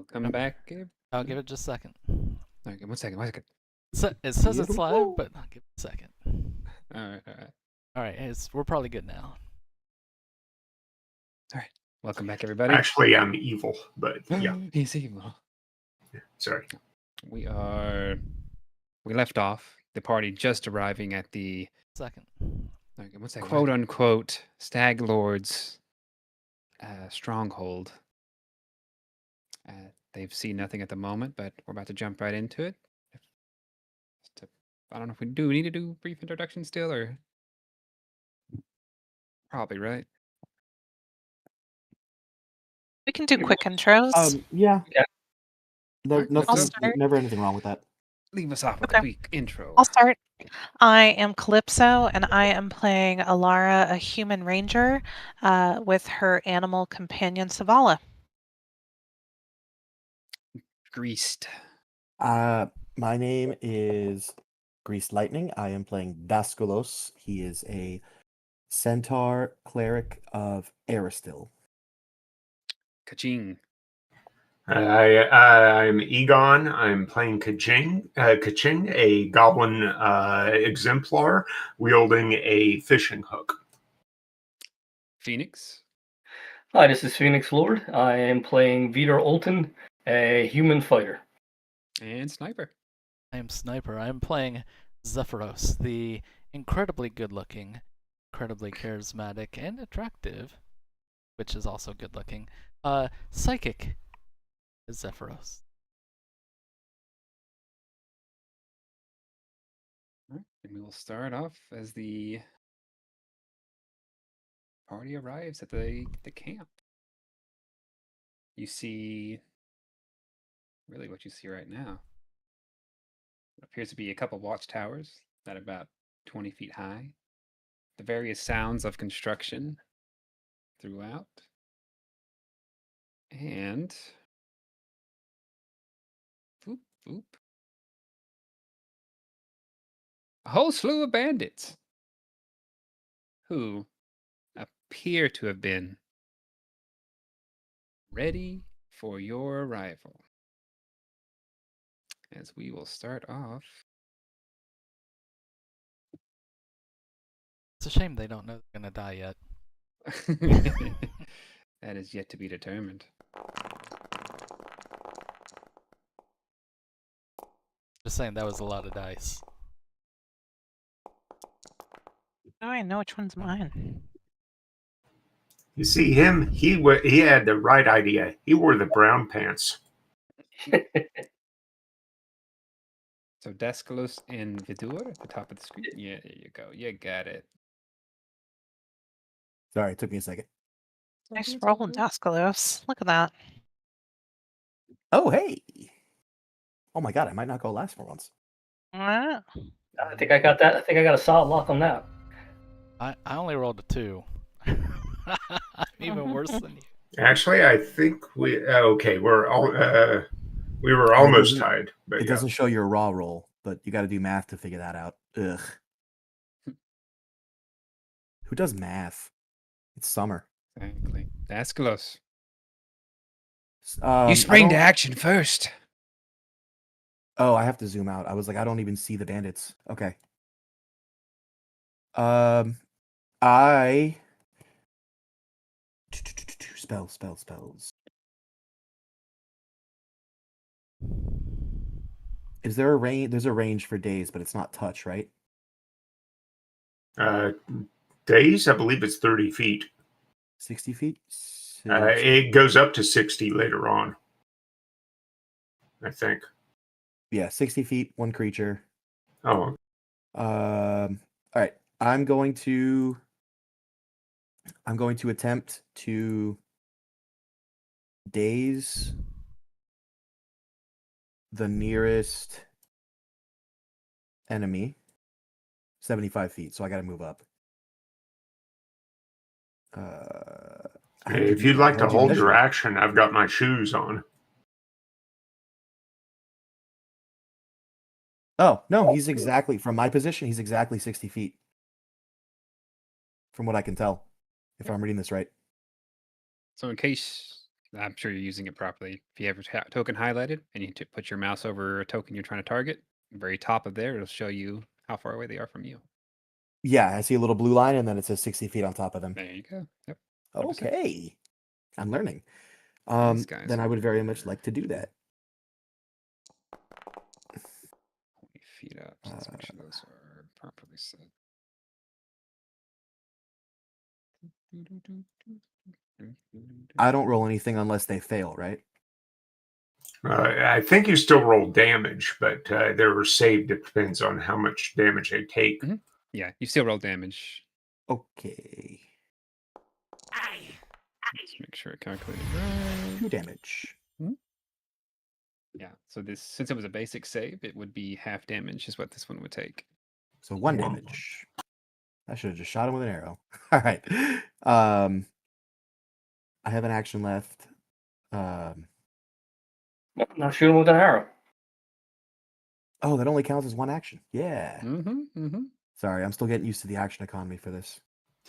Welcome back, Gabe. I'll give it just a second. Okay, one second. So, it says it's live, but I'll give it a second. All Alright, we're probably good now. right. Welcome back, everybody. Actually, I'm evil, but yeah. He's evil. Sorry. We left off the party just arriving at the Second. okay, what's that? Quote unquote Stag Lord's stronghold. They've seen nothing at the moment, but we're about to jump right into it. I don't know if we need to do brief introduction still, or probably right. We can do quick intros. Yeah. Alright, Nothing, let's start. never anything wrong with that. Leave us off with a Okay. quick intro. I'll start. I am Calypso, and I am playing Alara, a human ranger, with her animal companion Savala. Greased. My name is Greased Lightning. I am playing Daskulos. He is a centaur cleric of Aristil. Kaching. I'm Egon. I'm playing Kaching, a goblin exemplar wielding a fishing hook. Phoenix. Hi, this is Phoenix Lord. I am playing Vidar Olten, a human fighter. And Sniper. I am Sniper. I am playing Zephyros, the incredibly good-looking, incredibly charismatic, and attractive, which is also good-looking, psychic Zephyros. Alright, and we will start off as the party arrives at the camp. You see really what you see right now. It appears to be a couple watchtowers that are about 20 feet high. The various sounds of construction throughout. And boop, boop. A whole slew of bandits who appear to have been ready for your arrival. As we will start off. It's a shame they don't know they're gonna die yet. That is yet to be determined. Just saying, that was a lot of dice. Oh, I know which one's mine. You see him? He had the right idea. He wore the brown pants. So Daskulos and Vidur at the top of the screen. Yeah, there you go. You got it. Sorry, it took me a second. Nice roll, Daskulos. Look at that. Oh, hey! Oh my god, I might not go last for once. Ah, I think I got that. I think I got a solid lock on that. I only rolled a 2. I'm even worse than you. Actually, I think we were almost tied. But It yeah. doesn't show your raw roll, but you got to do math to figure that out. Ugh. Who does math? It's summer. Exactly. Daskulos. You You spring to action first. Oh, I have to zoom out. I was like, I don't even see the bandits. Okay. I spells. Is there a range? There's a range for days, but it's not touch, right? Days, I believe it's 30 feet. 60 feet? It goes up to 60 later on, I think. Yeah, 60 feet, one creature. Oh, All right. I'm going to attempt to daze the nearest enemy 75 feet, so I got to move up. if you'd like to hold your action, I've got my shoes on. Oh, no, he's exactly, from my position, he's exactly 60 feet. From what I can tell, if I'm reading this right. So in case I'm sure you're using it properly. If you have your token highlighted and you put your mouse over a token you're trying to target, very top of there, it'll show you how far away they are from you. Yeah, I see a little blue line, and then it says 60 feet on top of them. There you go. Yep. 100%. Okay, I'm learning. These guys Then I would very much are like to do that. 20 feet up. So let's make sure those are properly set. I don't roll anything unless they fail, right? I think you still roll damage, but they're saved. It depends on how much damage they take. Mm-hmm. Yeah, you still roll damage. Okay. Let's make sure it calculated right. 2 damage. Yeah, so this, since it was a basic save, it would be half damage is what this one would take. So 1 damage. I should have just shot him with an arrow. All right. I have an action left. Now shoot him with an arrow. Oh, that only counts as 1 action. Yeah. Mm-hmm. Sorry, I'm still getting used to the action economy for this.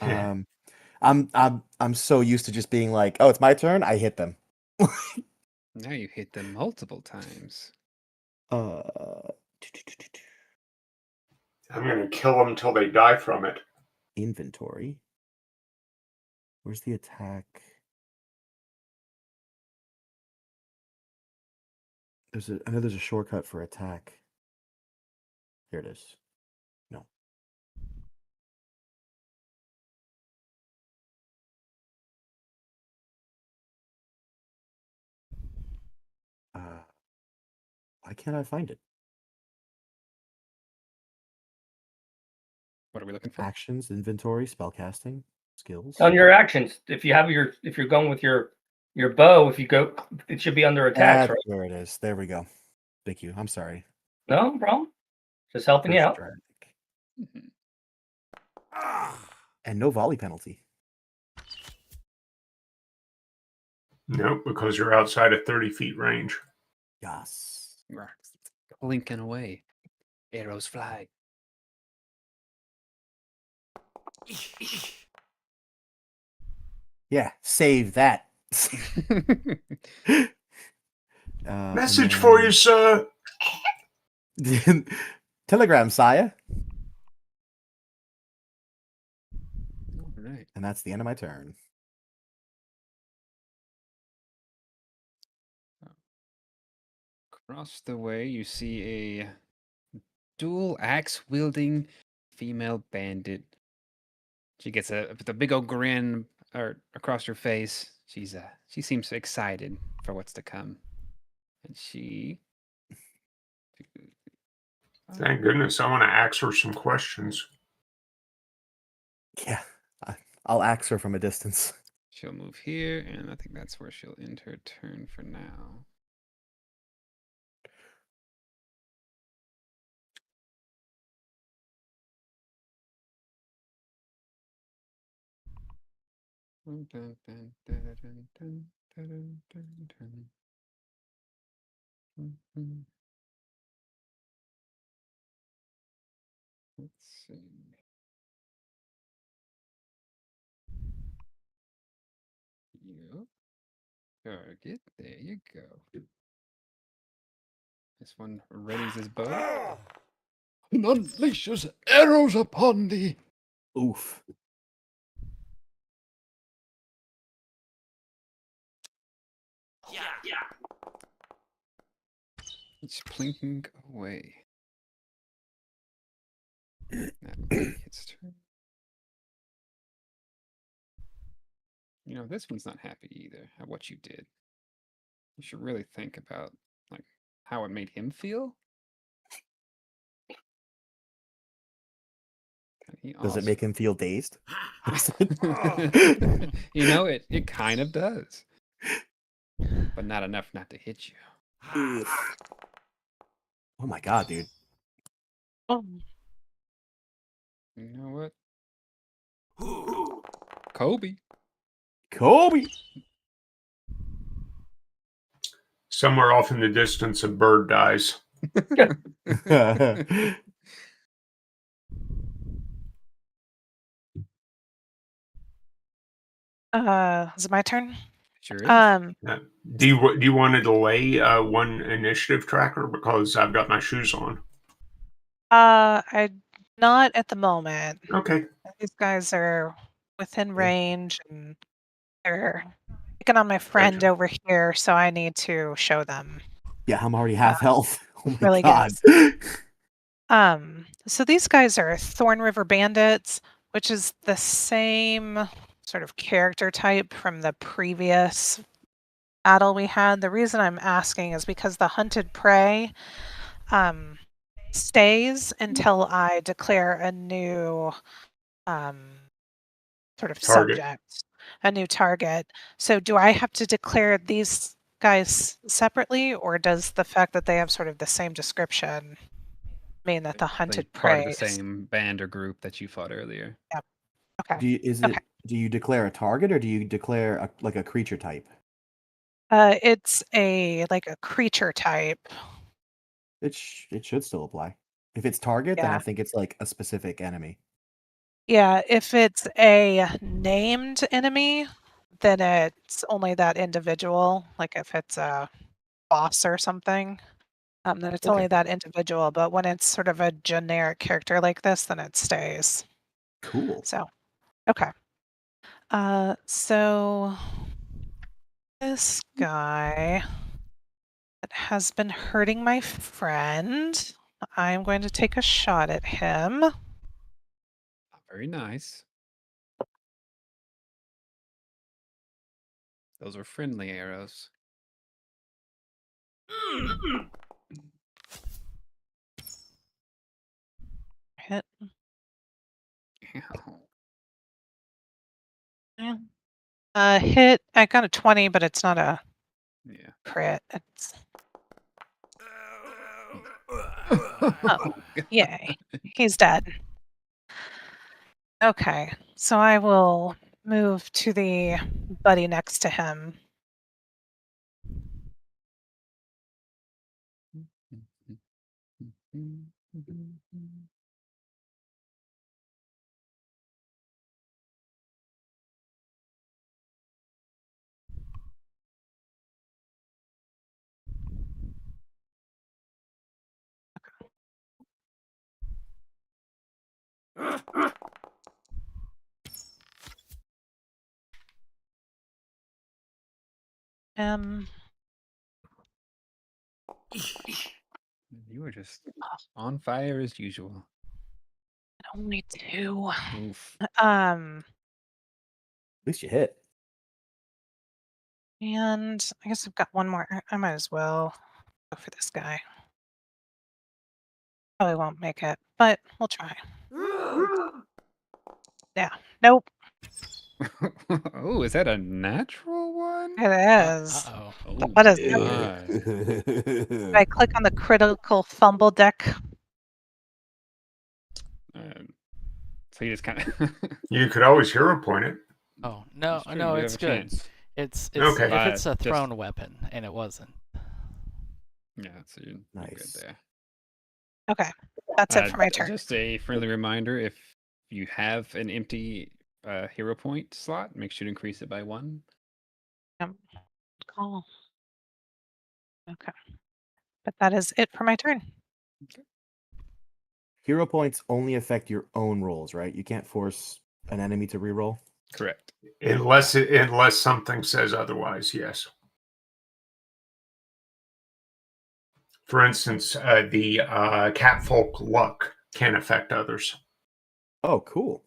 Yeah. I'm so used to just being like, oh, it's my turn. I hit them. Now you hit them multiple times. I'm going to kill them until they die from it. Inventory. Where's the attack? I know there's a shortcut for attack. Here it is. No. Why can't I find it? What are we looking for? Actions, inventory, spellcasting, skills. On your actions, if you're going with your bow, if you go, it should be under attacks, That's right? where it is. There we go. Thank you. I'm sorry. No problem. Just helping you First out. strike. Mhm. And no volley penalty. Nope, because you're outside of 30 feet range. Yes. Blinking away. Arrows fly. Yeah, save that. Message for you, sir. Telegram, sire. All right. And that's the end of my turn. Across the way, you see a dual axe wielding female bandit. She gets a big old grin across her face. She seems excited for what's to come, and she. Thank goodness. I want to ask her some questions. Yeah, I'll axe her from a distance. She'll move here, and I think that's where she'll end her turn for now. Let's see. Yep. Target. There you go. This one readies his bow and unleashes arrows upon thee. Oof. It's plinking away. That'll be its turn. You know, this one's not happy either at what you did. You should really think about like how it made him feel. And he Does it make him feel dazed? You know, it kind of does. But not enough not to hit you. Oh my god, dude. Oh. You know what? Kobe. Somewhere off in the distance, a bird dies. Is it my turn? It's Sure is. Do you want to delay one initiative tracker because I've got my shoes on? I not at the moment. Okay. These guys are within range, and they're picking on my friend Gotcha. over here, so I need to show them. Yeah, I'm already half health. Oh my really god. So these guys are Thorn River Bandits, which is the same sort of character type from the previous battle we had. The reason I'm asking is because the hunted prey stays until I declare a new sort of Target. subject, a new target. So do I have to declare these guys separately, or does the fact that they have sort of the same description mean that the hunted Part of prey the same band or group that you fought earlier. Yep. Okay. Do you declare a target or do you declare a creature type? It's like a creature type. It should still apply. If it's target, then I Yeah. think it's like a specific enemy. Yeah, if it's a named enemy, then it's only that individual. Like if it's a boss or something, then it's only Okay. that individual. But when it's sort of a generic character like this, then it stays. Cool. So, okay. So this guy that has been hurting my friend, I'm going to take a shot at him. Very nice. Those are friendly arrows. Hit. Yeah. Hit. I got a 20, but it's not a Yeah. crit. It's oh, yay. He's dead. Okay, so I will move to the buddy next to him. You were just on fire as usual. Only 2. Oof. At least you hit. And I guess I've got one more. I might as well go for this guy. Probably won't make it, but we'll try. Yeah. Nope. Oh, is that a natural one? It is. Uh-oh. Oh, What is yeah. If I click on the critical fumble deck. So you just kind of. You could always hero point it. Oh, no, Sure, no, you it's have a good. chance. It's Okay. if it's a Just- thrown weapon, and it wasn't. Yeah, so you're good Nice. there. Okay. That's it for my turn. Just a friendly reminder: if you have an empty hero point slot, make sure to increase it by 1. Cool. Okay. But that is it for my turn. Hero points only affect your own rolls, right? You can't force an enemy to reroll. Correct. Unless something says otherwise, yes. For instance, the catfolk luck can affect others. Oh, cool.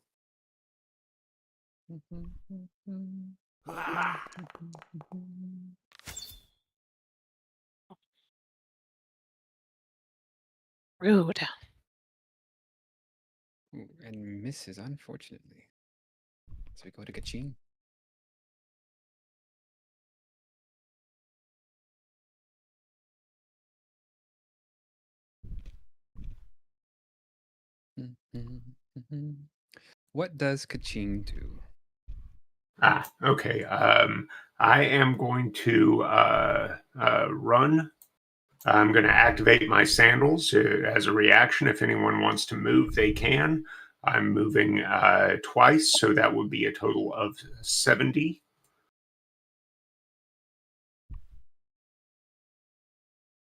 Rude. Ooh, and misses, unfortunately. So we go to Kaching. What does Kaching do? Okay. I am going to run. I'm going to activate my sandals as a reaction. If anyone wants to move, they can. I'm moving twice, so that would be a total of 70.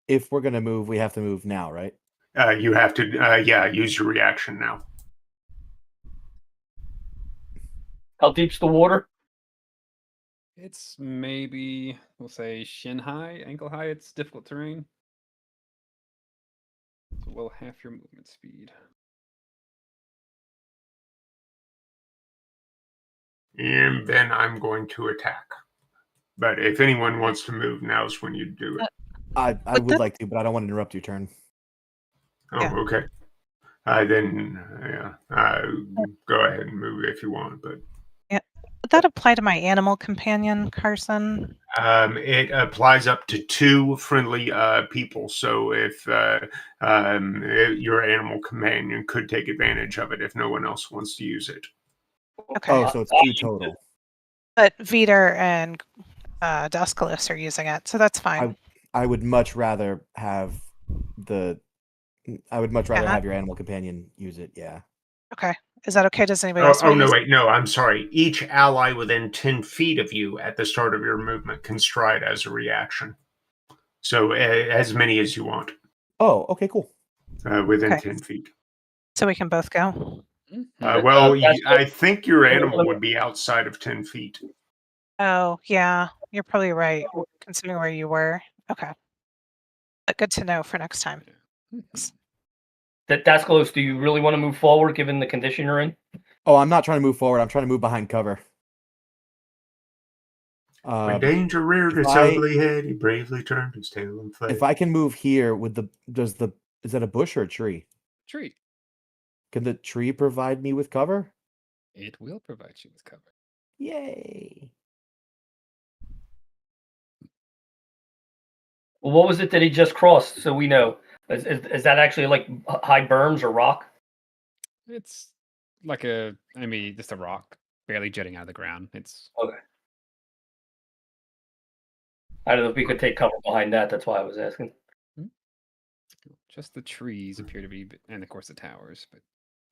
if we're gonna move, we have to move now, right? You have to, use your reaction now. How deep's the water? It's maybe, we'll say, shin high, ankle high. It's difficult terrain. So well half your movement speed. And then I'm going to attack. But if anyone wants to move, now's when you do it. I Would would that- like to, but I don't want to interrupt your turn. Oh, Yeah. okay. Go ahead and move if you want, but Would that apply to my animal companion, Carson? it applies up to 2 friendly people. So if your animal companion could take advantage of it if no one else wants to use it. Okay. Oh, so it's 2 total. But Vider and Dusculus are using it, so that's fine. I would much rather have the. I would much rather Yeah. have your animal companion use it. Yeah. Okay. Is that okay? Does anybody else Oh, want to no, use wait. No, I'm sorry. Each ally within 10 feet of you at the start of your movement can stride as a reaction. So as many as you want Oh, okay, cool. within Okay. 10 feet. So we can both go? I think your animal would be outside of 10 feet. Oh, yeah. You're probably right, considering where you were. Okay. But good to know for next time. That's close. Do you really want to move forward given the condition you're in? Oh, I'm not trying to move forward. I'm trying to move behind cover. When danger reared its ugly head, he bravely turned his tail and fled. If I can move here with is that a bush or a tree? Tree. Can the tree provide me with cover? It will provide you with cover. Yay. Well, what was it that he just crossed? So we know. Is that actually like high berms or rock? It's like just a rock barely jutting out of the ground. It's Okay. I don't know if we could take cover behind that. That's why I was asking. just the trees appear to be, and of course the towers, but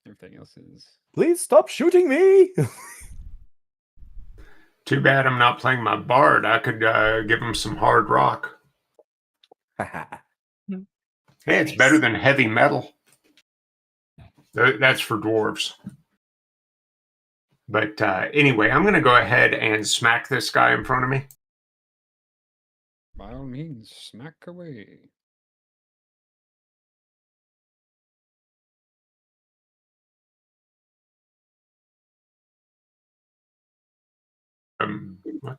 everything else is. Please stop shooting me. Too bad I'm not playing my bard. I could give him some hard rock. Hey, it's better than heavy metal. That's for dwarves. But anyway, I'm going to go ahead and smack this guy in front of me. By all means, smack away. What?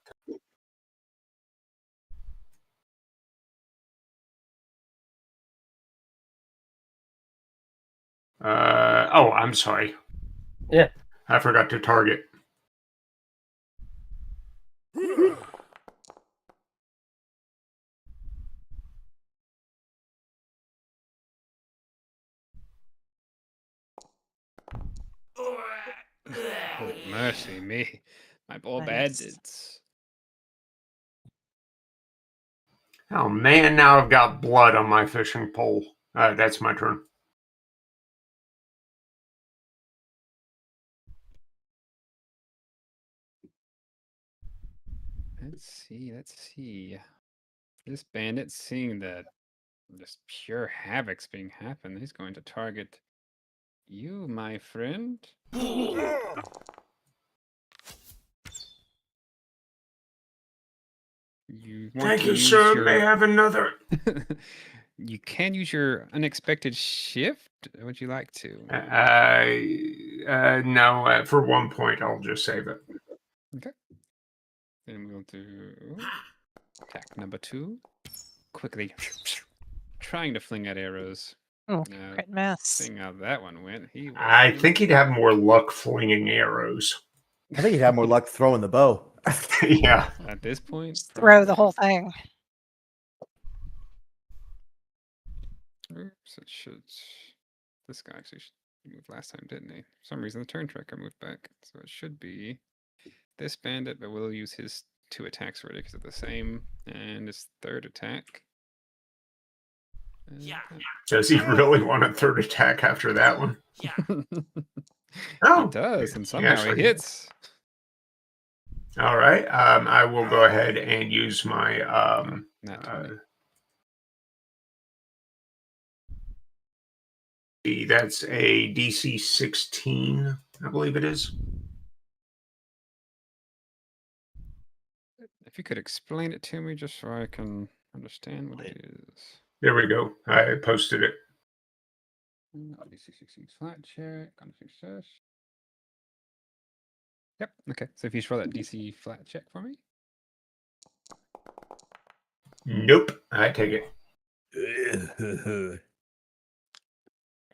I'm sorry. Yeah. I forgot to target. Oh, mercy me. My poor Nice. bandits. Oh man, now I've got blood on my fishing pole. That's my turn. Let's see. This bandit, seeing that just pure havoc's being happened, he's going to target you, my friend. You want Thank to you, use sir. your... May I have another? You can use your unexpected shift. Would you like to? No. For 1 point, I'll just save it. Okay. Then we'll do attack number 2. Quickly trying to fling out arrows. Oh, great miss. Seeing how that one went, I think he'd have more luck flinging arrows. I think he'd have more luck throwing the bow. Yeah. At this point, Throw the whole thing. Oops, it should. This guy actually moved last time, didn't he? For some reason, the turn tracker moved back, so it should be this bandit, but we'll use his 2 attacks already because they're the same, and his 3rd attack. Does he really want a 3rd attack after that one? Yeah. Oh, he does, and somehow actually, he hits. All right. I will go ahead and use my That's a DC 16, I believe it is. If you could explain it to me just so I can understand what it is. There we go. I posted it. DC 16 flat check on success. Yep. Okay. So if you just roll that DC flat check for me. Nope. I take it.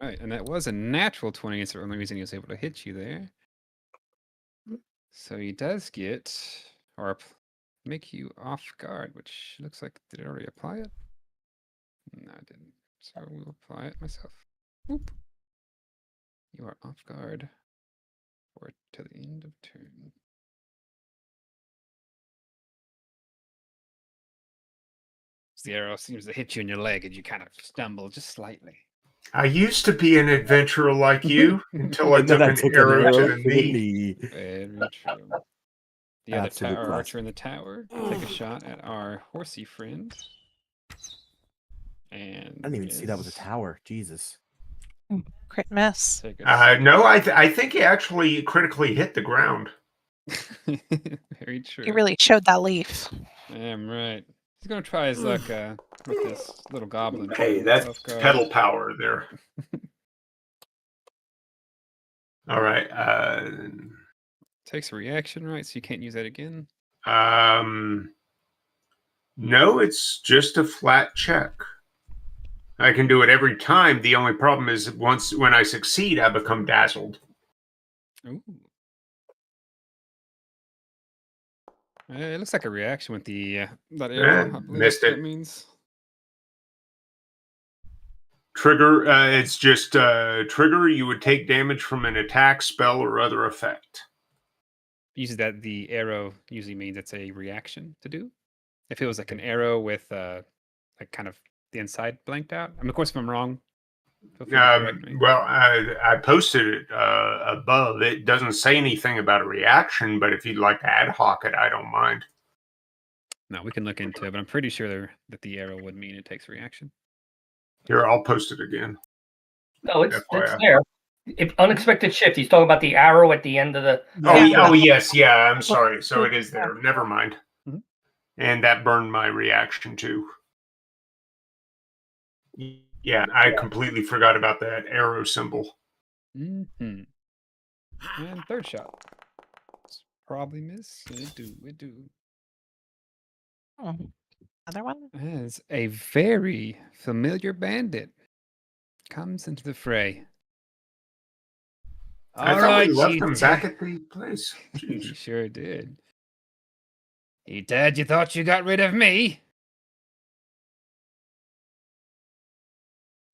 Right, and that was a natural 20. It's the only reason he was able to hit you there. So he does get, or make you off guard, which looks like, did it already apply it? No, I didn't. So we'll apply it myself. Whoop. You are off guard for to the end of turn. The arrow seems to hit you in your leg and you kind of stumble just slightly. I used to be an adventurer like you until I And then took an arrow to the knee. knee. Very true. The other Absolute tower classic. archer in the tower take a shot at our horsey friend. And I didn't even see that was a tower. Jesus. Crit miss. Take a No, I think he actually critically hit the ground. Very true. You really showed that leaf. Damn right. He's gonna try his luck with this little goblin. Hey, that's pedal power there. All right. Takes a reaction, right? So you can't use that again. No, it's just a flat check. I can do it every time. The only problem is when I succeed, I become dazzled. Ooh. It looks like a reaction with the that arrow. I believe missed that's what it. That means. Trigger. It's just trigger. You would take damage from an attack, spell, or other effect. Usually that the arrow usually means it's a reaction to do. If it was like an arrow with like kind of the inside blanked out. I mean, of course, if I'm wrong, feel free to correct me. Well, I posted it above. It doesn't say anything about a reaction, but if you'd like to ad hoc it, I don't mind. No, we can look into it, but I'm pretty sure that the arrow would mean it takes reaction. Here, I'll post it again. No, it's FYI. there. If unexpected shift. He's talking about the arrow at the end of the. Oh, yes, yeah. I'm sorry. So it is there. Never mind. Mhm. And that burned my reaction too. Yeah, I completely forgot about that arrow symbol. Mm-hmm. And third shot. Probably miss. It do. Oh, another one? As a very familiar bandit comes into the fray. I All thought right, we left you him did. back at the place. You Jeez. sure did. He did. You thought you got rid of me?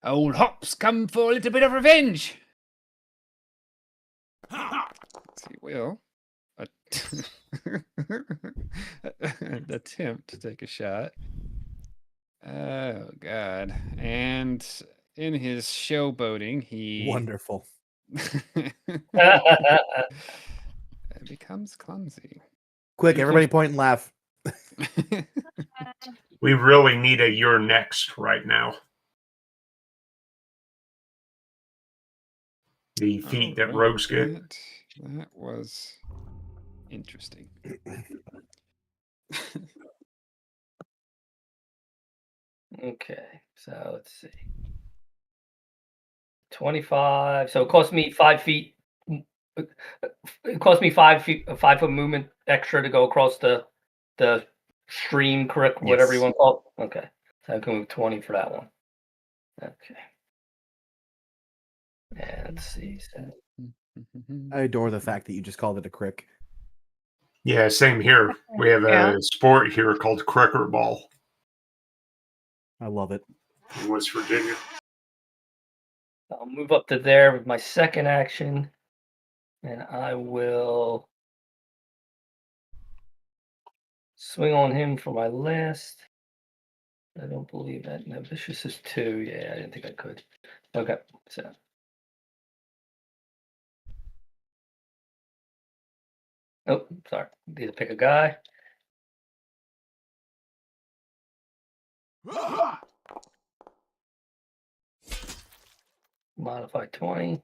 Old Hop's come for a little bit of revenge. He will attempt to take a shot. Oh God! And in his showboating, he Wonderful. becomes clumsy. Quick, everybody point and laugh. We really need a "you're next" right now. The feat that Alright, rogues get. That was interesting. Okay, so let's see. 25. So it cost me 5 feet. It cost me 5 feet, a 5 foot movement extra to go across the stream, correct? Whatever you Yes. want to call it. Okay, so I can move 20 for that one. Okay. And let's see. So I adore the fact that you just called it a crick. Yeah, same here. We have a sport here called Cricker Ball I love it. in West Virginia. I'll move up to there with my second action, and I will swing on him for my last. I don't believe that. No, vicious is 2. Yeah, I didn't think I could. Okay, so. Oh, sorry. Need to pick a guy. Modify 20.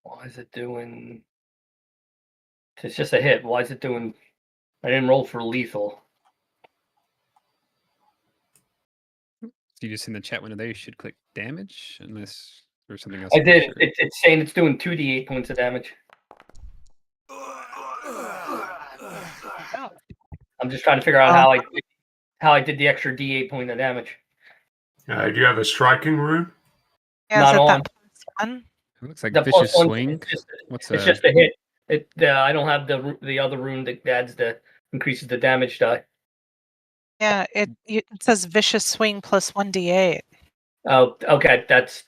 Why is it doing? It's just a hit. Why is it doing? I didn't roll for lethal. So you just in the chat window there, you should click damage unless there's something else. I you wanna did. show. It's saying it's doing 2d8 points of damage. Oh. I'm just trying to figure out how I did the extra d8 point of damage. Do you have a striking rune? Yeah, Not is it on. that +1? It looks like The vicious +1. swing. It's just a hit. I don't have the other rune that adds increases the damage die. Yeah, it says vicious swing plus 1d8. Oh, okay. That.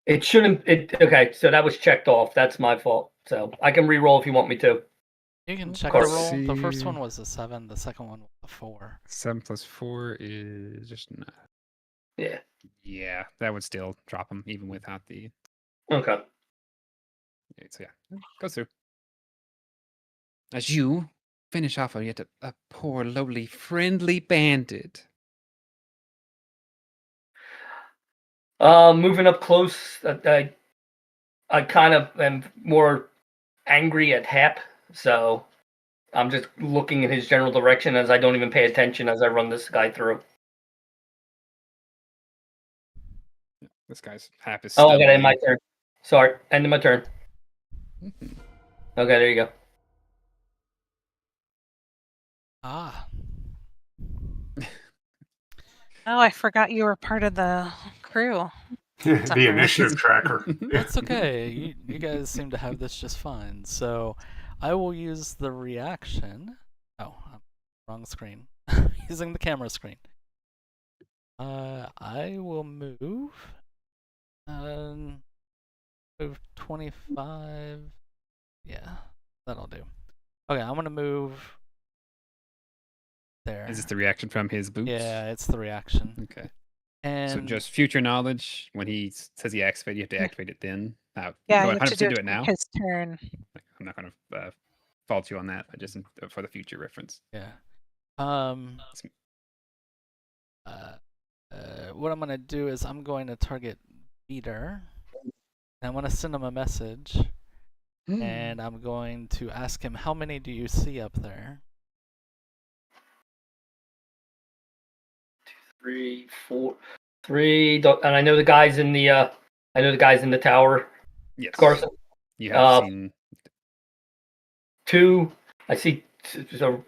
It shouldn't. Okay, so that was checked off. That's my fault. So I can re-roll if you want me to. You can check course. the roll. The first See. one was a 7. The second one was a 4. 7 + 4 is just Yeah. yeah. That would still drop him even without the. Okay. So yeah, goes through. As you finish off on yet a poor, lowly, friendly bandit. Moving up close, I kind of am more angry at Hap, so I'm just looking in his general direction as I don't even pay attention as I run this guy through. This guy's Hap is. Oh, I got it in my stumbling. turn. Sorry, end of my turn. Mhm. Okay, there you go. Ah. Oh, I forgot you were part of the crew. The initiative tracker. That's okay. You guys seem to have this just fine. So I will use the reaction. Oh, wrong screen. Using the camera screen. I will move. Move 25. Yeah, that'll do. Okay, I'm gonna move there. Is this the reaction from his boots? Yeah, it's the reaction. Okay. And So just future knowledge. When he says he activates, you have to activate it then. Yeah, go you have to 100% do it now. his turn. I'm not going to fault you on that. I just for the future reference. yeah. What I'm gonna do is I'm going to target Peter. And I'm gonna send him a message. And I'm going to ask him, how many do you see up there? 3, 4, 3. And I know the guys in the. I know the guys in the tower. Yes. Carson. You have seen 2. I see. So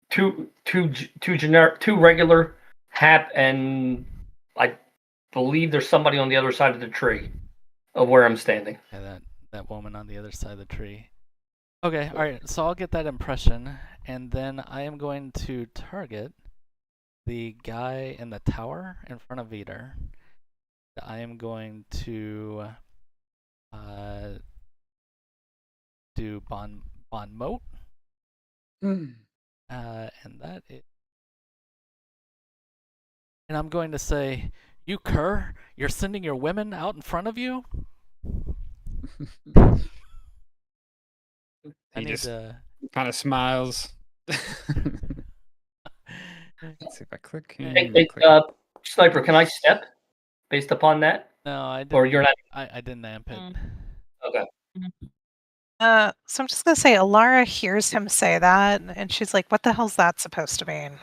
two generic, 2 regular Hap, and I believe there's somebody on the other side of the tree of where I'm standing. Yeah, that woman on the other side of the tree. Okay, alright, so I'll get that impression, and then I am going to target the guy in the tower in front of Veeder. I am going to do Bon Moat. And that is. And I'm going to say, you cur, you're sending your women out in front of you? He just kind of smiles. Let's see if I click him. Hey, Sniper, can I step based upon that? No, I didn't. Or you're not? I didn't amp it. Okay. So I'm just gonna say Alara hears him say that, and she's like, "What the hell's that supposed to mean?"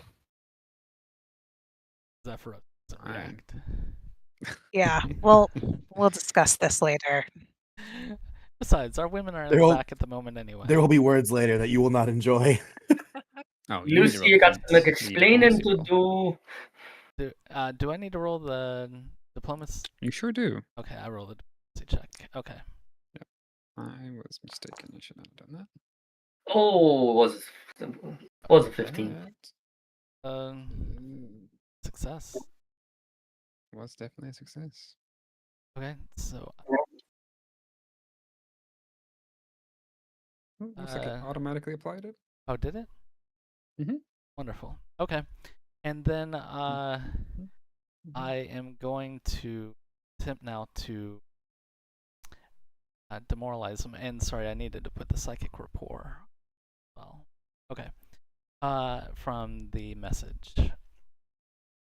Zephyros doesn't react. Yeah, we'll discuss this later. Besides, our women are in They're the all- back at the moment anyway. There will be words later that you will not enjoy. Oh, Lucy, you got some explaining to do. Do I need to roll the diplomacy? You sure do. Okay, I rolled the diplomacy check. Okay. I was mistaken. I should not have done that. Oh, was it 15? Success. Was definitely a success. Okay, so Looks like it automatically applied it. oh, did it? Mhm. Wonderful. Okay, and then I am going to attempt now to demoralize him. And sorry, I needed to put the psychic rapport. Well, okay. From the message.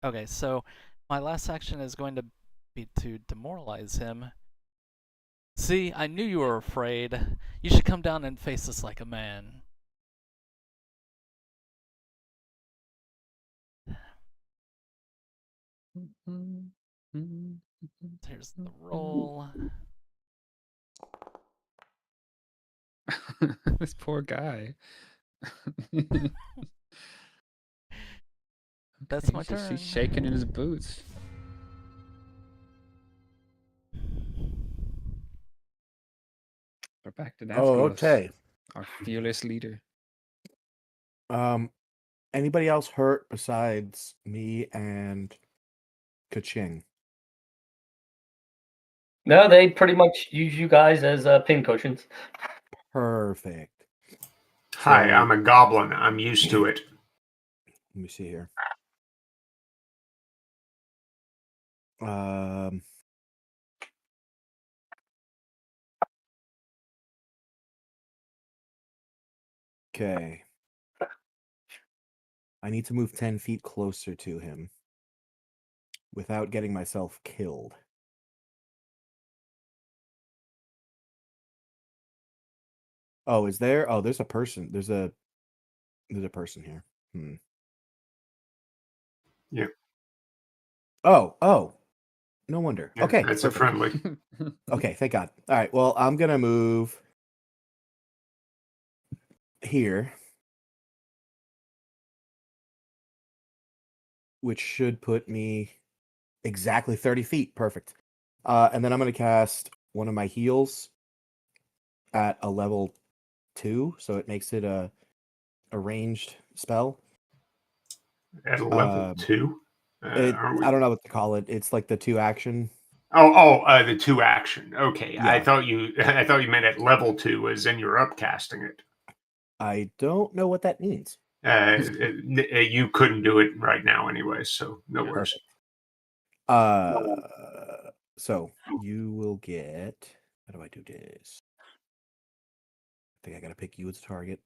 Okay, so my last action is going to be to demoralize him. See, I knew you were afraid. You should come down and face us like a man. Here's the roll. This poor guy. That's my He's turn. He's shaking in his boots. We're back to that. Oh, okay. Our fearless leader. Anybody else hurt besides me and Kaching? No, they pretty much use you guys as pin cushions. Perfect. Hi, So- I'm a goblin. I'm used to it. Let me see here. Okay. I need to move 10 feet closer to him without getting myself killed. Oh, is there? Oh, there's a person. There's a person here. Yeah. Oh. No wonder. Yeah, Okay. that's a perfect. friendly. Okay, thank God. All right, well, I'm going to move here, which should put me exactly 30 feet. Perfect. And then I'm going to cast one of my heals at a level 2, so it makes it a ranged spell. At a level 2? I don't know what to call it. It's like the 2 action. The 2 action. Okay, Yeah. I thought you meant at level 2, as in you're upcasting it. I don't know what that means. You couldn't do it right now anyway, so no worries. So you will get. How do I do this? I think I gotta pick you as a target,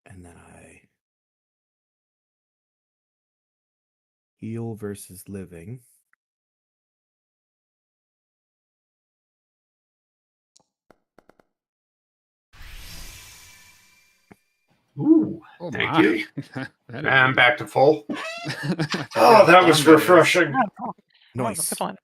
and then I heal versus living. Ooh, Oh thank my. you. That I'm is- back to full. I Oh, forgot that was Thunder is. refreshing. Nice. Good one.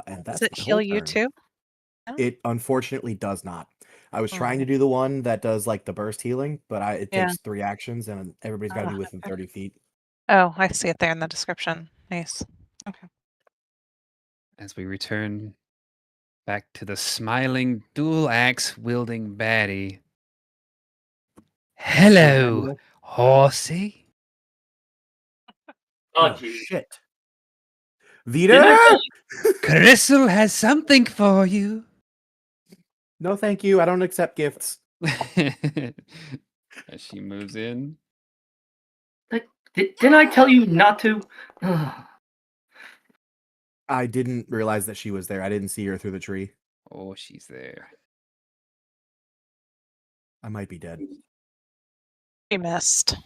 And that's Does it my heal whole you turn. too? It unfortunately does not. I was trying to do the one that does like the burst healing, but it Yeah. takes 3 actions, and everybody's got to be within Okay. 30 feet. Oh, I see it there in the description. Nice. Okay. As we return back to the smiling dual axe wielding baddie. Hello, horsey. Oh, geez. Shit. Didn't I tell Vita? you? Crystal has something for you. No, thank you. I don't accept gifts. As she moves in. Didn't I tell you not to? I didn't realize that she was there. I didn't see her through the tree. Oh, she's there. I might be dead. She missed.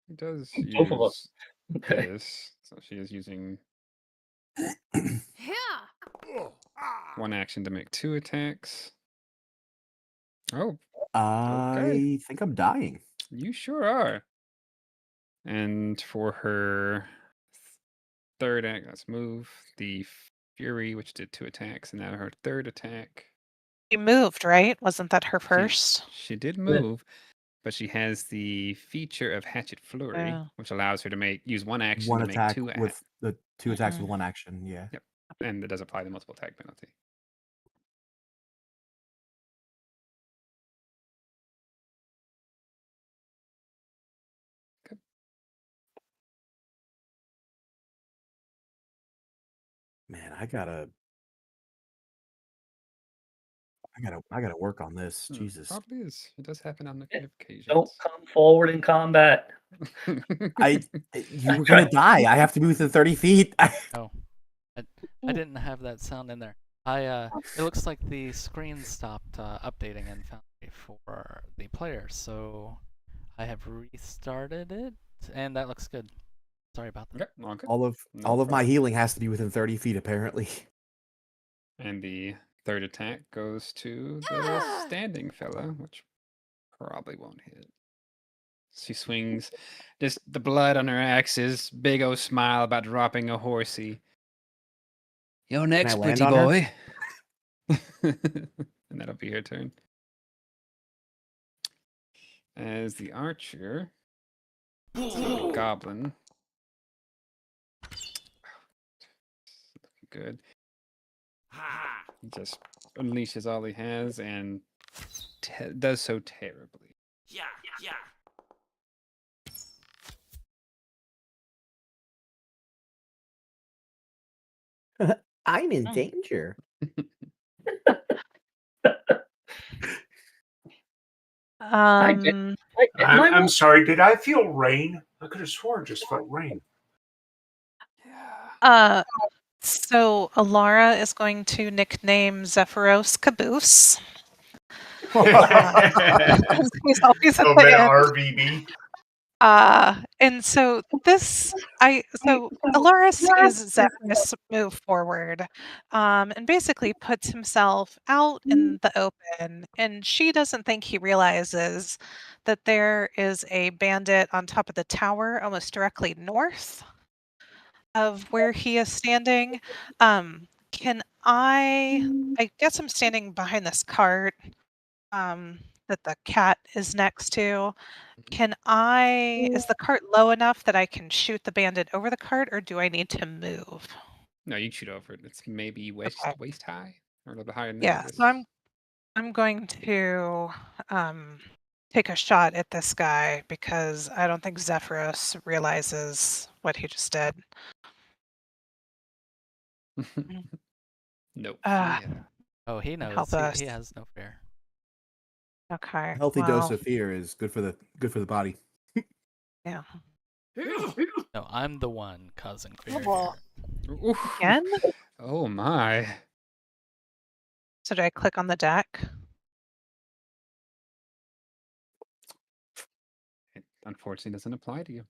She does Both of us. use Okay. this. So she is using one action to make 2 attacks. Oh, I think I'm dying. you sure are. And for her third act, let's move the Fury, which did 2 attacks, and now her third attack. She moved, right? Wasn't that her first? She did move, but she has the feature of Hatchet Flurry, Yeah. which allows her to use one action One to attack make 2 with the 2 attacks Mhm. with 1 action. Yeah. Yep. And it does apply the multiple attack penalty. Okay. Man, I gotta work on this. Jesus. Probably is. It does happen on Yeah. occasions. Don't come forward in combat. You were gonna die. I have to be within 30 feet. I didn't have that sound in there. It looks like the screen stopped updating in Foundry for the player, so I have restarted it, and that looks good. Sorry about that. Okay, all good. All of No all of my problem. healing has to be within 30 feet, apparently. And the third attack goes to the standing fella, which probably won't hit. She swings just the blood on her axes, big old smile about dropping a horsey. You're next, land pretty on her? boy. And that'll be her turn. As the archer, the goblin. Looking good. He just unleashes all he has and does so terribly. Yeah. I'm in Oh. danger. My I'm sorry. Did I feel rain? I could have sworn I just felt rain. So Alara is going to nickname Zephyros Caboose. He's always at Little the bit of end. RVB. And so Alara sees Zephyros move forward, and basically puts himself out in the open, and she doesn't think he realizes that there is a bandit on top of the tower, almost directly north of where he is standing. I guess I'm standing behind this cart that the cat is next to. Is the cart low enough that I can shoot the bandit over the cart, or do I need to move? No, you can shoot over it. It's maybe waist high or a little bit higher than that. Yeah, so I'm going to take a shot at this guy because I don't think Zephyros realizes what he just did. Nope. Oh, he knows. Help us. He has no fear. Okay. A healthy well, dose of fear is good for the body. Yeah. No, I'm the one causing fear. Well, Oof. Again? Oh my. So do I click on the deck? It unfortunately doesn't apply to you.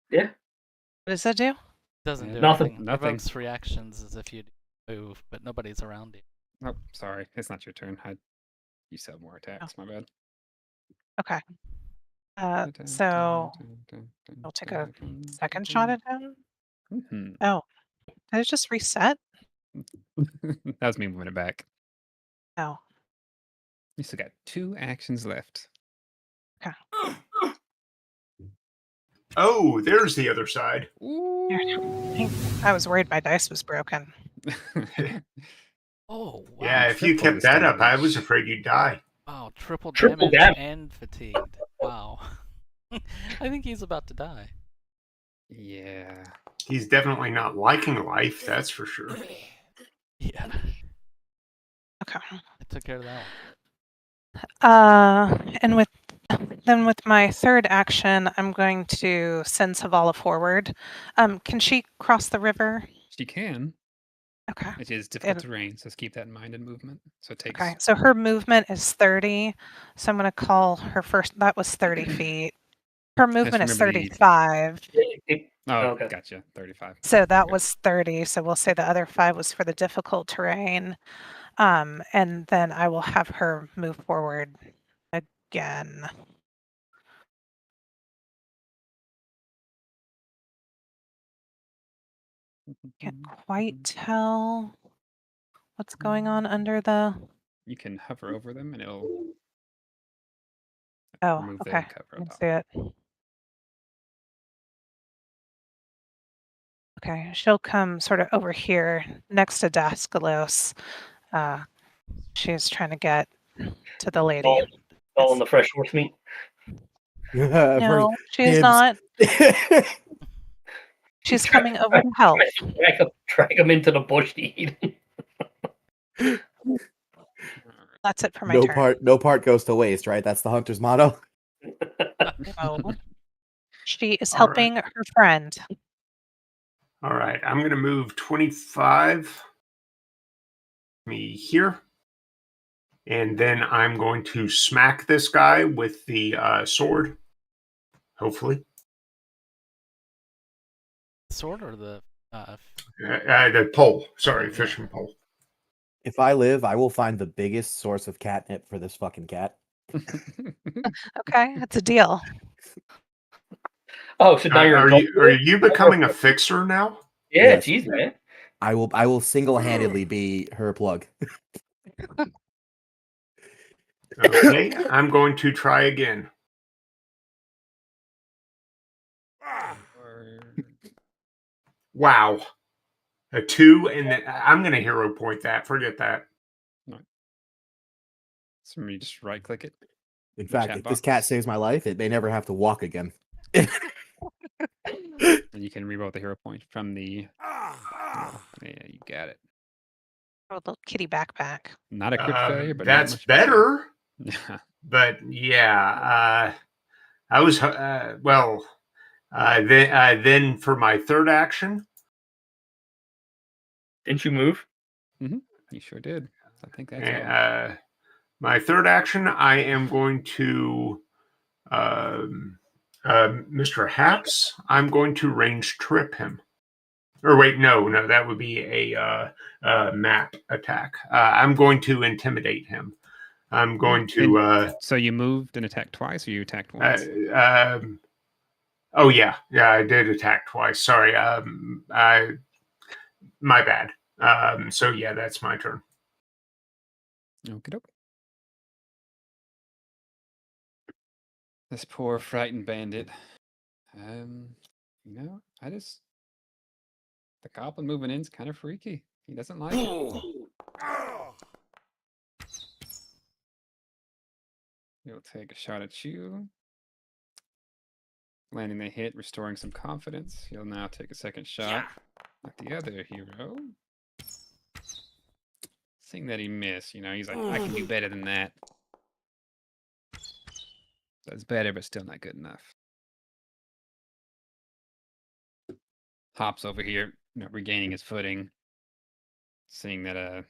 Yeah. What does that do? Doesn't do Nothing. anything. Nothing. Evokes reactions as if you move, but nobody's around you. Oh, sorry. It's not your turn. You still have more attacks. My bad. Okay. So I'll take a second shot at him. Mhm. Oh, did it just reset? That was me moving it back. Oh, You still got 2 actions left. Oh, there's the other side. I was worried my dice was broken. Oh, wow. Yeah, if you triple kept this that up, I damage. was afraid you'd die. Wow, triple Triple damage damage. and fatigued. Wow. I think he's about to die. Yeah. He's definitely not liking life, that's for sure. Yeah, Okay. I took care of that one. And with my third action, I'm going to send Savala forward. Can she cross the river? She can. Okay. It is difficult terrain, so just keep that in mind in movement. So it takes. Okay. So her movement is 30. So I'm going to call her first. That was 30 feet. Her movement is remember 35. Oh, Okay. gotcha. 35. So that Okay. was 30. So we'll say the other 5 was for the difficult terrain. And then I will have her move forward again. Can't quite tell what's going on under the. You can hover over them and it'll Oh, remove okay. the cover I can top. see it. Okay, she'll come sort of over here next to Daskalos. She's trying to get to the lady. All in the fresh horse meat. No, she's dibs. not. She's coming over to help. Drag him into the bush to eat him. That's it for my turn. No part goes to waste, right? That's the hunter's motto. No. She is All right. helping her friend. All right, I'm going to move 25 me here. And then I'm going to smack this guy with the sword. Hopefully. Sword or the The pole. Sorry, Yeah. fishing pole. If I live, I will find the biggest source of catnip for this fucking cat. Okay, that's a deal. Oh, so now you're Are you becoming a fixer now? Yeah, Yes. geez, man. I will single-handedly be her plug. Okay, I'm going to try again. Wow. A 2, and then I'm going to hero point that. Forget that. So you just right click it. In The fact, chat if this cat box. saves my life, it may never have to walk again. And you can reroll the hero point from the. Yeah, you got it. Oh, little kitty backpack. Not a crit failure, but That's not much better. Yeah. But yeah, I was well. Then for my third action, Didn't you move? You sure did. I think that's all. my third action, I am going to Mr. Haps. I'm going to range trip him. Or wait, no, that would be a map attack. I'm going to intimidate him. I'm going to. So you moved and attacked twice, or you attacked once? Oh yeah, I did attack twice. Sorry, my bad. So yeah, that's my turn. Okey-doke. This poor frightened bandit. The goblin moving in is kind of freaky. He doesn't like it. He'll take a shot at you. Landing the hit, restoring some confidence. He'll now take a second shot at the other hero. Seeing that he missed, he's like, I can do better than that. That's better, but still not good enough. Hops over here, regaining his footing. Seeing that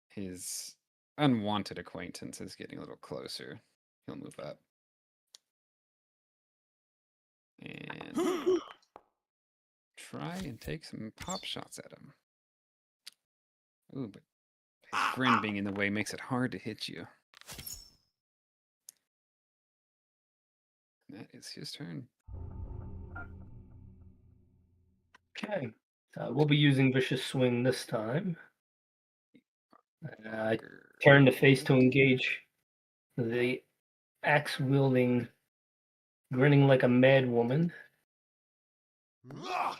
his unwanted acquaintance is getting a little closer. He'll move up. And try and take some pop shots at him. Ooh, but his friend being in the way makes it hard to hit you. That is his turn. Okay. We'll be using Vicious Swing this time. Turn the face to engage the axe-wielding, grinning like a mad woman. Oh,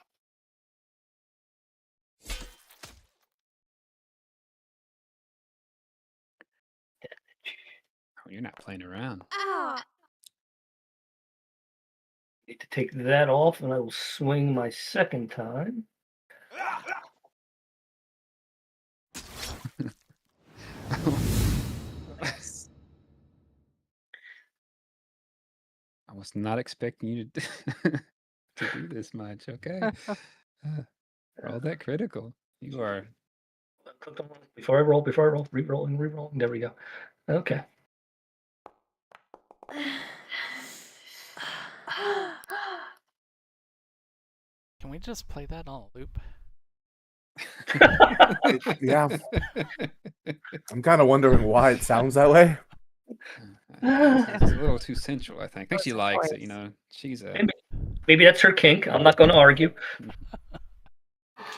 you're not playing around. Need to take that off, and I will swing my second time. I was not expecting you to to do this much. Okay. Roll that critical. You are. Before I roll, re-rolling. There we go. Okay. Can we just play that on a loop? Yeah. I'm kind of wondering why it sounds that way. It's a little too sensual, I think. I think she likes it, She's a. Maybe that's her kink. I'm not going to argue.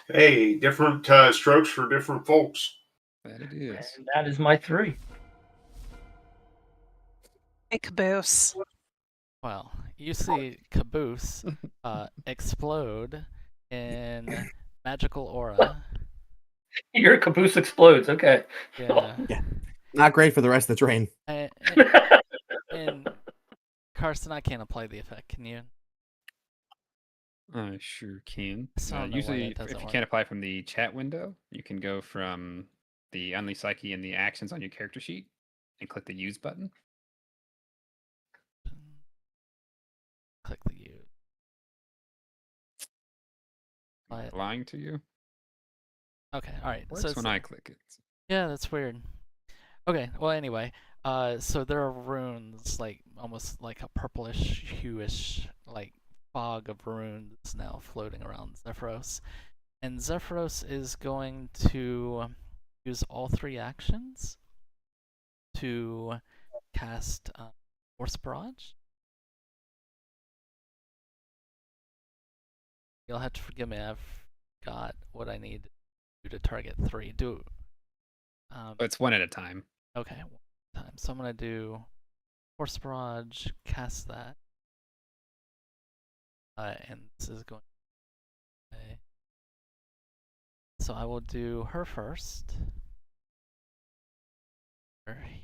Hey, different strokes for different folks. That it is. And that is my 3. Hey, Caboose. Well, you see Caboose explode in magical aura. Your caboose explodes. Okay. Yeah. Not great for the rest of the train. And Carson, I can't apply the effect. Can you? I sure can. So no way Usually, it doesn't if you work. can't apply from the chat window, you can go from the Unleash Psyche and the actions on your character sheet and click the Use button. Click the U. Lying to you? Okay, all right. Works when I click it. Yeah, that's weird. Okay, well, anyway, so there are runes, like almost like a purplish, hueish, like fog of runes now floating around Zephyros, and Zephyros is going to use all 3 actions to cast Force Barrage. You'll have to forgive me. I've got what I need to target 3. It's one at a time. Okay, one time. So I'm gonna do Force Barrage, cast that, and this is going. Okay. So I will do her first. Mhm.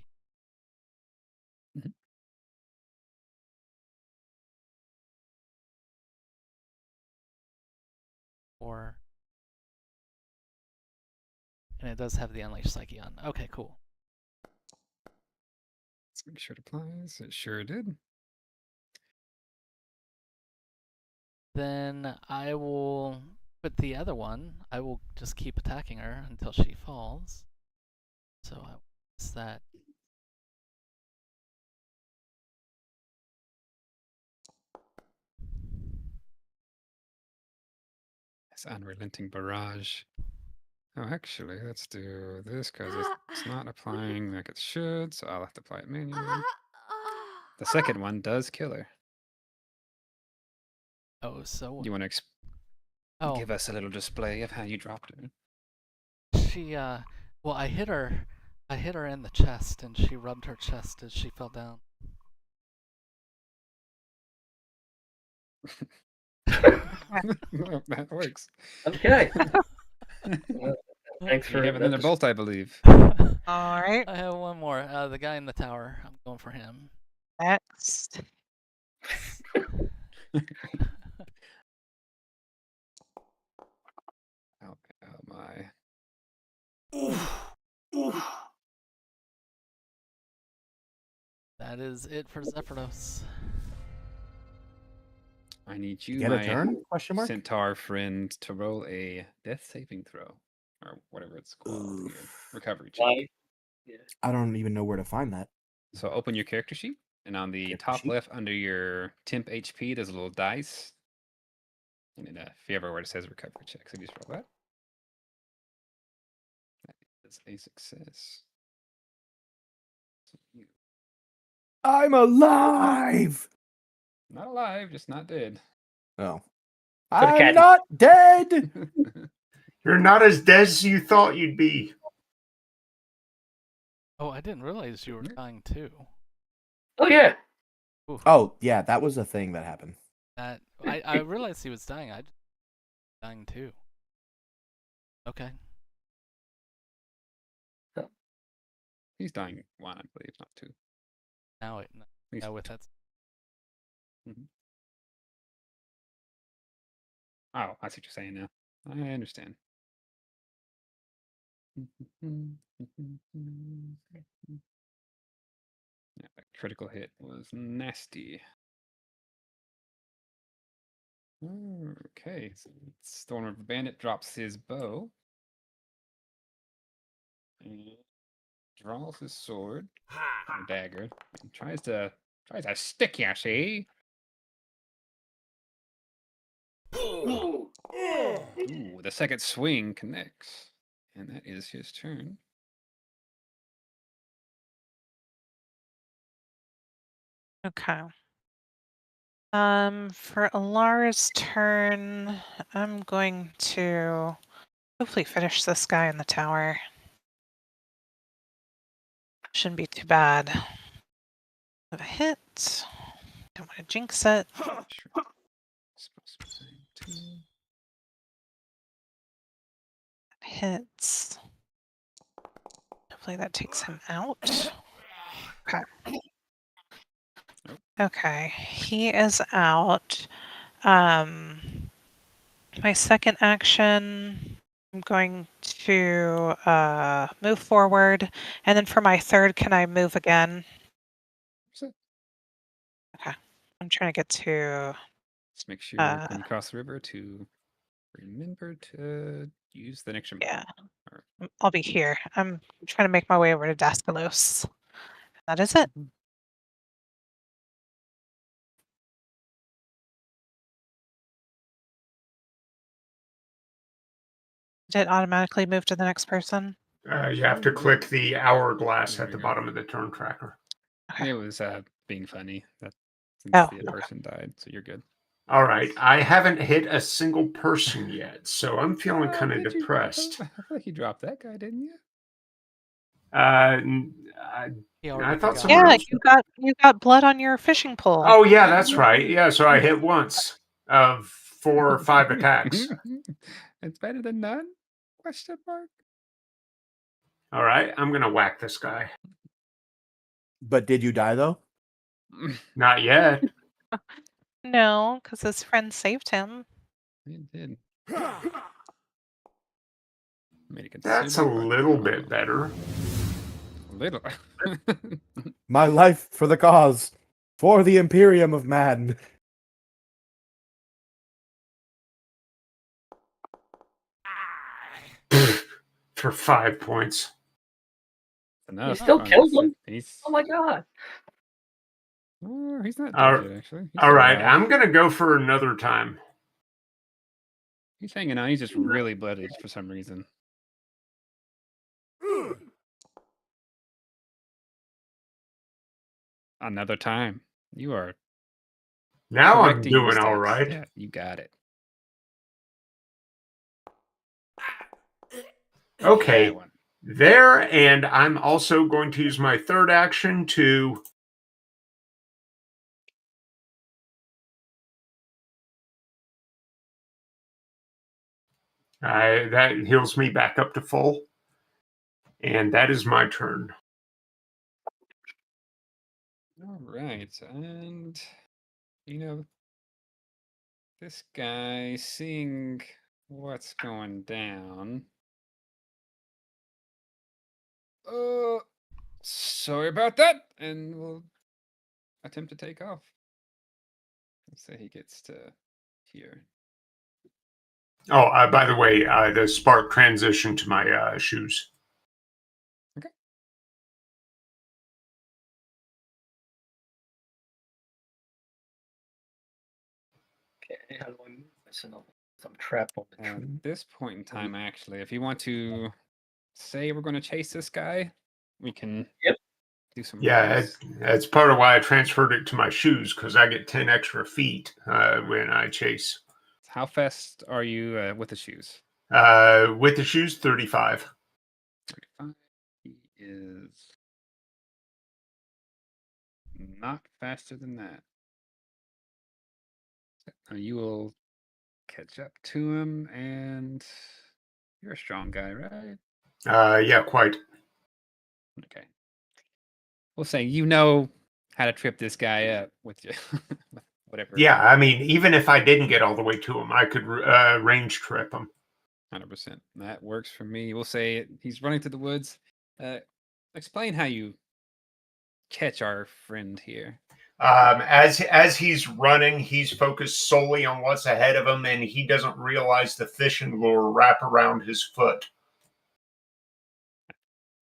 And it does have the Unleashed Psyche on. Okay, cool. Let's make sure it applies. It sure did. Then I will put the other one. I will just keep attacking her until she falls. So I will use that. It's unrelenting barrage. Oh, actually, let's do this because it's not applying like it should, so I'll have to apply it manually. The second one does kill her. Oh, so You want to give us a little display of how you dropped her? she well, I hit her in the chest, and she rubbed her chest as she fell down. No, that works. Okay. Thanks You for have that. another bolt, I believe. All right. I have one more. The guy in the tower. I'm going for him. Next. Oh my. That is it for Zephyros. I need you, Get a my turn? Question mark. centaur friend, to roll a death saving throw, or whatever it's called here. Oof. Recovery check. I don't even know where to find that. So open your character sheet, and on the Character top sheet? left under your temp HP, there's a little dice. And if you ever where it says recovery check, so just roll that. That is a success. So you I'm alive. not alive, just not dead. Oh, the I'm cat. not dead. You're not as dead as you thought you'd be. Oh, I didn't realize you were dying too. Oh yeah. Oof. Oh yeah, that was a thing that happened. That I realized he was dying. I dying too. Okay. He's dying one, I believe, not two. Now it He's with that. Oh, I see what you're saying now. I understand. Yeah, that critical hit was nasty. Okay, so Storm of the Bandit drops his bow and draws his sword or dagger and tries to stick you, see? Ooh, the second swing connects, and that is his turn. Okay. For Alara's turn, I'm going to hopefully finish this guy in the tower. Shouldn't be too bad. Have a hit. Don't want to jinx it. Sure. Supposed to be saying two. Hits. Hopefully that takes him out. Okay. Nope. Okay, he is out. My second action, I'm going to move forward, and then for my third, can I move again? So, Okay, I'm trying to get to. just make sure when you cross the river to remember to use the next. Yeah. Or- I'll be here. I'm trying to make my way over to Daskalos. That is it. Did it automatically move to the next person? You have to click the hourglass There at we the go. bottom of the turn tracker. It was being funny that since Oh. the person died, so you're good. All right, I haven't hit a single person yet, so I'm feeling kind of Did you- depressed. I feel like you dropped that guy, didn't you? He I already thought forgot. someone Yeah, else. you got blood on your fishing pole. Oh yeah, that's right. Yeah, so I hit once of 4 or 5 attacks. It's better than none? Question mark. All right, I'm gonna whack this guy. But did you die though? Not yet. No, because his friend saved him. It did. Made a That's a considerable little bit better. Little. My life for the cause, for the Imperium of Man. For 5 points. Enough. You still killed him? He's, Oh my god. he's not All- dead yet, actually. He's All still right, alive. I'm gonna go for another time. He's hanging on. He's just really blooded for some reason. Another time. You are Now I'm correcting your doing all stats. right. Yeah, you got it. Okay, That one. there, and I'm also going to use my third action to that heals me back up to full. And that is my turn. All right, and this guy, seeing what's going down. Sorry about that, and we'll attempt to take off. Let's say he gets to here. Oh, by the way, the spark transitioned to my shoes. Okay. Okay, how do I move myself? I'm trapped on the tree. At this point in time, actually, if you want to say we're going to chase this guy, we can do some Yeah, rolls. that's part of why I transferred it to my shoes, because I get 10 extra feet when I chase. How fast are you with the shoes? With the shoes, 35. 35. He is not faster than that. You will catch up to him, and you're a strong guy, right? Yeah, quite. Okay. We'll say you know how to trip this guy up with you. Whatever. Yeah, I mean, even if I didn't get all the way to him, I could range trip him. 100%. That works for me. We'll say he's running through the woods. Explain how you catch our friend here. As he's running, he's focused solely on what's ahead of him, and he doesn't realize the fishing lure wrap around his foot.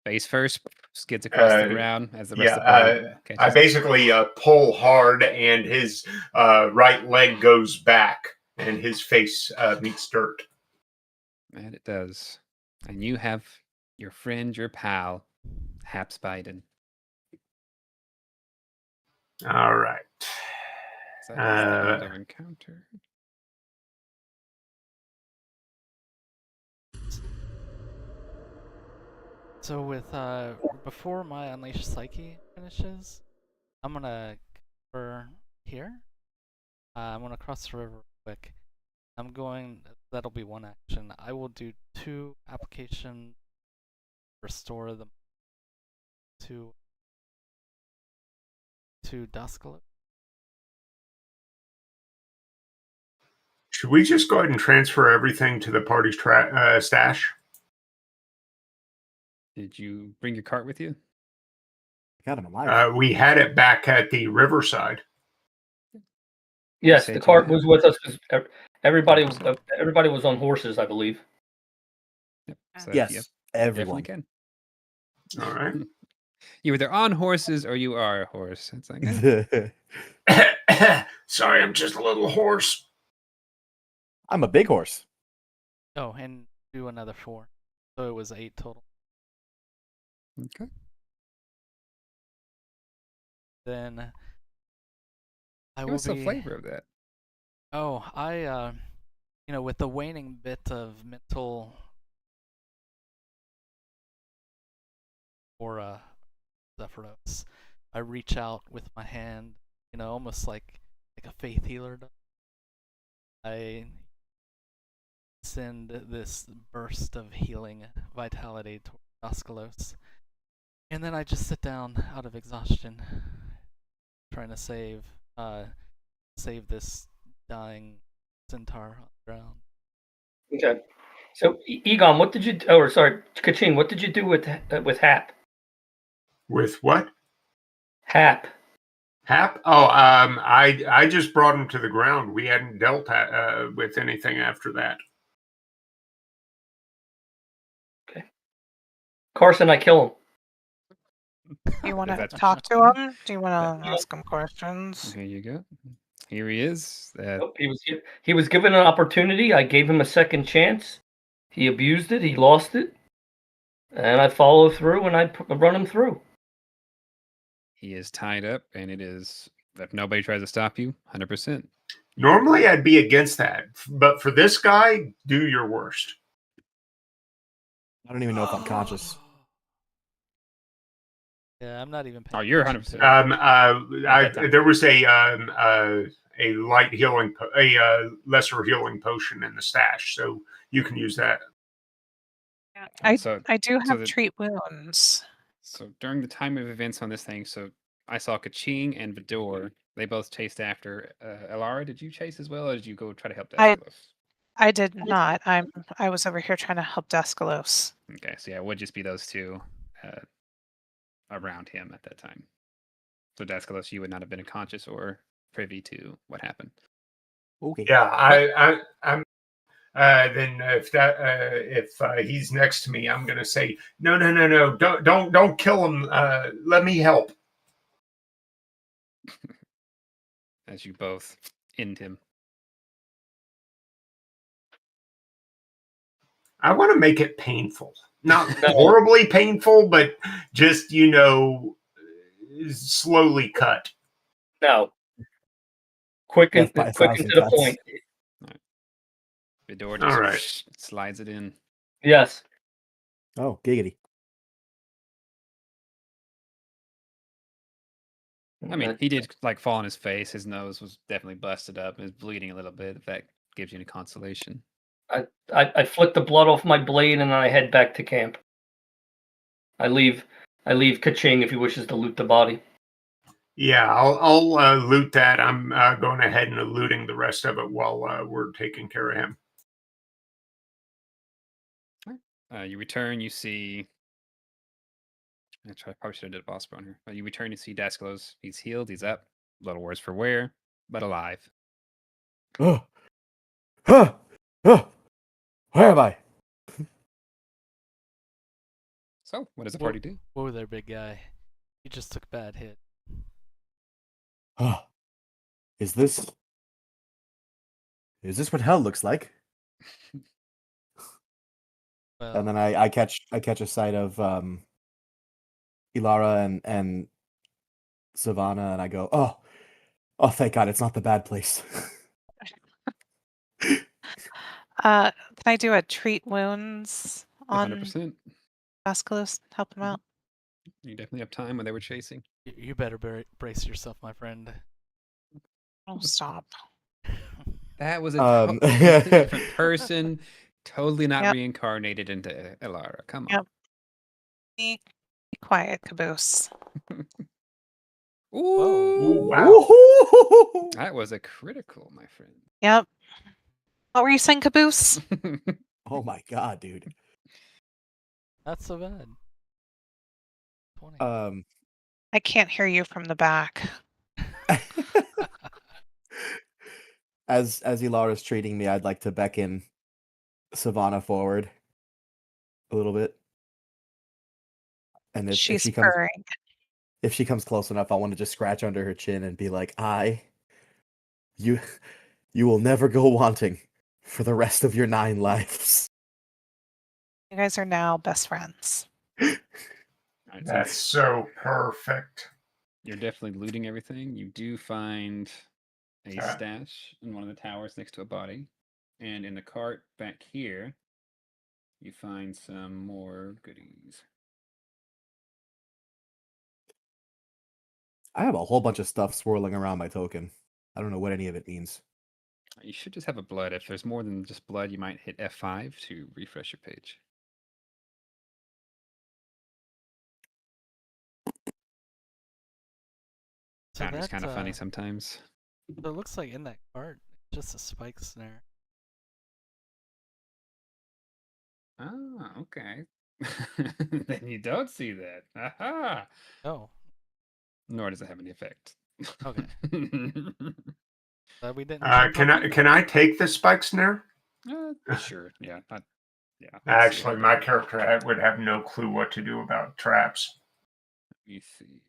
Face first, skids across the ground as the rest of the boat catches I basically pull hard, and his right leg goes back, and his face meets dirt. And it does. And you have your friend, your pal, Haps Biden. All right. So that is the end of encounter. So with before my Unleashed Psyche finishes, I'm gonna over here. I'm gonna cross the river quick. That'll be one action. I will do 2 application, restore them to Daskalos. Should we just go ahead and transfer everything to the party's stash? Did you bring your cart with you? God, I'm alive. We had it back at the riverside. Yes, Say the to cart him. was with us. 'Cause everybody 100%. everybody was on horses, I believe. So Yes, yep, everyone. definitely can. All right. You're either on horses or you are a horse. It's like, Sorry, I'm just a little hoarse. I'm a big horse. Oh, and do another 4. So it was 8 total. okay. Then I Give will us the be. flavor of that. Oh, with the waning bit of mental aura, Zephyros, I reach out with my hand, almost like a faith healer does. I send this burst of healing vitality toward Daskalos, and then I just sit down out of exhaustion, trying to save this dying centaur on the ground. Okay. So Egon, what did you? Or sorry, Kachin, what did you do with Hap? With what? Hap. Hap? Oh, I just brought him to the ground. We hadn't dealt with anything after that. Okay. Carson, I kill him. Do you want If to that's- talk to him? Do you want to ask him questions? Here you go. Here he is. Nope, he was given an opportunity. I gave him a second chance. He abused it. He lost it, and I follow through and I run him through. He is tied up, and it is if nobody tries to stop you, 100%. Normally, I'd be against that, but for this guy, do your worst. I don't even know if I'm conscious. Yeah, I'm not even Oh, paying you're attention 100%. to it. There was a light healing, lesser healing potion in the stash, so you can use that. I So do so have the- treat wounds. So during the time of events on this thing, so I saw Kaching and Vidor. They both chased after Elara. Did you chase as well, or did you go try to help I- Daskalos? I did not. I was over here trying to help Daskalos. Okay, so yeah, it would just be those two around him at that time. So Daskalos, you would not have been conscious or privy to what happened. Okay. Yeah, I'm. Then if he's next to me, I'm gonna say no, don't kill him. Let me help. As you both end him. I want to make it painful, not No. horribly painful, but just slowly cut. No. Quick and Death by quick and 1,000 to the cuts. point. Vidor All just right. slides it in. Yes. Oh, giggity. I mean, he did like fall on his face. His nose was definitely busted up and is bleeding a little bit. If that gives you any consolation. I flick the blood off my blade and I head back to camp. I leave Kaching if he wishes to loot the body. Yeah, I'll loot that. I'm going ahead and looting the rest of it while we're taking care of him. You return, you see. I probably should have did a boss bone here. You return, you see Daskalos. He's healed, he's up. A little worse for wear, but alive. Oh. Huh. Oh. Where am I? So, what does the party do? Whoa there, big guy. You just took a bad hit. Oh. Is this what hell looks like? Well, And then I catch a sight of Ilara and Savannah, and I go, oh, thank God, it's not the bad place. Can I do a treat wounds on 100%. Daskalos? Help him out. You definitely have time when they were chasing. you better brace yourself, my friend. Oh, stop. That was a Yeah. different person, totally not Yep. reincarnated into Elara. Come on. Yep. Be quiet, Caboose. Ooh, Ooh, wow. Woohoo! that was a critical, my friend. Yep. What were you saying, Caboose? Oh my God, dude. Not so bad. 20. I can't hear you from the back. As Ilara's treating me, I'd like to beckon Savannah forward. a little bit. And if She's she comes purring. if she comes close enough, I want to just scratch under her chin and be like, you you will never go wanting for the rest of your 9 lives. You guys are now best friends. Alright, so That's so perfect. you're definitely looting everything. You do find a Ah. stash in one of the towers next to a body. And in the cart back here, you find some more goodies. I have a whole bunch of stuff swirling around my token. I don't know what any of it means. You should just have a blood. If there's more than just blood, you might hit F5 to refresh your page. So Founder's that, kind of funny sometimes. So it looks like in that cart, just a spike snare. Oh, okay. Then you don't see that. Aha! Oh, Nor does it have any effect. okay. We didn't. jump Can on I take the spike snare? Sure. Yeah. Yeah. let's see Actually, what my that- character would have no clue what to do about traps. Let me see.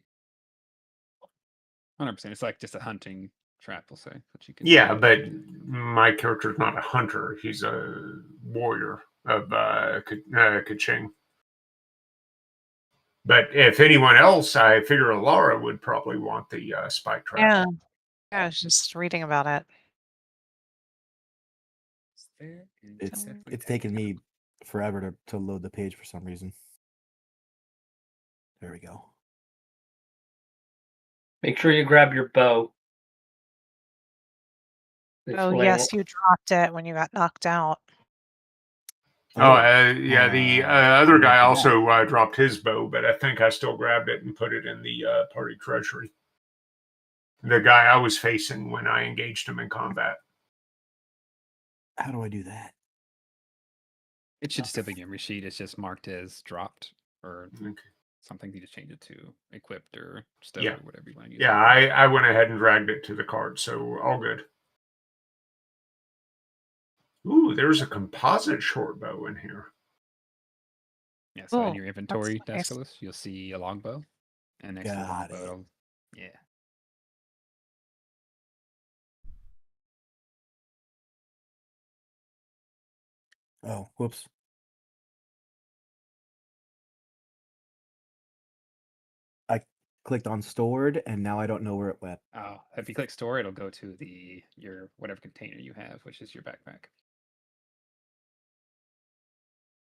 100%. It's like just a hunting trap, we'll say. That you can. Yeah, but my character's not a hunter. He's a warrior of Kaching. But if anyone else, I figure Alara would probably want the spike trap. Yeah. I was just reading about it. It's taken me forever to load the page for some reason. There we go. Make sure you grab your bow. Oh, yes, you dropped it when you got knocked out. Yeah, the other guy Yeah. also dropped his bow, but I think I still grabbed it and put it in the party treasury. The guy I was facing when I engaged him in combat. How do I do that? It should still be in your sheet. It's just marked as dropped or Okay. something. You just change it to equipped or stowed Yeah. or whatever you want to use. Yeah, I went ahead and dragged it to the card, so all good. Ooh, there's a composite short bow in here. Yeah, so in Ooh, your inventory, nice. Dascalus, you'll see a longbow. And next to the Got longbow, it. yeah. Oh, whoops. I clicked on stored, and now I don't know where it went. Oh, if you click store, it'll go to your whatever container you have, which is your backpack.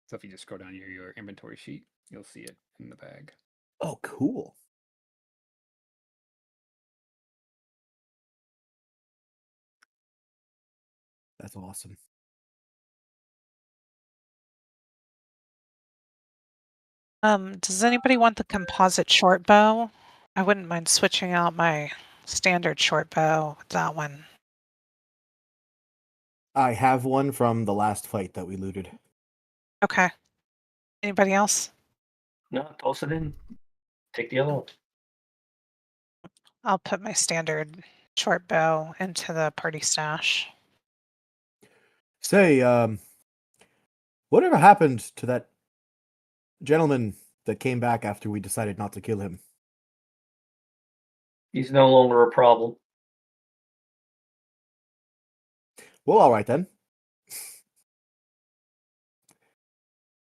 So if you just scroll down your inventory sheet, you'll see it in the bag. Oh, cool. That's awesome. Does anybody want the composite short bow? I wouldn't mind switching out my standard short bow with that one. I have one from the last fight that we looted. Okay. Anybody else? No, toss it in. Take the other one. I'll put my standard short bow into the party stash. Say, whatever happened to that gentleman that came back after we decided not to kill him? He's no longer a problem. Well, all right then.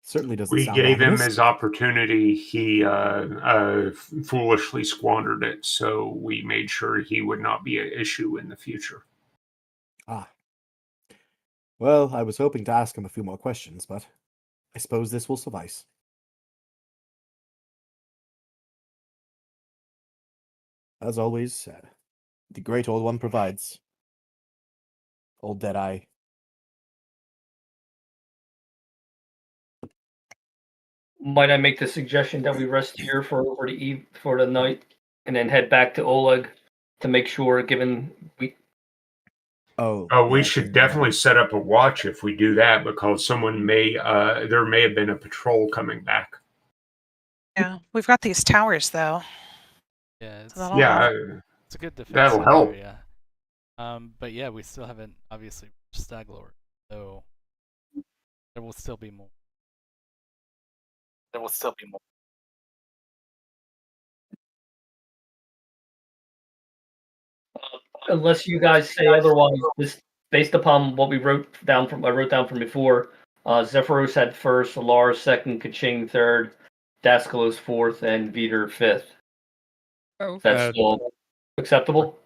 Certainly doesn't We sound gave him ominous. his opportunity. He foolishly squandered it, so we made sure he would not be an issue in the future. Ah. Well, I was hoping to ask him a few more questions, but I suppose this will suffice. As always, the great old one provides. Old Deadeye. Might I make the suggestion that we rest here for the night, and then head back to Oleg to make sure, given we Oh, We yeah, should definitely set up a watch if we do that, because someone there may have been a patrol coming back. Yeah, we've got these towers though. Yeah, it's, So that'll Yeah, help. it's a good defensive that'll help. area. But yeah, we still haven't obviously reached Stag Lord, so there will still be more. there will still be more. Unless you guys say otherwise, this based upon what I wrote down from before. Zephyros had first, Lars second, Kaching third, Daskalos fourth, and Veter fifth. Oh, That's still acceptable.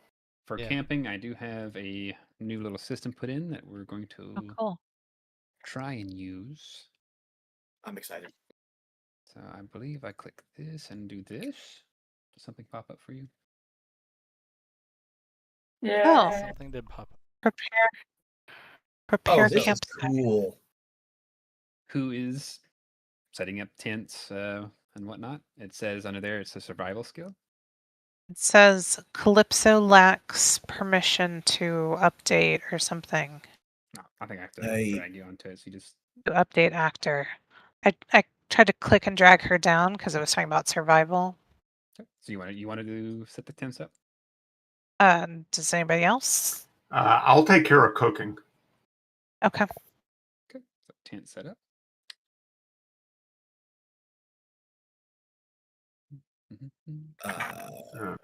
for Yeah. camping, I do have a new little system put in that we're going Oh, to cool. try and use. I'm excited. So I believe I click this and do this. Does something pop up for you? Yeah. Something did pop up. Prepare Oh, this is campsite. cool. Who is setting up tents and whatnot? It says under there it's a survival skill. It says Calypso lacks permission to update or something. No, I think I have to Hey. drag you onto it. So you just To update actor. I tried to click and drag her down because it was talking about survival. so you want to set the tents up? Does anybody else? I'll take care of cooking. Okay. Okay, so tent set up. Uh,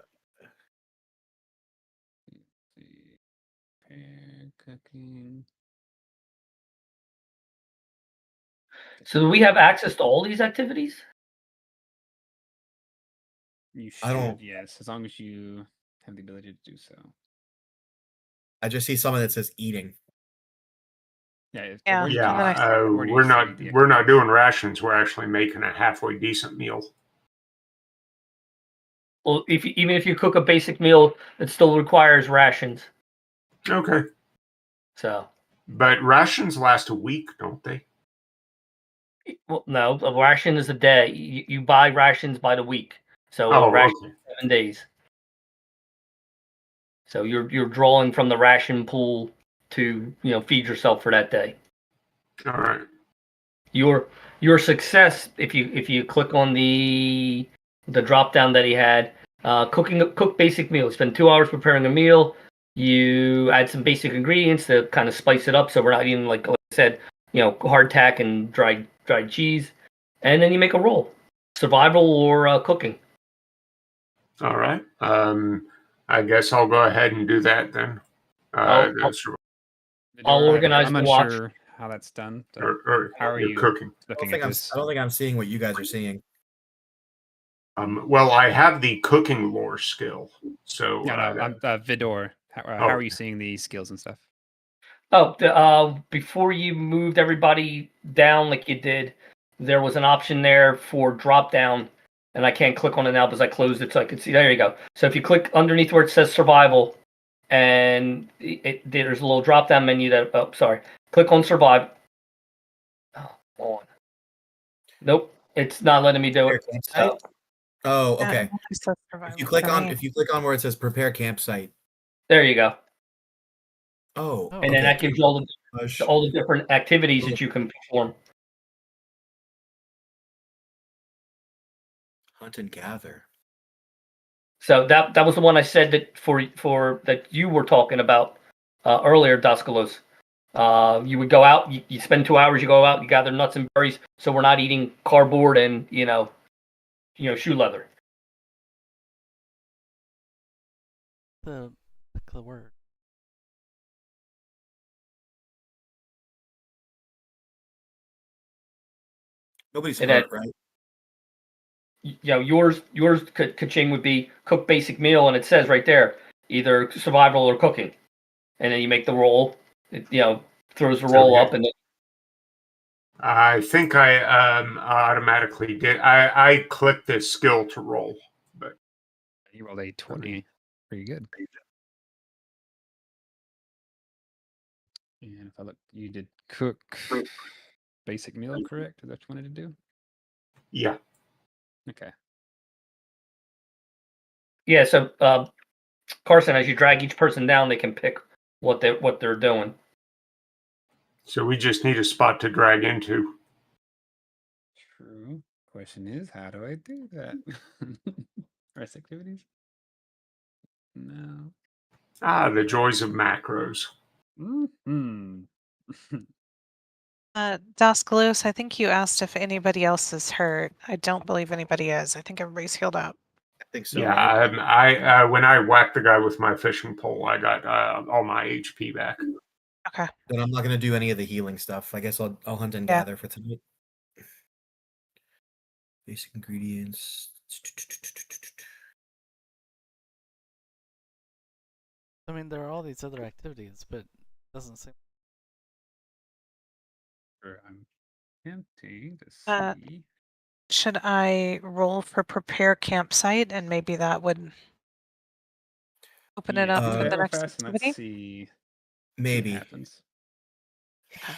Prepare cooking. So do we have access to all these activities? You I don't- should, yes, as long as you have the ability to do so. I just see something that says eating. Yeah. Yeah, where do you and then I- see- where do you We're see not the we're not activities? doing rations. We're actually making a halfway decent meal. Well, even if you cook a basic meal, it still requires rations. Okay, So, but rations last a week, don't they? well, no, a ration is a day. You buy rations by the week. So a Oh, ration okay. 7 days. So you're drawing from the ration pool to feed yourself for that day. All right. Your success if you click on the drop down that he had, cook basic meal. Spend 2 hours preparing a meal. You add some basic ingredients to kind of spice it up, so we're not eating like I said, hardtack and dried cheese, and then you make a roll, survival or cooking. All right. I guess I'll go ahead and do that then. I'll Vidor, organize I'm the watch. unsure how that's done. So or how are you're you cooking? looking at this? I don't think I'm seeing what you guys are seeing. Well, I have the cooking lore skill, so No, I'm Vidor. How Oh. are you seeing the skills and stuff? Oh, before you moved everybody down like you did, there was an option there for drop down, and I can't click on it now because I closed it so I could see. There you go. So if you click underneath where it says survival, and there's a little drop down menu that. Oh, sorry. Click on survive. Oh, on. Nope, it's not letting me do it. Campsite? Oh, Yeah, okay. it says survival If you click for on me. where it says prepare campsite. There you go. Oh, And then that gives you all the different activities that you can perform. Hunt and gather. So that was the one I said that for that you were talking about earlier, Daskalos. You would go out, you spend 2 hours, you go out, you gather nuts and berries. So we're not eating cardboard and shoe leather. The word. Nobody's And hurt, right? Yours Kaching would be cook basic meal, and it says right there either survival or cooking, and then you make the roll. It throws the roll up, and then I think I automatically did. I clicked the skill to roll, but You rolled a 20. Pretty good. And if I look, you did cook basic meal, correct? Is that what you wanted to do? yeah. Okay. yeah. So Carson, as you drag each person down, they can pick what they're doing. So we just need a spot to drag into. True. Question is, how do I do that? Rest activities? No. The joys of macros. Hmm. Daskalus, I think you asked if anybody else is hurt. I don't believe anybody is. I think everybody's healed up. I think so. Yeah, right? I when I whacked the guy with my fishing pole, I got all my HP back. Okay. Then I'm not gonna do any of the healing stuff. I guess I'll hunt and Yeah. gather for tonight. Basic ingredients. I mean, there are all these other activities, but it doesn't seem. I'm empty to Uh, see. Should I roll for prepare campsite and maybe that would open it up Can you for do the that real next fast and activity? let's see what Maybe. happens. Okay.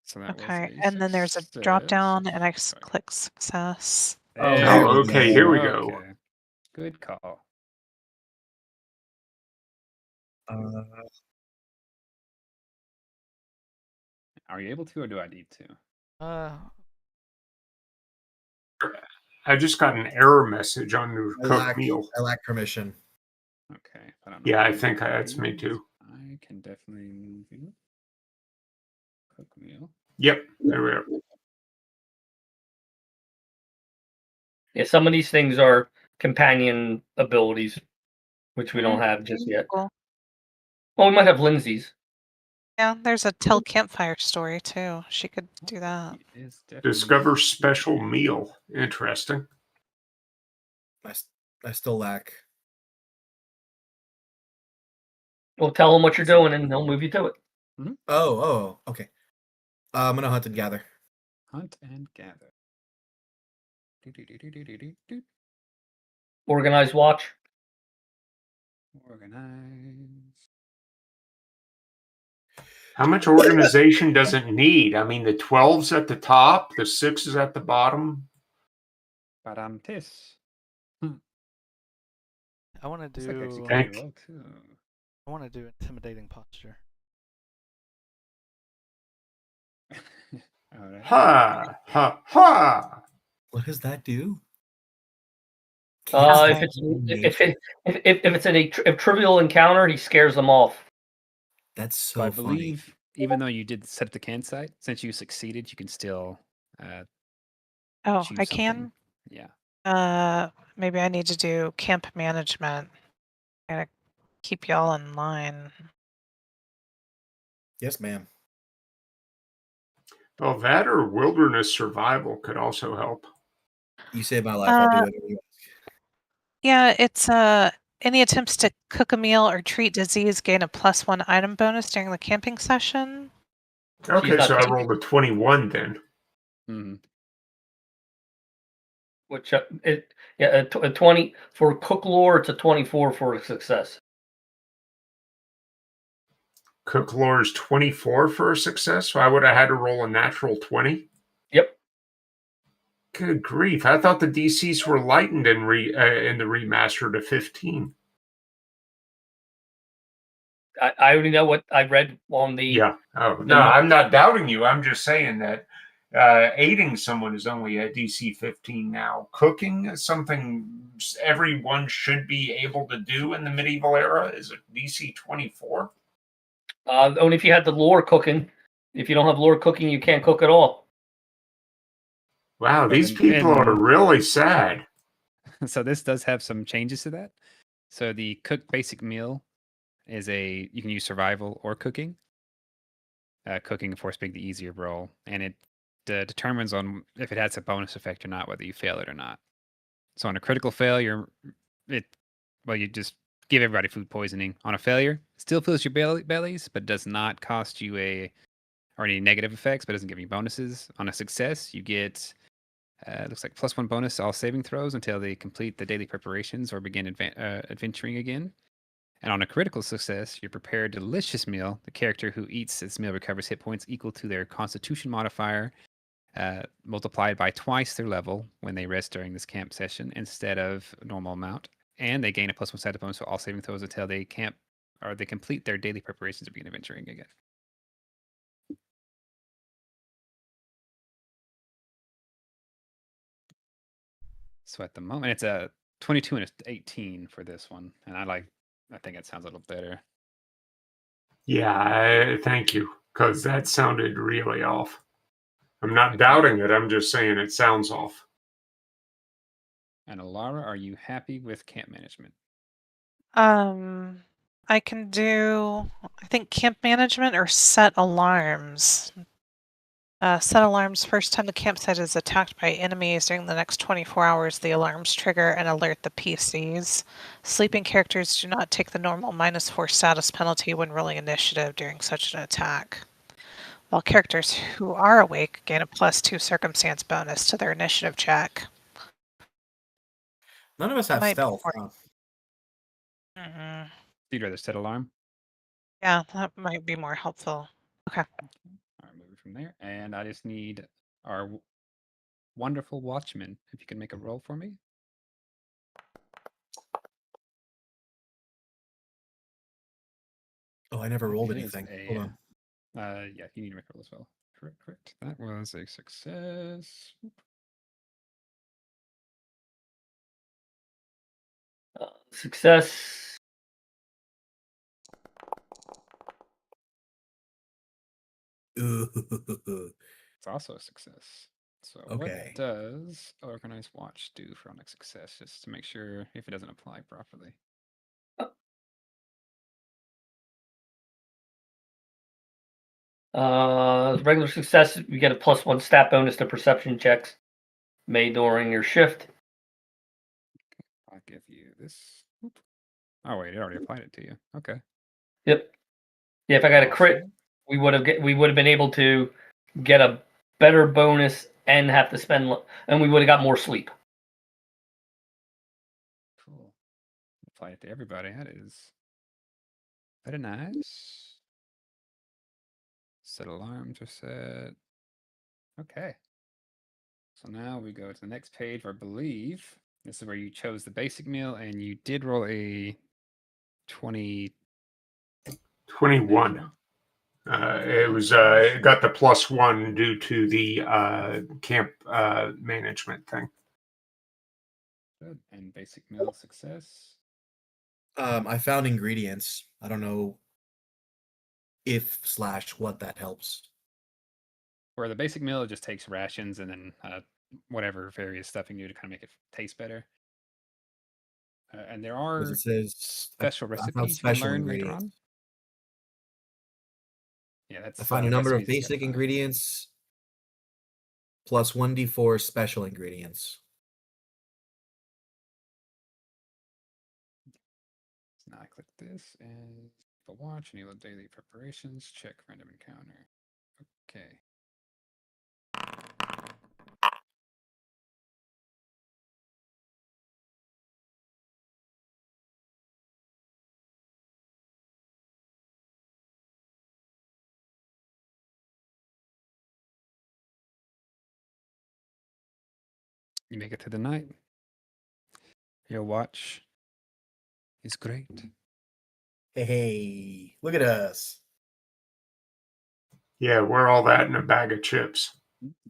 So that was Okay. a And then there's a drop success. down and I Sorry. click success. Oh, There there Oh, we okay, go. here we go. Okay. Good call. Are you able to, or do I need to? I just got an error message on the cooked meal. I lack permission. Okay. I don't know Yeah, what I that think that's me means. too. I can definitely move you. Cook meal. Yep, there we are. Yeah, some of these things are companion abilities, which we don't have just yet. Cool. Well, we might have Lindsay's. Yeah, there's a tell campfire story too. She could do that. It is definitely Discover special meal. Interesting. I still lack. Well, tell them what you're doing, and they'll move you to it. Oh, okay. I'm gonna hunt and gather. Hunt and gather. Do-do-do-do-do-do-do. Organize watch. Organize. How much organization does it need? I mean, the 12's at the top, the 6 is at the bottom. Badam tis. I want to Looks like do. executed well too. I want to do intimidating posture. All right. Ha ha ha! What does that do? If it's a trivial encounter, he scares them off. That's So so I funny. believe, even though you did set up the campsite, since you succeeded, you can still Oh, choose I something. can? Yeah. Maybe I need to do camp management. Gotta keep y'all in line. Yes, ma'am. Well, that or wilderness survival could also help. You save my life. I'll do whatever you ask. Yeah, it's any attempts to cook a meal or treat disease gain a +1 item bonus during the camping session. Okay, not so I taking- rolled a 21 then. Mm-hmm. Which a 20 for cook lore. It's a 24 for a success. Cook lore is 24 for a success, so I would have had to roll a natural 20. Yep. Good grief! I thought the DCs were lightened in the remaster to 15. I only know what I read on the. Yeah. Oh no, I'm not doubting you. I'm just saying that aiding someone is only a DC 15 now. Cooking is something everyone should be able to do in the medieval era. Is it DC 24? Only if you had the lore cooking. If you don't have lore cooking, you can't cook at all. Wow, these people are really sad. So this does have some changes to that. So the cook basic meal is you can use survival or cooking. Cooking, of course, being the easier role, and it determines on if it has a bonus effect or not, whether you fail it or not. So on a critical failure, you just give everybody food poisoning. On a failure, still fills your bellies, but does not cost you any negative effects, but doesn't give you bonuses. On a success, you get looks like +1 bonus to all saving throws until they complete the daily preparations or begin adventuring again. And on a critical success, you prepare a delicious meal. The character who eats this meal recovers hit points equal to their Constitution modifier, multiplied by twice their level when they rest during this camp session instead of a normal amount. And they gain a +1 stat bonus for all saving throws until they complete their daily preparations to begin adventuring again. So at the moment, it's a 22 and a 18 for this one, and I think it sounds a little better. Yeah, thank you, because that sounded really off. I'm not doubting it. I'm just saying it sounds off. And Alara, are you happy with camp management? I can do, I think, camp management or set alarms. Set alarms. First time the campsite is attacked by enemies during the next 24 hours, the alarms trigger and alert the PCs. Sleeping characters do not take the normal -4 status penalty when rolling initiative during such an attack. While characters who are awake gain a +2 circumstance bonus to their initiative check. None of us have Might be stealth. more- Huh? Mhm. You'd rather set alarm? Yeah, that might be more helpful. Okay. All right, moving from there. And I just need our wonderful watchman, if you can make a roll for me. Oh, I never rolled It is anything. Hold on. Yeah, you need to make a roll as well. Correct. That was a success. Success. Ooh. It's also a success. So Okay. what does Organized Watch do for onyx success, just to make sure if it doesn't apply properly? Regular success, you get a +1 stat bonus to perception checks made during your shift. I'll give you this. Oop. Oh wait, it already applied it to you. Okay. Yep. Yeah, if I got a crit, Awesome. we would have been able to get a better bonus and have to spend, and we would have got more sleep. Cool. Apply it to everybody. That is very nice. Set alarms are set. Okay. So now we go to the next page, where I believe this is where you chose the basic meal and you did roll a 20. 21. It was it got the +1 due to the camp management thing. Good. And basic meal success. I found ingredients. I don't know if/what that helps. Where the basic meal just takes rations and then whatever various stuffing you do to kind of make it taste better. And there Because are it says special I found recipes you can special learn later ingredients. on. Yeah, that's I found a number of recipes you gotta basic find. ingredients plus 1d4 special ingredients. So now I click this and the watch, enable daily preparations, check random encounter. Okay. You make it through the night. Your watch is great. Hey, look at us. Yeah, we're all that in a bag of chips.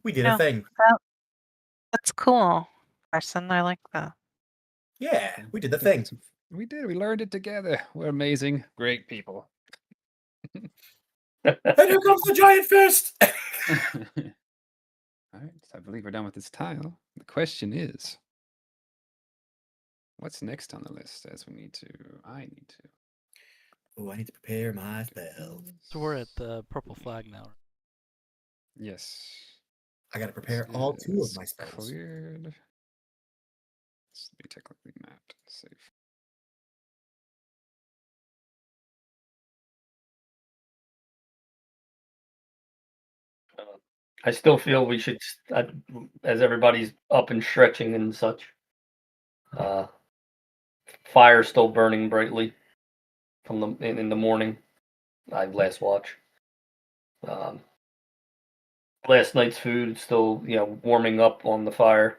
We did Yeah. a thing. That's cool, Carson. I like that. Yeah, we did the Did thing. We did. We learned it together. We're amazing, great people. And here comes the giant fist. All right, so I believe we're done with this tile. The question is, what's next on the list? As I need to. Oh, I need to prepare my spell. So we're at the purple flag now. Yes. I gotta prepare This all 2 of is my spells. Cleared. This will be technically mapped. Save. I still feel we should, as everybody's up and stretching and such. Fire still burning brightly from in the morning. Last watch. Last night's food still, warming up on the fire.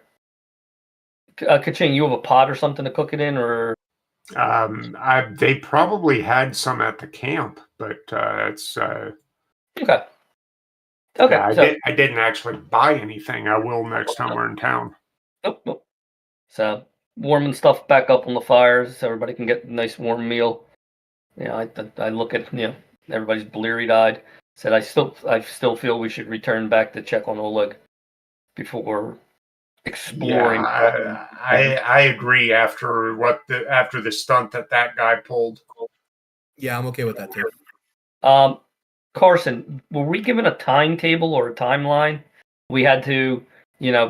Kaching, you have a pot or something to cook it in, or? They probably had some at the camp, but it's Okay. Okay. yeah, I didn't actually buy anything. I will next time we're in town. Nope. So warming stuff back up on the fires so everybody can get a nice warm meal. I look at Everybody's bleary-eyed. Said I still feel we should return back to check on Oleg before exploring. Yeah, I agree. After the stunt that guy pulled. Yeah, I'm okay with that too. Carson, were we given a timetable or a timeline? We had to,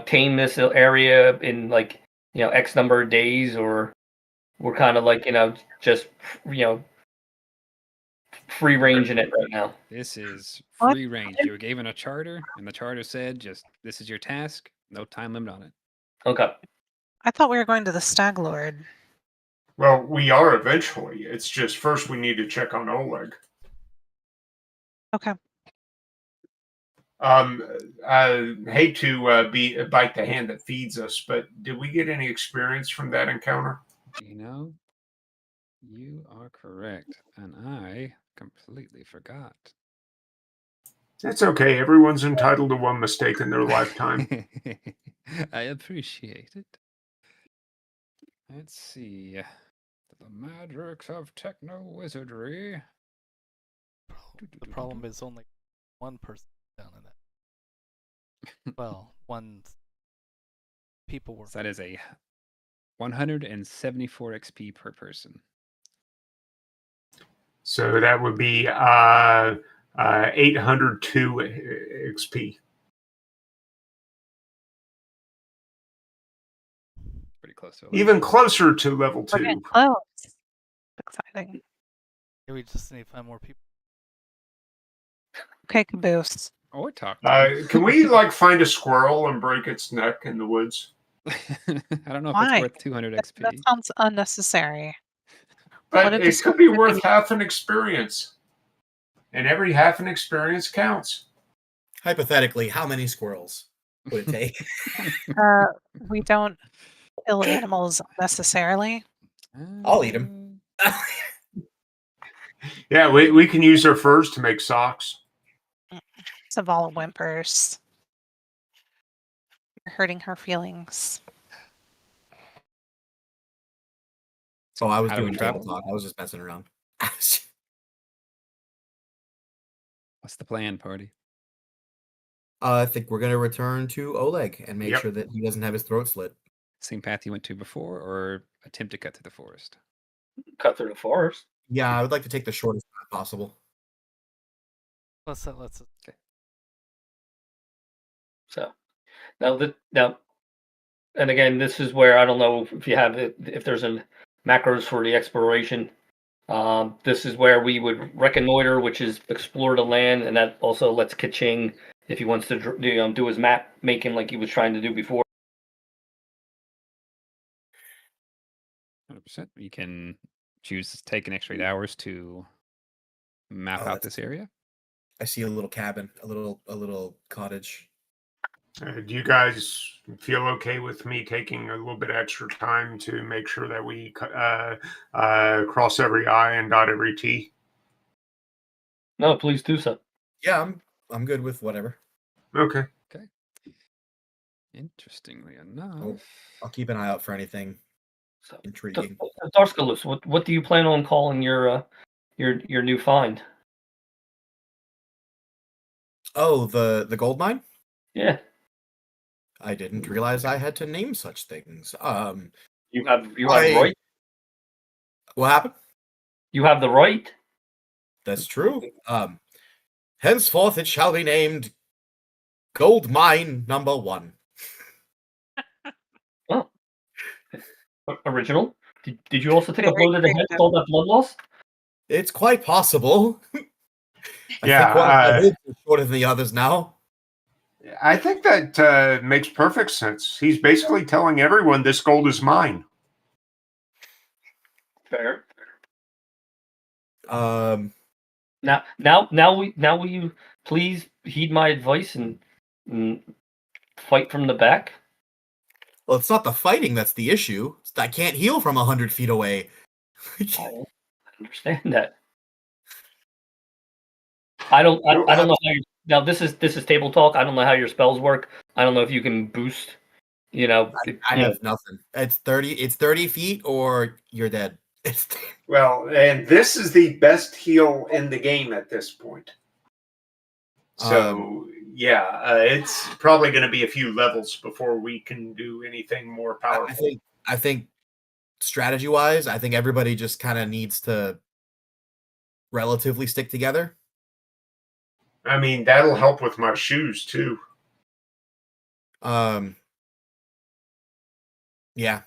tame this area in like, X number of days, or we're kind of like, just, free range in it right now. This is What? free range. You were given a charter, and the charter said, just this is your task, no time limit on it. Okay. I thought we were going to the Stag Lord. Well, we are eventually. It's just first we need to check on Oleg. Okay. I hate to bite the hand that feeds us, but did we get any experience from that encounter? You are correct, and I completely forgot. That's okay. Everyone's entitled to one mistake in their lifetime. I appreciate it. Let's see. The magics of techno-wizardry. The problem is only one person down in that. Well, people were. So that is a 174 XP per person. So that would be 802 XP. Pretty close to it. Even closer to level We're getting 2. close. Exciting. Yeah, we just need to find more people. Okay, Caboose. Or talk to Can we find a squirrel and break its neck in the woods? I don't know if Why? it's worth 200 XP. That sounds unnecessary. But What if it this could be was- worth half an experience. And every half an experience counts. Hypothetically, how many squirrels would it take? We don't kill animals necessarily. I'll eat 'em. Yeah, we can use their furs to make socks. Zavala whimpers. You're hurting her feelings. Oh, I was How do we doing travel? table talk. I was just messing around. What's the plan, party? I think we're gonna return to Oleg and make Yep. sure that he doesn't have his throat slit. Same path you went to before, or attempt to cut through the forest? Cut through the forest. Yeah, I would like to take the shortest path possible. Let's. So now, and again, this is where I don't know if you have if there's a macros for the exploration. This is where we would reconnoiter, which is explore the land, and that also lets Kaching, if he wants to do his map making like he was trying to do before. 100%. You can choose to take an extra 8 hours to map out this area. I see a little cabin, a little cottage. Do you guys feel okay with me taking a little bit extra time to make sure that we cross every I and dot every T? No, please do so. Yeah, I'm good with whatever. Okay. Interestingly enough, I'll keep an eye out for anything So, intriguing. Darskalus, what do you plan on calling your new find? Oh, the gold mine? Yeah, I didn't realize I had to name such things. you have the I- right. What happened? You have the right. That's true. Henceforth it shall be named Gold Mine Number 1. Original. Did you also take a Very blow to the head with all that blood loss? It's quite possible. Yeah, I think one of my hooves is shorter than the others now. I think that makes perfect sense. He's basically telling everyone this gold is mine. Fair. Um, Now will you please heed my advice and fight from the back? well, it's not the fighting that's the issue. I can't heal from 100 feet away. I understand that. I don't know how now this is table talk. I don't know how your spells work. I don't know if you can boost. I have nothing. It's 30 feet or you're dead. Well, and this is the best heal in the game at this point. So, it's probably going to be a few levels before we can do anything more powerful. I think strategy-wise, I think everybody just kind of needs to relatively stick together. I mean, that'll help with my shoes too. Yeah,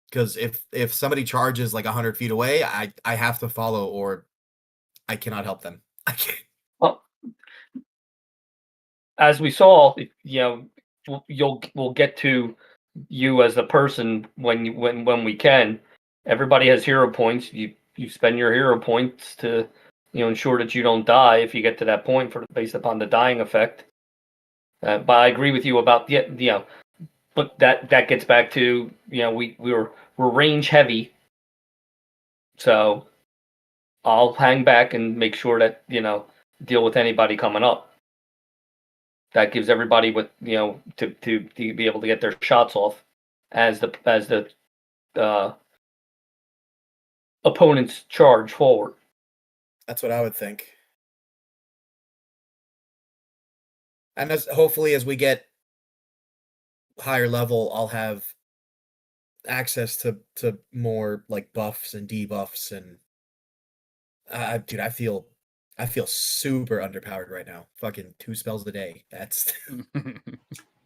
because if somebody charges like 100 feet away, I have to follow, or I cannot help them. I can't. Well, as we saw, we'll get to you as a person when we can. Everybody has hero points. You spend your hero points to ensure that you don't die if you get to that point based upon the dying effect. But I agree with you about but that gets back to we're range heavy, so I'll hang back and make sure that deal with anybody coming up. That gives everybody to be able to get their shots off as the opponents charge forward. That's what I would think. And hopefully as we get higher level, I'll have access to more like buffs and debuffs, and dude, I feel super underpowered right now. Fucking 2 spells a day. That's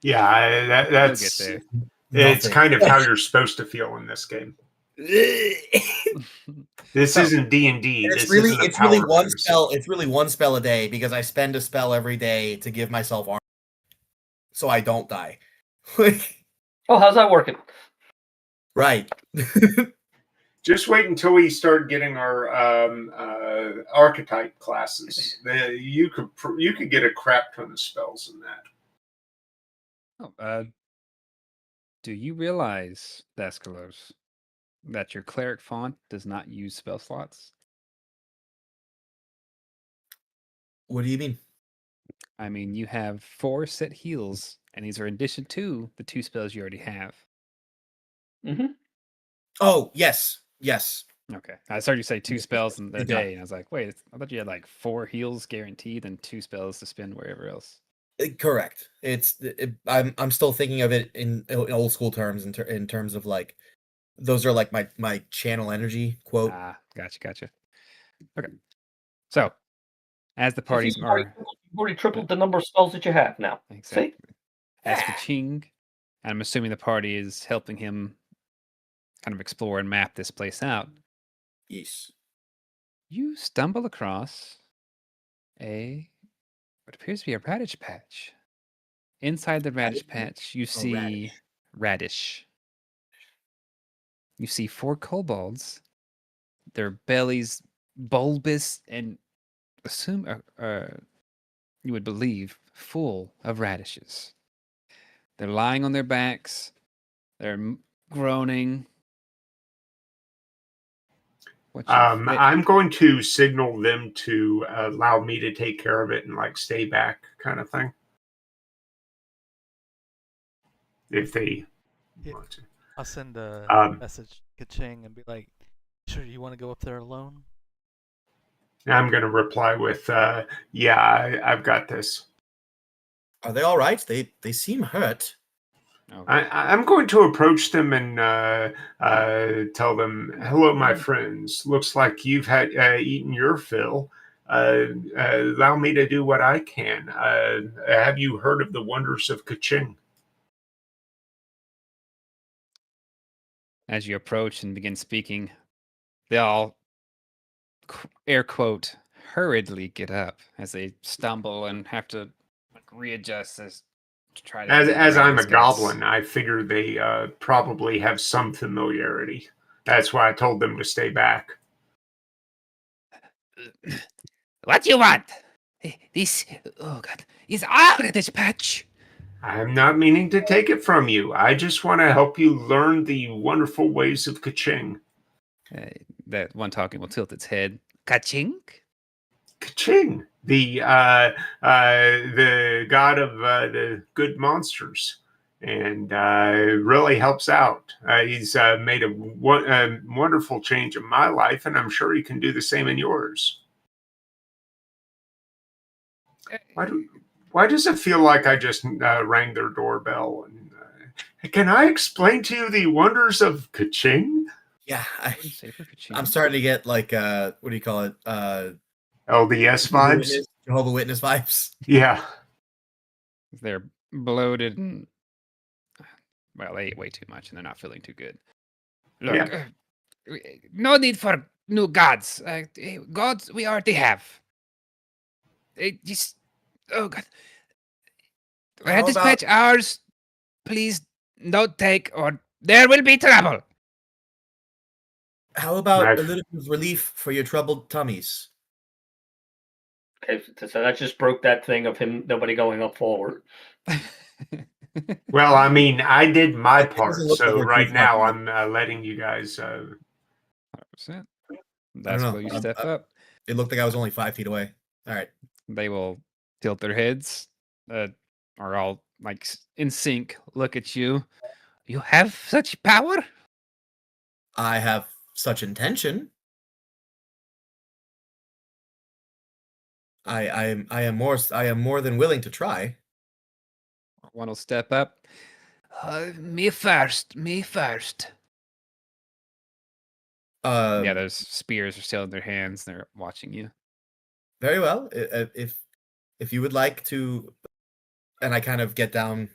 Yeah, that's get there. It's kind of how you're supposed to feel in this game. This isn't D&D. It's really one spell. It's really 1 spell a day because I spend a spell every day to give myself armor, so I don't die. Oh, how's that working? Right. Just wait until we start getting our archetype classes. You could get a crap ton of spells in that. Do you realize, Dascalos, that your cleric font does not use spell slots? What do you mean? I mean, you have 4 set heals, and these are in addition to the 2 spells you already have. Mm-hmm. Oh, yes. Okay. I started you say 2 spells in the day, and I was like, wait, I thought you had like 4 heals guaranteed and 2 spells to spend wherever else. Correct. I'm still thinking of it in old school terms, in terms of like, those are like my channel energy quote. Ah, gotcha. Okay. So, as the parties You've already tripled the number of spells that you have now. Exactly. See? As for Ching, I'm assuming the party is helping him kind of explore and map this place out. Yes. You stumble across what appears to be a radish patch. Inside the radish patch, you see radish. You see 4 kobolds. Their bellies bulbous and you would believe full of radishes. They're lying on their backs. They're groaning. I'm going to signal them to allow me to take care of it and like stay back, kind of thing. If they want to. I'll send a message to Ching and be like, "Sure, you want to go up there alone?" I'm going to reply with, "Yeah, I've got this." Are they all right? They seem hurt. Okay. I'm going to approach them and tell them, "Hello, my friends. Looks like you've had eaten your fill. Allow me to do what I can. Have you heard of the wonders of Kaching?" As you approach and begin speaking, they all, air quote, hurriedly get up as they stumble and have to readjust to try to. As I'm a goblin, I figure they probably have some familiarity. That's why I told them to stay back. What do you want? This, oh God, is our radish patch. I'm not meaning to take it from you. I just want to help you learn the wonderful ways of Kaching. That one talking will tilt its head. Kaching? Kaching, the god of the good monsters. and really helps out. He's made a wonderful change in my life, and I'm sure he can do the same in yours. Why does it feel like I just rang their doorbell? And can I explain to you the wonders of Kaching? Yeah, Safer for I'm cheating. starting to get like what do you call it? LDS vibes. Jehovah's Witness vibes. Yeah. They're bloated and well, they ate way too much and they're not feeling too good. Look, no need for new gods. Gods we already have. Just oh god. How Dispatch ours. Please don't take, or there will be trouble. How about Nice. a little bit of relief for your troubled tummies? Okay, so that just broke that thing of nobody going up forward. Well, I mean, I did my It part, doesn't look so like we're right too now far. I'm letting you guys. 100%. I That's don't where know. you step up. It looked like I was only 5 feet away. All right. They will tilt their heads, are all like in sync. Look at you. You have such power. I have such intention. I am more than willing to try. One will step up. Me first. Me first. Yeah, those spears are still in their hands. They're watching you. Very well. If you would like to, and I kind of get down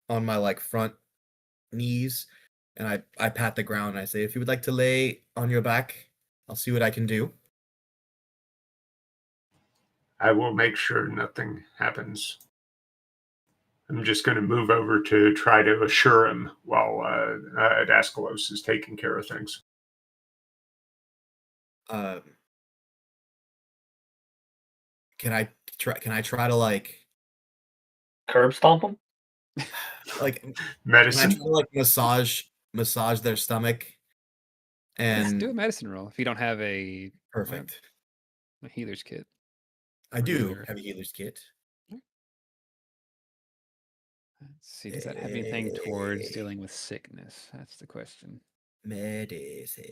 on my like front knees, and I pat the ground and I say, if you would like to lay on your back, I'll see what I can do. I will make sure nothing happens. I'm just going to move over to try to assure him while Daskalos is taking care of things. Can I try to like Curb stomp them? like Medicine? Can I try to like massage their stomach? Let's And do a medicine roll if you don't have a perfect. healer's kit. I do healer. have a healer's kit. Let's see, does that have anything towards dealing with sickness? That's the question. Medicine.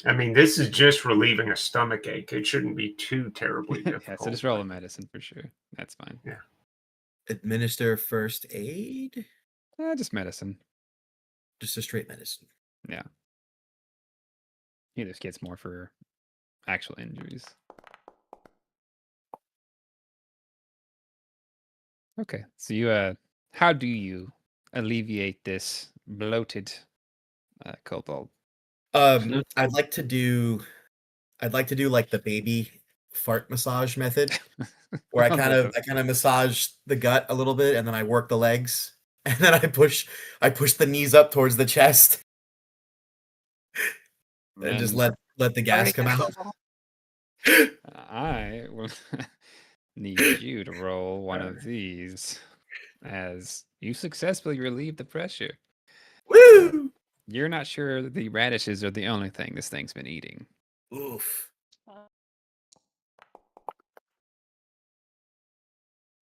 I mean, this is just relieving a stomach ache. It shouldn't be too terribly difficult. Yeah, so just roll a medicine for sure. That's fine. Yeah. Administer first aid? Just medicine. Just a straight medicine. Yeah. Healer's kit's more for actual injuries. Okay, so you how do you alleviate this bloated kobold? I'd like to do like the baby fart massage method, where I kind of massage the gut a little bit, and then I work the legs, and then I push the knees up towards the chest, and just let the gas come out. I will need you to roll one of these as you successfully relieve the pressure. Woo! You're not sure that the radishes are the only thing this thing's been eating. Oof.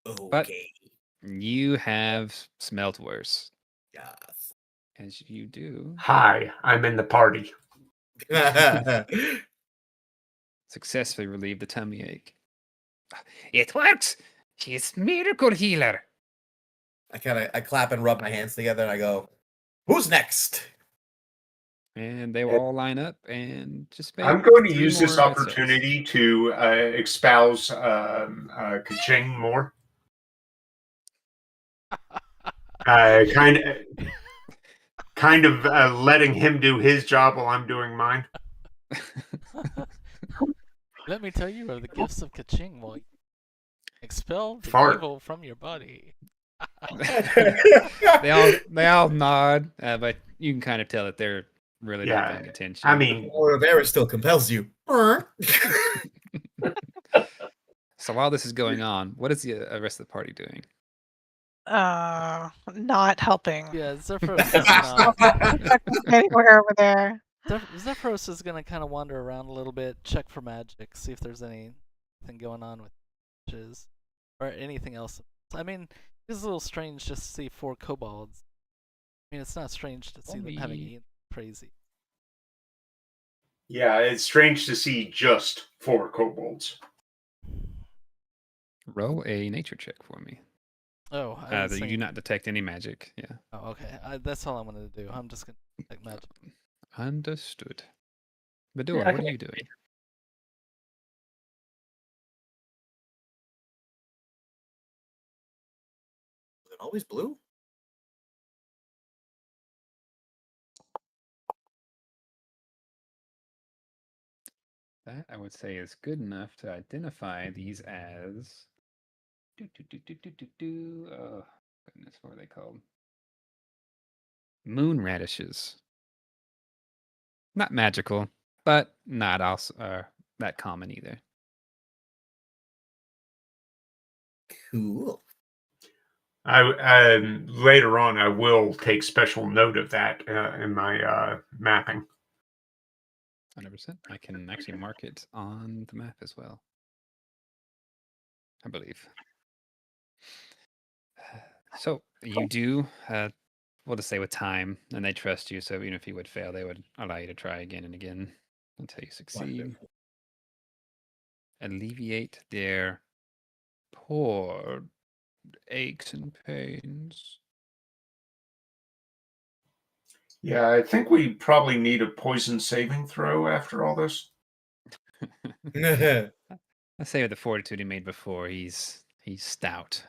Okay. But you have smelled worse. Yes. As you do. Hi, I'm in the party. Successfully relieve the tummy ache. It works! She's miracle healer. I clap and rub my hands together and I go, who's next? And they will all line up and just make I'm going to 3 use this more red cells. opportunity to espouse Kaching more. Kind of letting him do his job while I'm doing mine. Let me tell you of the gifts of Kaching will expel the Fart. evil from your body. they all nod, but you can kind of tell that they're really not paying attention. I mean, Or Rivera still compels you. So while this is going on, what is the rest of the party doing? Not helping. Yeah, Zephyros is not. Anywhere over there. Zephyros is gonna kind of wander around a little bit, check for magic, see if there's anything going on with witches or anything else. I mean, It's a little strange just to see 4 kobolds. I mean, it's not strange to see them having Only- eaten crazy. Yeah, it's strange to see just 4 kobolds. Roll a nature check for me. Oh, I That was you do saying. not detect any magic. Yeah. Oh, okay. That's all I'm gonna do. I'm just gonna detect magic. Understood. Bador, Yeah, I what can are you doing? Was it always blue? That I would say is good enough to identify these as. Oh goodness, what are they called? Moon radishes. Not magical, but not also that common either. Cool. Later on, I will take special note of that in my mapping. 100%. I can actually mark it on the map as well. I believe. So you do, we'll just say with time, and they trust you. So even if you would fail, they would allow you to try again and again until you succeed. Wonderful. Alleviate their poor aches and pains. Yeah, I think we probably need a poison saving throw after all this. I say with the fortitude he made before, he's stout.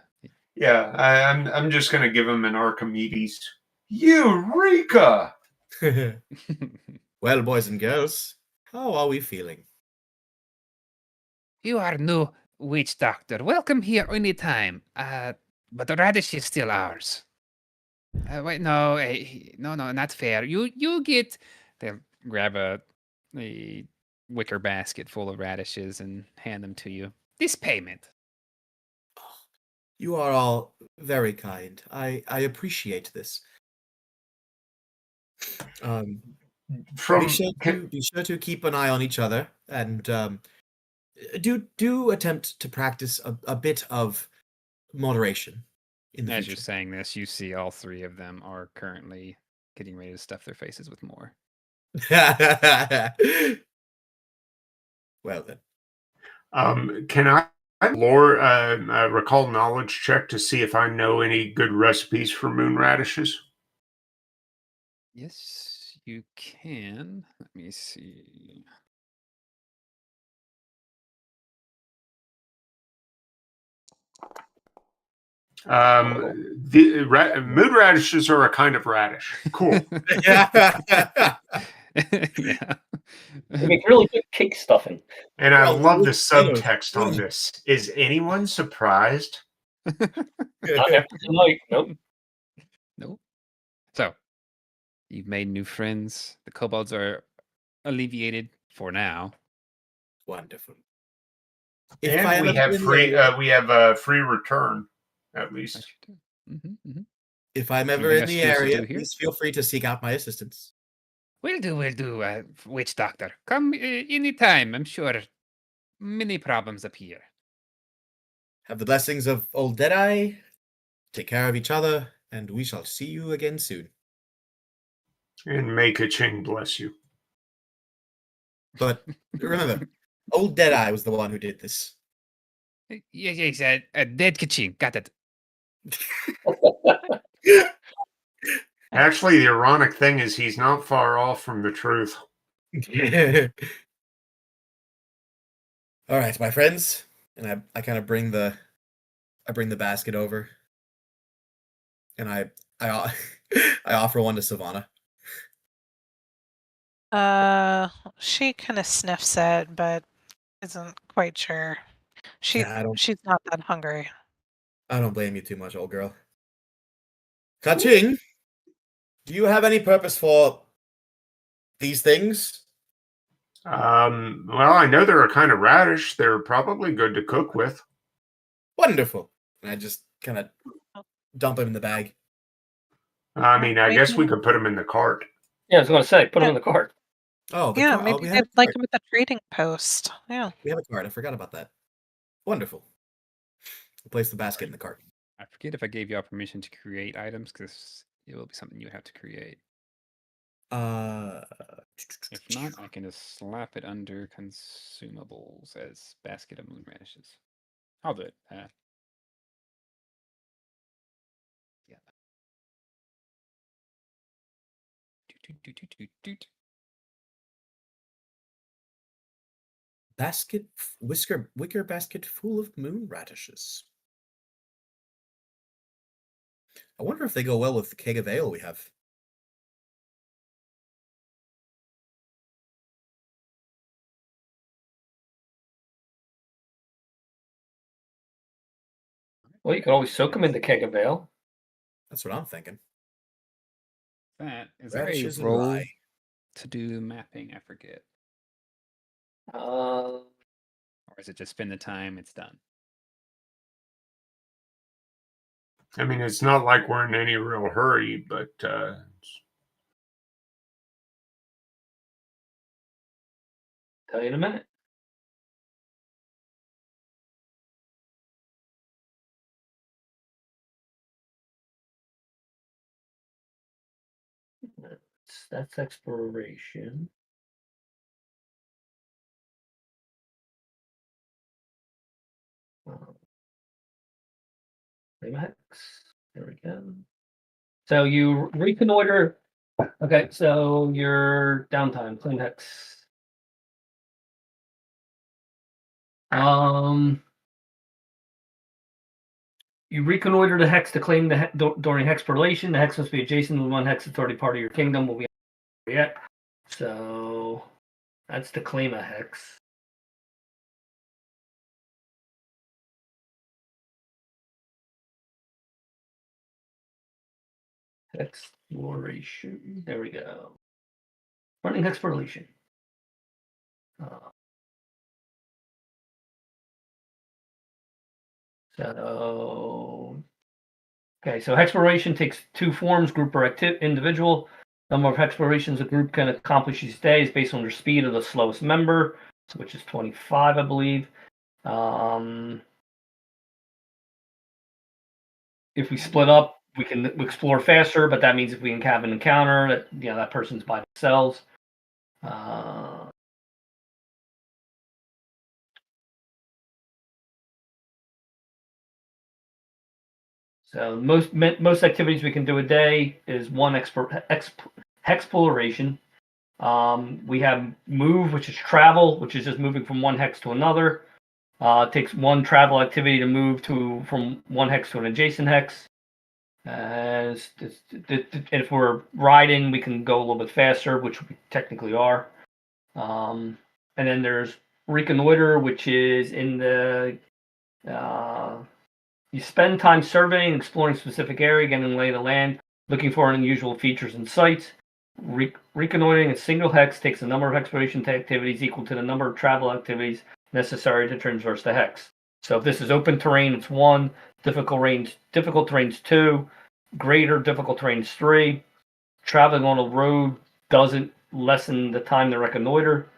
Yeah, I'm just gonna give him an Archimedes. Eureka! Well, boys and girls, how are we feeling? You are new witch doctor. Welcome here anytime. But the radish is still ours. Wait, no, no, not fair. You get. They'll grab a wicker basket full of radishes and hand them to you. This payment. You are all very kind. I appreciate this. From Be sure to keep an eye on each other, and do attempt to practice a bit of moderation in the As you're future. saying this, you see all 3 of them are currently getting ready to stuff their faces with more. Well then, can I lore recall knowledge check to see if I know any good recipes for moon radishes? Yes, you can. Let me see. Moon radishes are a kind of radish. Cool. yeah. Yeah. They make really good cake stuffing. And I Well, love the potatoes. subtext on this. Is anyone surprised? Not after tonight. Nope. Nope. So, you've made new friends. The kobolds are alleviated for now. Wonderful. And am we ever have in the free area- we have a free return, at least. Actually, do. if I'm ever Anything in else the you choose to area, do here? please feel free to seek out my assistance. We'll do, witch doctor. Come anytime. I'm sure many problems appear. Have the blessings of old Deadeye. Take care of each other, and we shall see you again soon. And may Ka-ching bless you. But remember, old Deadeye was the one who did this. Yes, dead kitchen. Got it. Actually, the ironic thing is he's not far off from the truth. All right, my friends, and I kind of bring the basket over, and I I offer one to Savannah. She kind of sniffs it, but isn't quite sure. Yeah, She's not that hungry. I don't blame you too much, old girl. Ka-ching, do you have any purpose for these things? Well, I know they're a kind of radish. They're probably good to cook with. Wonderful. And I just kind of dump them in the bag. I mean, I Maybe- guess we could put them in the cart. Yeah, I was going to say, put them in the cart. Oh, the Yeah, cart. maybe we they'd have a like cart. them at the trading post. Yeah. We have a cart. I forgot about that. Wonderful. We'll place the basket in the cart. I forget if I gave y'all permission to create items, because it will be something you would have to create. If not, I can just slap it under consumables as basket of moon radishes. I'll do it. Yeah. Wicker basket full of moon radishes. I wonder if they go well with the keg of ale we have. Well, you can always soak them in the keg of ale. That's what I'm thinking. That is there a Radishes and role rye. to do mapping? I forget. Uh, Or is it just spend the time? It's done. I mean, it's not like we're in any real hurry, but tell you in a minute. That's exploration. Claim hex. There we go. So you reconnoiter. Okay, so your downtime, claim hex. You reconnoiter the hex to claim the during hexploration. The hex must be adjacent to one hex that's already part of your kingdom. Will be yet. So that's to claim a hex. Exploration. There we go. Running exploration. So okay, so exploration takes two forms: group or individual. Number of explorations a group can accomplish each day is based on their speed of the slowest member, which is 25, I believe. If we split up, we can explore faster, but that means if we have an encounter, that person's by themselves. So most activities we can do a day is one exploration. We have move, which is travel, which is just moving from one hex to another. It takes one travel activity to move from one hex to an adjacent hex. And if we're riding, we can go a little bit faster, which we technically are. And then there's reconnoiter, which is in the you spend time surveying, exploring specific area, getting lay of the land, looking for unusual features and sites. Reconnoitering a single hex takes the number of exploration activities equal to the number of travel activities necessary to traverse the hex. So if this is open terrain, it's 1. Difficult terrain's 2. Greater difficult terrain's 3. Traveling on a road doesn't lessen the time to reconnoiter.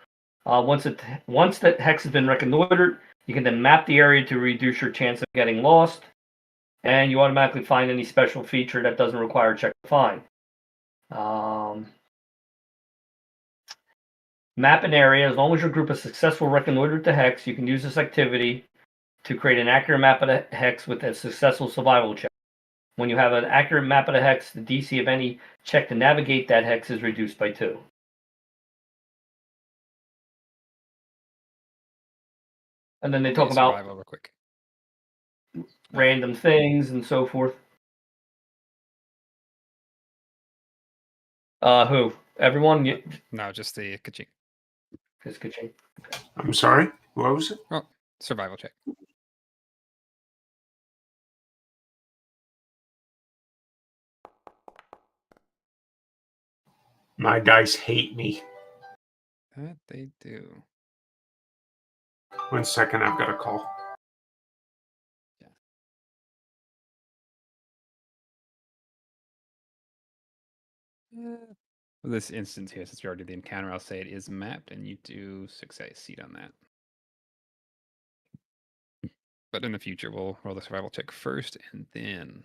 Once that hex has been reconnoitered, you can then map the area to reduce your chance of getting lost, and you automatically find any special feature that doesn't require a check to find. Map an area. As long as your group has successfully reconnoitered the hex, you can use this activity to create an accurate map of the hex with a successful survival check. When you have an accurate map of the hex, the DC of any check to navigate that hex is reduced by 2. And then they talk about survival real quick. random things and so forth. Who? Everyone? No, just the ka-ching. Just ka-ching. I'm sorry. What was it? Oh, survival check. My dice hate me. That they do. 1 second, I've got a call. For this instance here, since we already did the encounter, I'll say it is mapped, and you do success on that. But in the future, we'll roll the survival check first, and then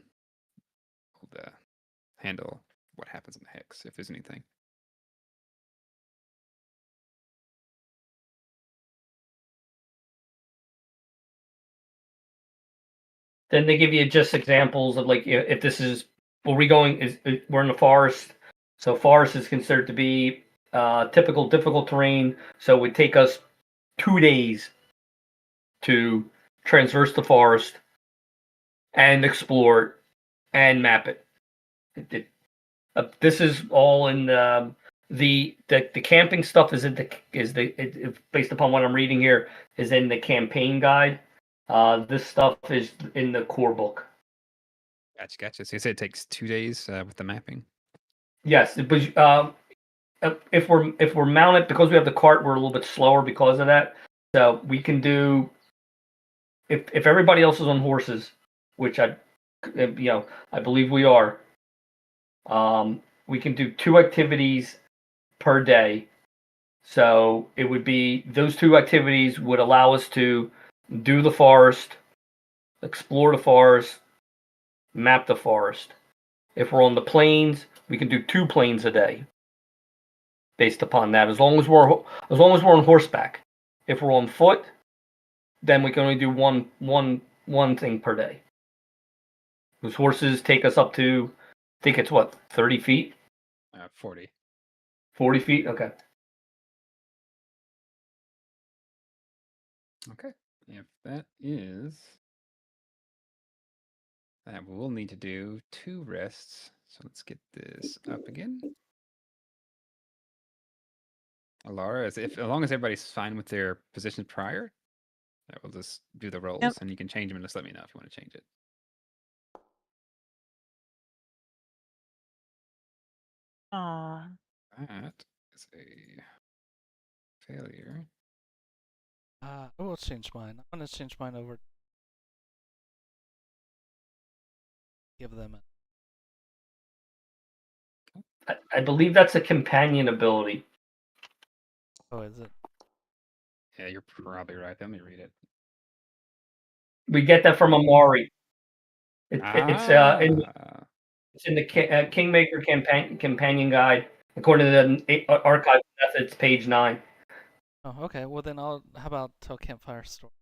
we'll handle what happens in the hex, if there's anything. Then they give you just examples of like if this is where we going we're in the forest, so forest is considered to be typical difficult terrain. So it would take us 2 days to traverse the forest and explore it and map it. This is all in the camping stuff is based upon what I'm reading here is in the campaign guide. This stuff is in the core book. Gotcha. So you said it takes 2 days with the mapping? Yes, but if we're mounted, because we have the cart, we're a little bit slower because of that. So we can do if everybody else is on horses, which I believe we are. We can do 2 activities per day. So it would be those 2 activities would allow us to do the forest, explore the forest, map the forest. If we're on the plains, we can do 2 plains a day. Based upon that, as long as we're on horseback. If we're on foot, then we can only do one thing per day. Those horses take us up to, I think it's 30 feet? 40. 40 feet? Okay. Okay. If that is that, we'll need to do 2 rests. So let's get this up again. Alara, as long as everybody's fine with their positions prior, we'll just do the rolls, and you can change them and just let me know if you want to change it. That is a failure. I will change mine. I'm gonna change mine over. Give them a. I believe that's a companion ability. Oh, is it? Yeah, you're probably right. Let me read it. We get that from Amari. It's in the Kingmaker companion guide, according to the archive methods, page 9. Oh, okay. Well, then how about tell campfire story?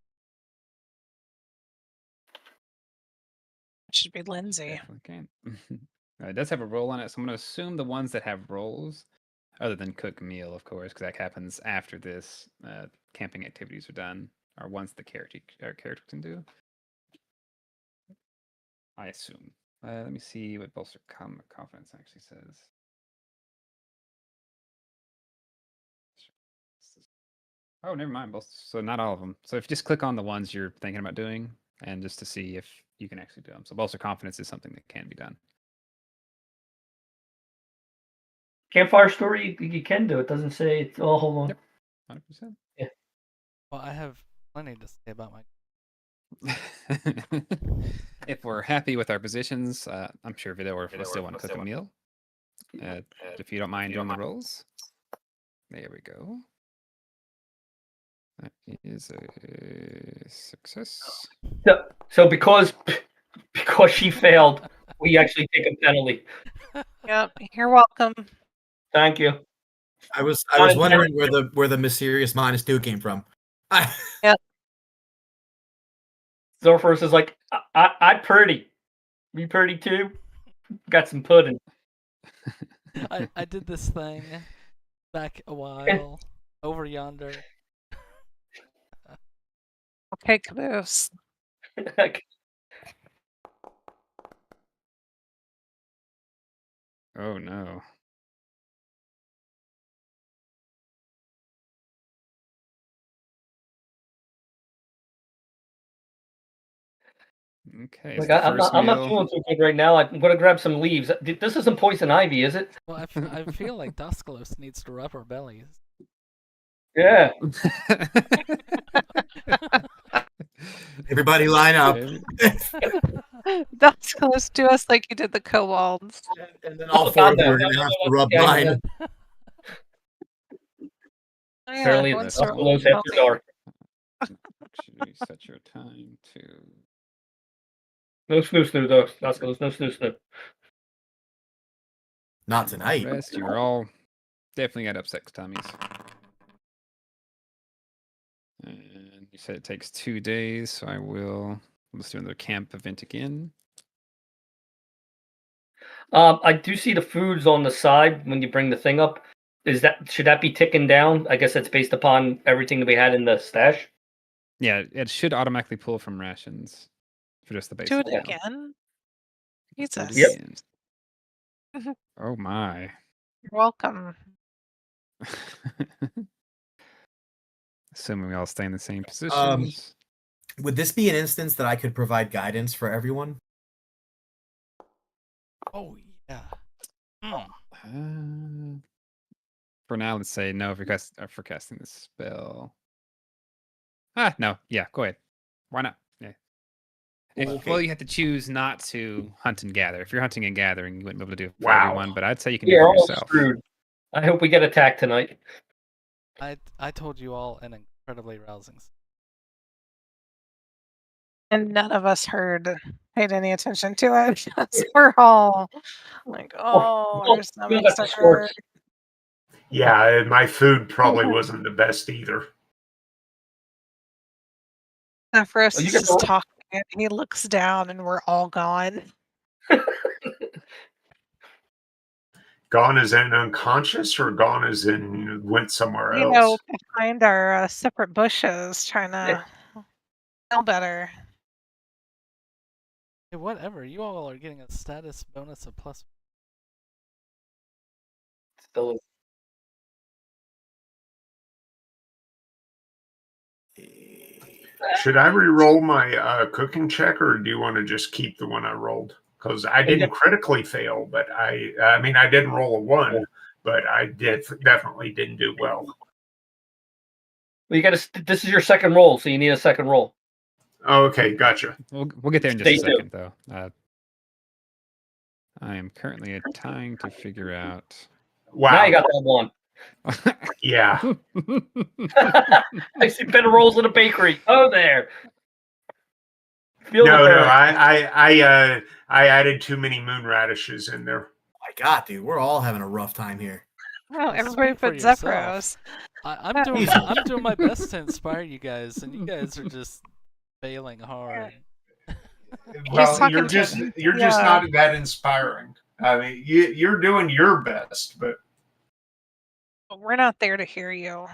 It should be Lindsay. Definitely can. It does have a roll on it, so I'm going to assume the ones that have rolls, other than cook meal, of course, because that happens after this camping activities are done, are ones the character can do. I assume. Let me see what bolster confidence actually says. Oh, never mind. So not all of them. So if you just click on the ones you're thinking about doing, and just to see if you can actually do them. So bolster confidence is something that can be done. Campfire story, you can do. It doesn't say it's. Oh, hold on. Yep. 100%. Yeah. Well, I have plenty to say about my. If we're happy with our positions, I'm sure Vidor, or if we still want to cook a meal, if you don't mind doing the rolls. There we go. That is a success. So because she failed, we actually take a penalty. Yep, you're welcome. Thank you. I was wondering where the mysterious -2 came from. Yep. Zorfros is like, I pretty. Me pretty too. Got some pudding. I did this thing back a while over yonder. Okay, caboose. Oh no. Okay. Like, I'm not feeling too good right now. I'm gonna grab some leaves. This isn't poison ivy, is it? Well, I feel like Dusklos needs to rub our bellies. Yeah. Everybody line up. That's close to us like you did the kobolds. And then all 4 of you are going to have to rub mine. Oh, yeah, Apparently once it's they're close all after dark. Should we set your time to? No snoo snoo though. That's no snoo snoo. Not tonight. Rest. You're all definitely got upset tummies. And you said it takes 2 days, so let's do another camp event again. I do see the foods on the side when you bring the thing up. Should that be ticking down? I guess that's based upon everything that we had in the stash. Yeah, it should automatically pull from rations for just the basic Do it meal. again. Do it Jesus. Yep. again. Oh my. You're welcome. Assuming we all stay in the same positions. Would this be an instance that I could provide guidance for everyone? Oh yeah. For now, let's say no for casting the spell. No. Yeah, go ahead. Why not? Yeah. Okay. Well, you have to choose not to hunt and gather. If you're hunting and gathering, you wouldn't be able to do it for Wow. everyone, but I'd say you can do We're it for all yourself. screwed. I hope we get attacked tonight. I told you all an incredibly rousing. And none of us paid any attention to it. Because we're all like, oh, we our all stomachs got the hurt. shorts. Yeah, my food probably wasn't the best either. Zephyros Oh, you is got just the- talking and he looks down and we're all gone. Gone as in unconscious, or gone as in went somewhere You else? know, behind our separate bushes trying to feel better. Hey, whatever. You all are getting a status bonus of plus. Still, Should I re-roll my cooking check, or do you want to just keep the one I rolled? Because I didn't critically fail, but I mean, I didn't roll a 1, but I definitely didn't do well. well, you got to. This is your second roll, so you need a second roll. Oh, okay, gotcha. We'll get there in just a Stay tuned. second, though. I am currently trying to figure out. Wow. Now you got that one. Yeah. I see better rolls in a bakery. Oh, there. Feel the No, burn. I added too many moon radishes in there. My God, dude, we're all having a rough time here. Oh, everybody Speak for put yourself. Zephyros. I'm doing my best to inspire you guys, and you guys are just failing hard. Well, talking you're to just him. not that inspiring. I mean, you're doing your best, but We're not there to hear you.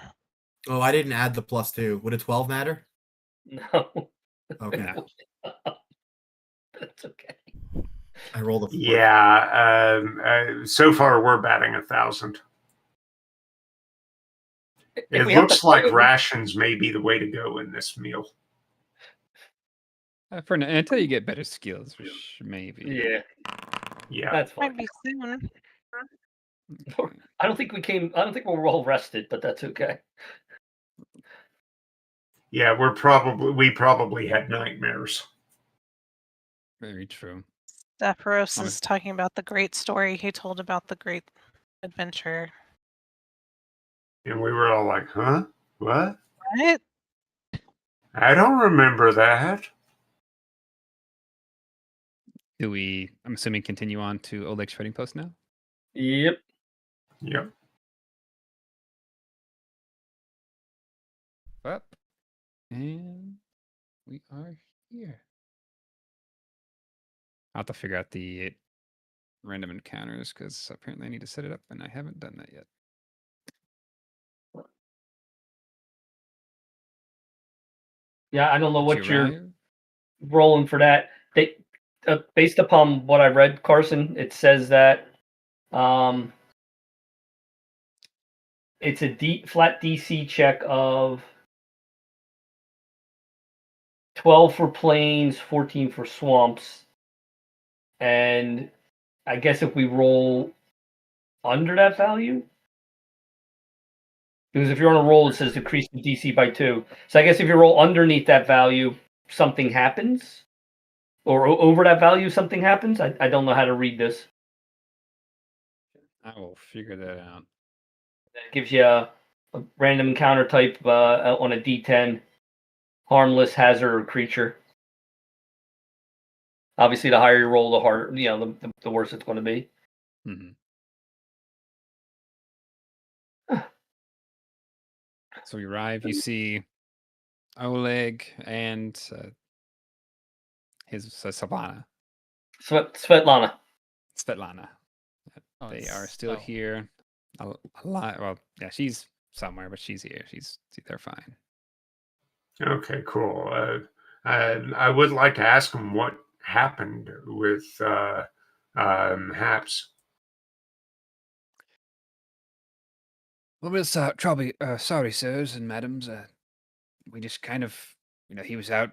Oh, I didn't add the +2. Would a 12 matter? No, Okay. that's okay. I rolled a 4. yeah. So far, we're batting 1,000. If It we have looks to like fight- rations may be the way to go in this meal. For now, until you get better skills, which maybe. Yeah, Yeah. that's Might fine. be soon. I don't think we're all rested, but that's okay. Yeah, we probably had nightmares. Very true. Zephyros I'm is talking about the great story he told about the great adventure. And we were all like, huh? What? What? I don't remember that. Do we, I'm assuming, continue on to Oleg's trading post now? Yep. Yep. Up. And we are here. I'll have to figure out the random encounters because apparently I need to set it up and I haven't done that yet. Yeah, I don't know what Did you you're arrive? rolling for that. They, based upon what I read, Carson, it says that it's a flat DC check of 12 for plains, 14 for swamps, and I guess if we roll under that value, because if you're on a roll, it says decrease the DC by 2. So I guess if you roll underneath that value, something happens, or over that value, something happens. I don't know how to read this. I will figure that out. It gives you a random encounter type on a D10. harmless hazard creature. Obviously, the higher you roll, the harder, the worse it's going to be. Mm-hmm. So you arrive, you see Oleg and his Svetlana. Svetlana. Oh, They are still here. A lot. Well, yeah, she's somewhere, but she's here. They're fine. Okay, cool. I would like to ask him what happened with Haps. Well, we're sorry, sirs and madams. We just kind of, he was out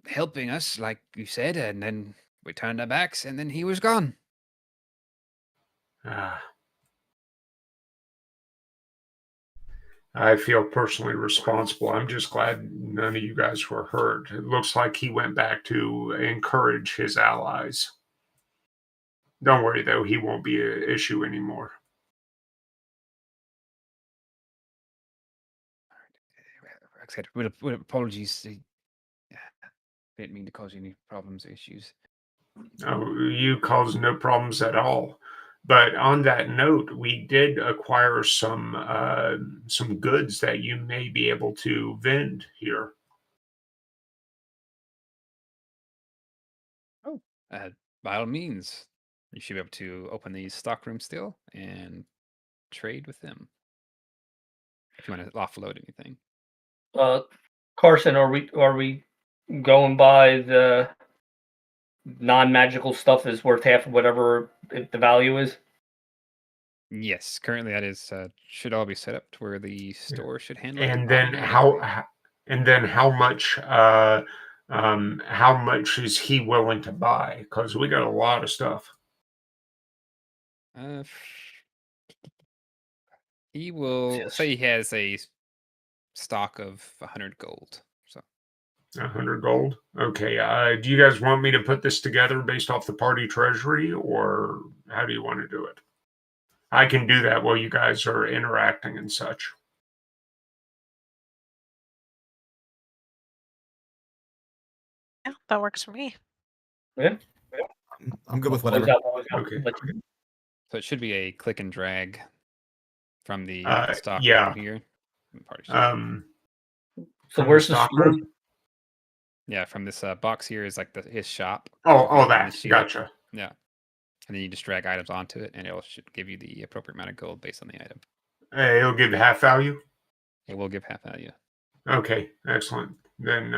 helping us, like you said, and then we turned our backs, and then he was gone. I feel personally responsible. I'm just glad none of you guys were hurt. It looks like he went back to encourage his allies. Don't worry, though. He won't be an issue anymore. Like I said, with apologies. Didn't mean to cause you any problems or issues. Oh, you caused no problems at all. But on that note, we did acquire some goods that you may be able to vend here. Oh, by all means, you should be able to open the stockroom still and trade with them if you want to offload anything. Carson, are we going by the non-magical stuff is worth half of whatever the value is? Yes, currently that is should all be set up to where the store should handle it. And then how much is he willing to buy? Because we got a lot of stuff. He will say he has a stock of 100 gold. So 100 gold. Okay. Do you guys want me to put this together based off the party treasury, or how do you want to do it? I can do that while you guys are interacting and such. Yeah, that works for me. Yeah. I'm good with whatever. Okay. So it should be a click and drag from the stock yeah. here. Party so where's the stock room? Yeah, from this box here is like his shop. Oh, that. Gotcha. Yeah. And then you just drag items onto it, and it should give you the appropriate amount of gold based on the item. It'll give half value? It will give half value. Okay, excellent. Then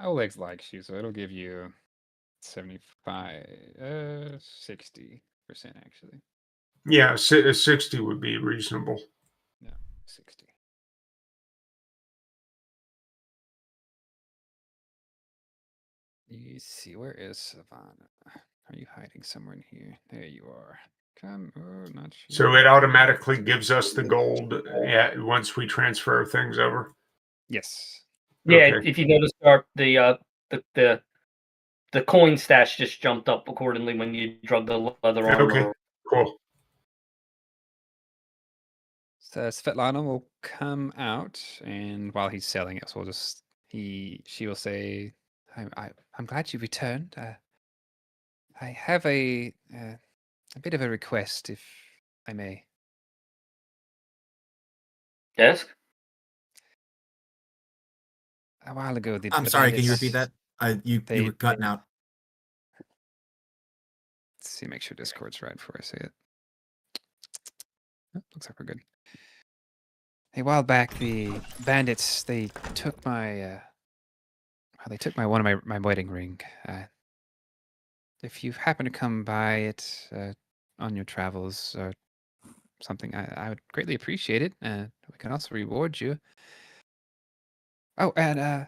Oleg's likes you, so it'll give you 60% actually. Yeah, 60 would be reasonable. No, 60. You see, where is Savannah? Are you hiding somewhere in here? There you are. Come, not sure. So it automatically gives us the gold once we transfer things over? Yes. Yeah, Okay. if you notice, the coin stash just jumped up accordingly when you drug the leather armor. Okay, cool. So Svetlana will come out, and while he's selling it, so she will say, "I'm glad you returned. I have a bit of a request, if I may." Desk? A while ago, I'm sorry, can you repeat that? You were cutting out. Let's see, make sure Discord's right before I say it. Oh, looks like we're good. A while back, the bandits, they took my one of my wedding ring. If you happen to come by it on your travels or something, I would greatly appreciate it. We can also reward you. Oh, and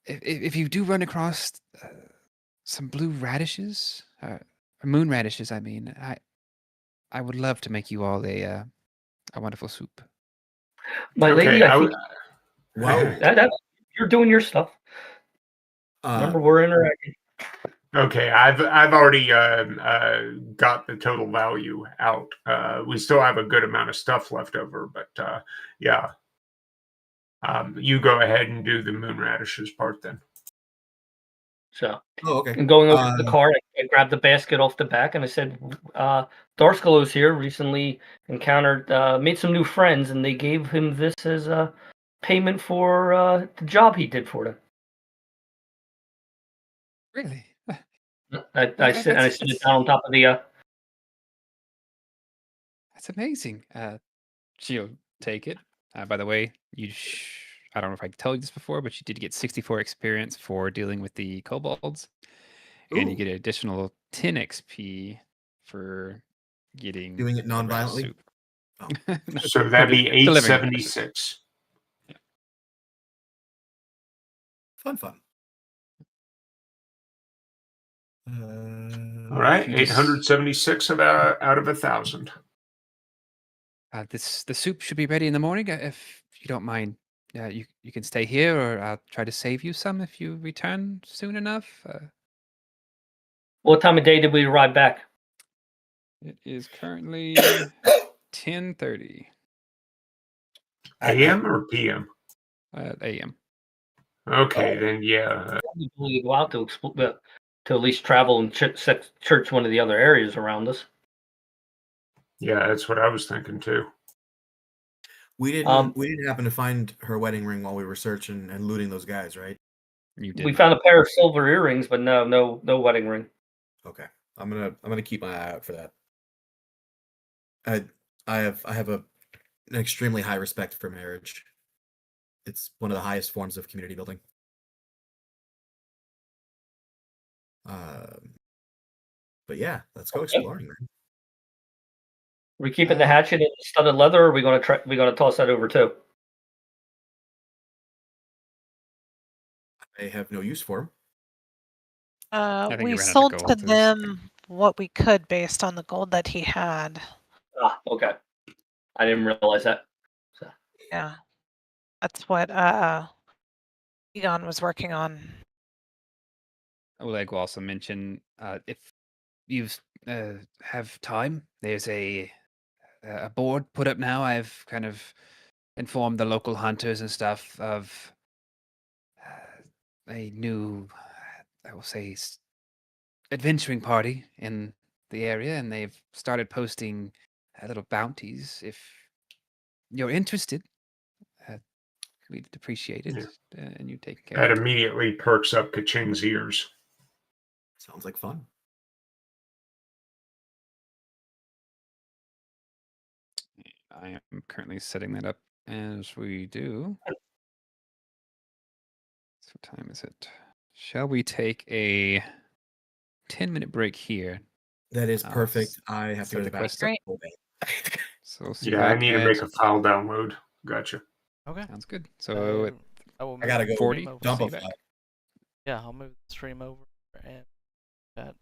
if you do run across some blue radishes, or moon radishes, I mean, I would love to make you all a wonderful soup. My lady, I think. Wow. You're doing your stuff. Remember, we're interacting. Okay, I've already got the total value out. We still have a good amount of stuff left over, but yeah. You go ahead and do the moon radishes part then. So, Oh, okay. and going over to the car, I grabbed the basket off the back and I said, Darskalo's here, recently encountered, made some new friends, and they gave him this as a payment for the job he did for them. Really? I sit it down on top of the. That's amazing. She'll take it. By the way, I don't know if I told you this before, but you did get 64 experience for dealing with the kobolds. And you Ooh. get an additional 10 XP for getting Doing it a rat non-violently? soup. Oh. No, So for that'd be delivering the rat soup. 876. Fun. All right, You just- 876 out of 1,000. the soup should be ready in the morning. If you don't mind, you can stay here, or I'll try to save you some if you return soon enough. What time of day did we arrive back? It is currently 10:30 AM or PM? a.m. Okay, then yeah. We go out to at least travel and church one of the other areas around us. Yeah, that's what I was thinking too. We didn't happen to find her wedding ring while we were searching and looting those guys, right? You did. We found a pair of silver earrings, but no wedding ring. Okay. I'm gonna keep my eye out for that. I have an extremely high respect for marriage. It's one of the highest forms of community building. But yeah, let's go exploring, man. We keeping the hatchet in the studded leather, or are we gonna toss that over too? I have no use for think We you ran out of sold to gold, so them what we could based on the gold that he had. Okay. I didn't realize that. So. Yeah. That's what Egon was working on. Oleg will also mention if you have time, there's a board put up now. I've kind of informed the local hunters and stuff of a new, I will say, adventuring party in the area, and they've started posting little bounties. If you're interested, we'd appreciate it, and you take care That of it. immediately perks up Kaching's ears. Sounds like fun. I am currently setting that up as we do. So what time is it? Shall we take a 10-minute break here? That is perfect. I have to set go to the the quest bathroom. So we'll see Yeah, I that need to make a file download. Gotcha. Okay. Sounds good. So at I will I gotta go 40, over. dump see a you back. file. Yeah, I'll move the stream over and that.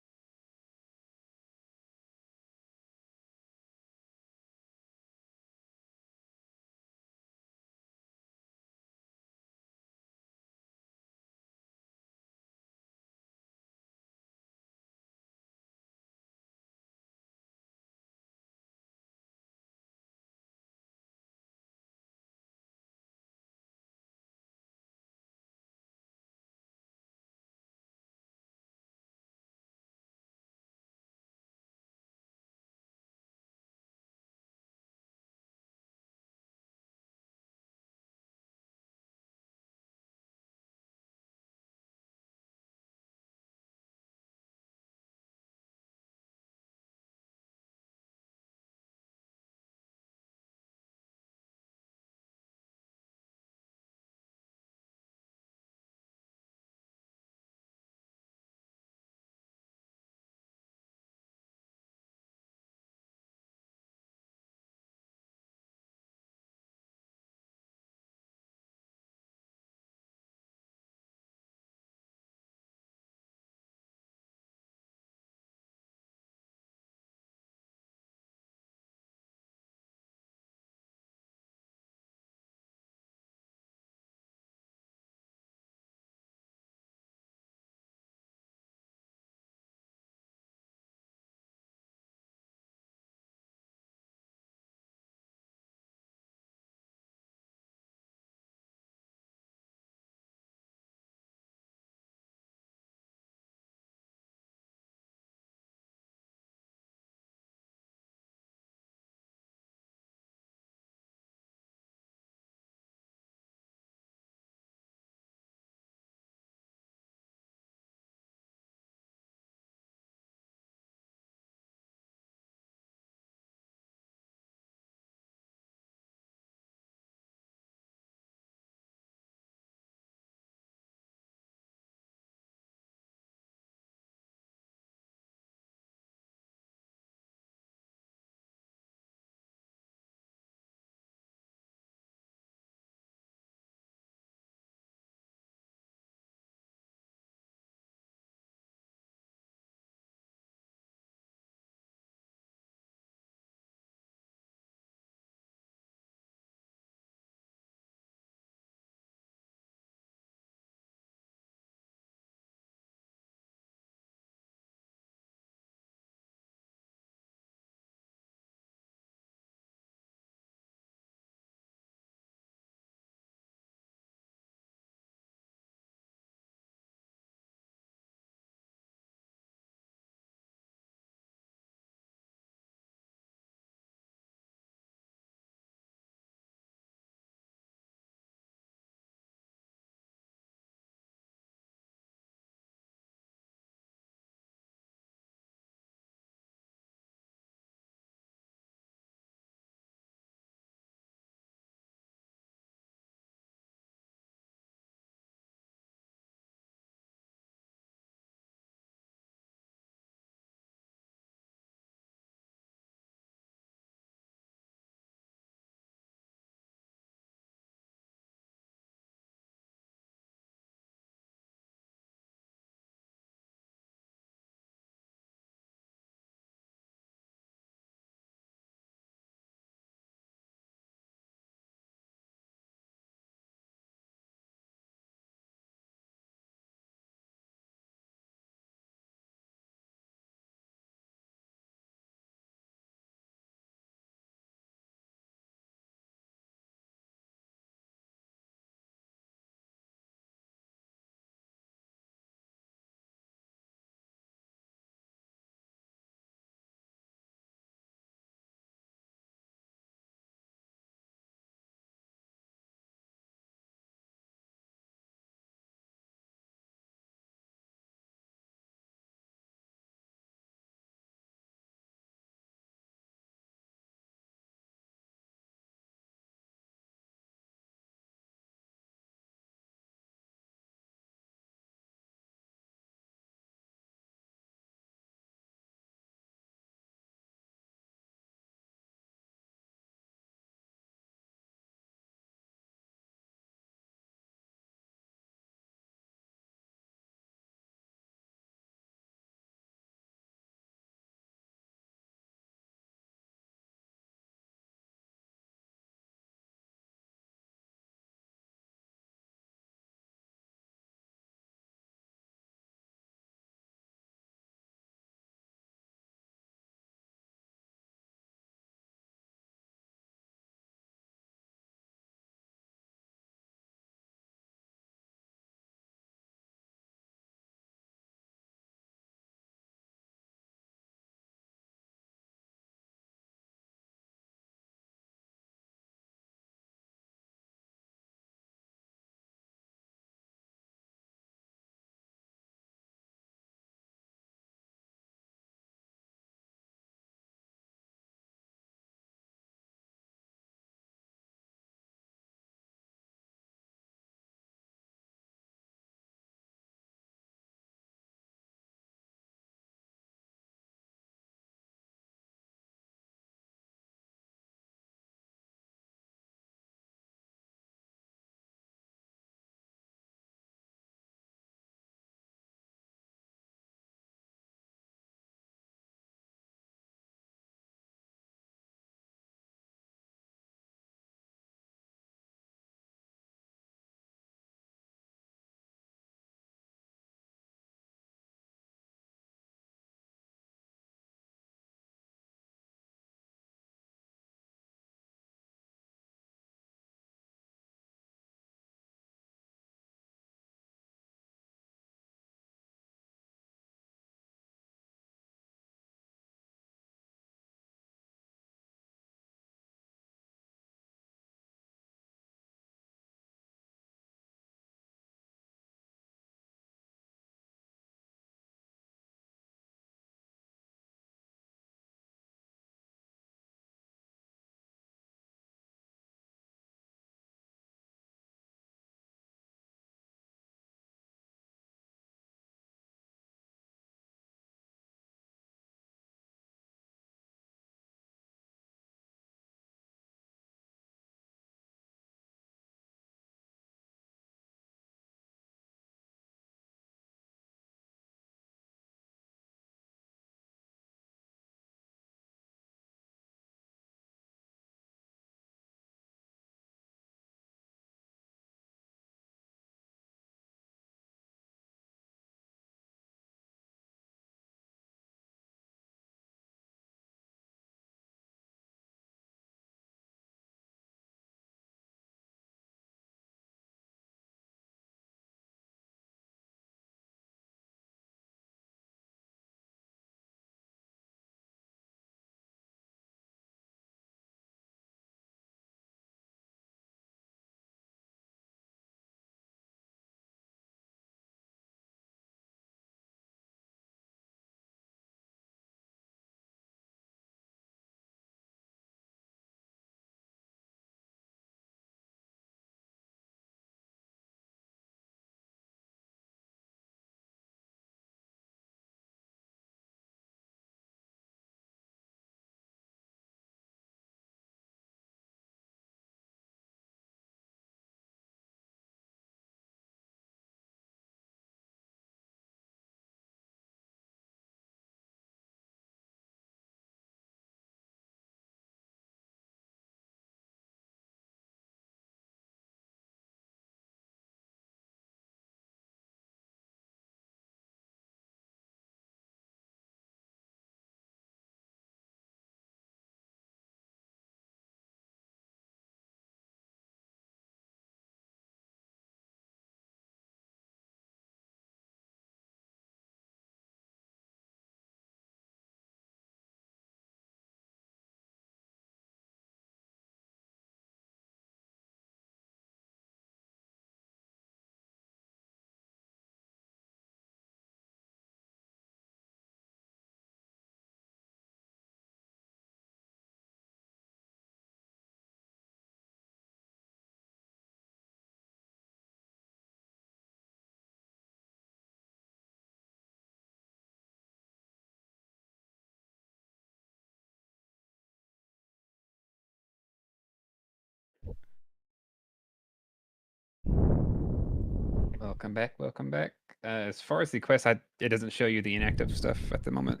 Welcome back. Welcome back. As far as the quest, it doesn't show you the inactive stuff at the moment.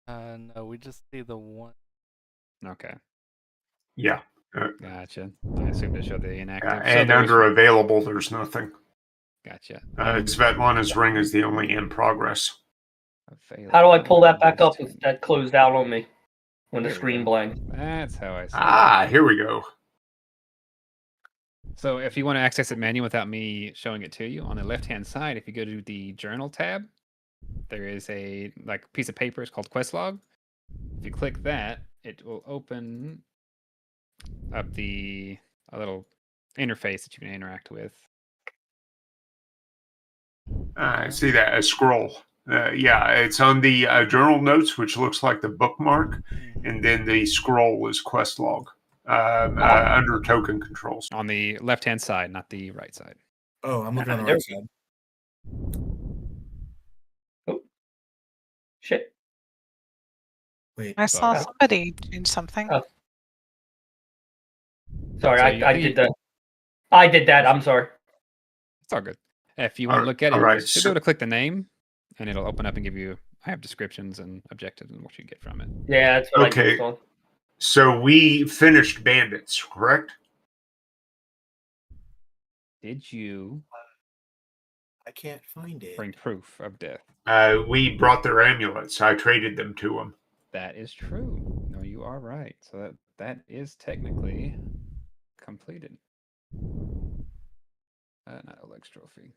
No, we just see the one. Okay, Yeah. gotcha. I assumed it showed the inactive. Yeah, So and there's- under available, there's nothing. Gotcha. Svetlana's ring is the only in progress. How do I pull that back up? Available. That closed out on me when the There we screen go. blanked. That's how I see it. Ah, here we go. So if you want to access it manually without me showing it to you, on the left-hand side, if you go to the journal tab, there is a piece of paper. It's called Quest Log. If you click that, it will open up a little interface that you can interact with. I see that, a scroll. Yeah, it's on the journal notes, which looks like the bookmark, and then the scroll is quest log under token controls. On the left-hand side, not the right side. Oh, I'm looking on the There right we side. Oh, shit. Wait. I saw Sorry. somebody change something. Oh. Sorry, So I did that. I did that. I'm sorry. It's all good. If you want to look at it, all right, you should be able to click the name, and it'll open up and give you. I have descriptions and objectives and what you get from it. Yeah, that's what Okay. I saw. So we finished bandits, correct? Did you I can't find it. bring proof of death? We brought their amulets. I traded them to them. That is true. No, you are right. So that is technically completed. Not Oleg's trophy.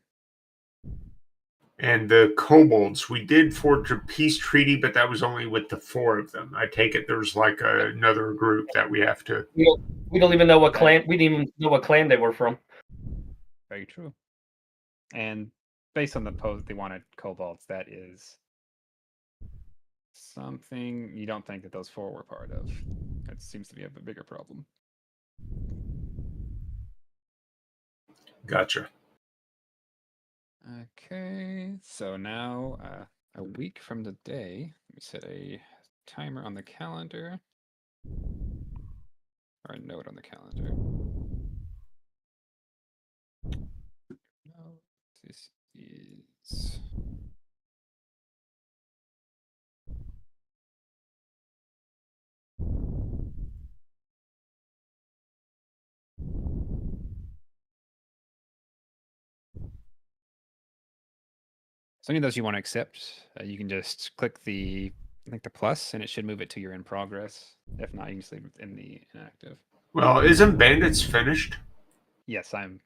And the kobolds, we did forge a peace treaty, but that was only with the 4 of them. I take it there's like another group that we have to. We don't even know what clan. We didn't even know what clan they were from. Very true. And based on the pose they wanted kobolds, that is something you don't think that those 4 were part of. That seems to be a bigger problem. Gotcha. Okay, so now a week from the day, let me set a timer on the calendar, or a note on the calendar. No, this is so any of those you want to accept, you can just click the plus, and it should move it to your in progress. If not, you can just leave it in the inactive. Well, isn't bandits finished? Yes, I'm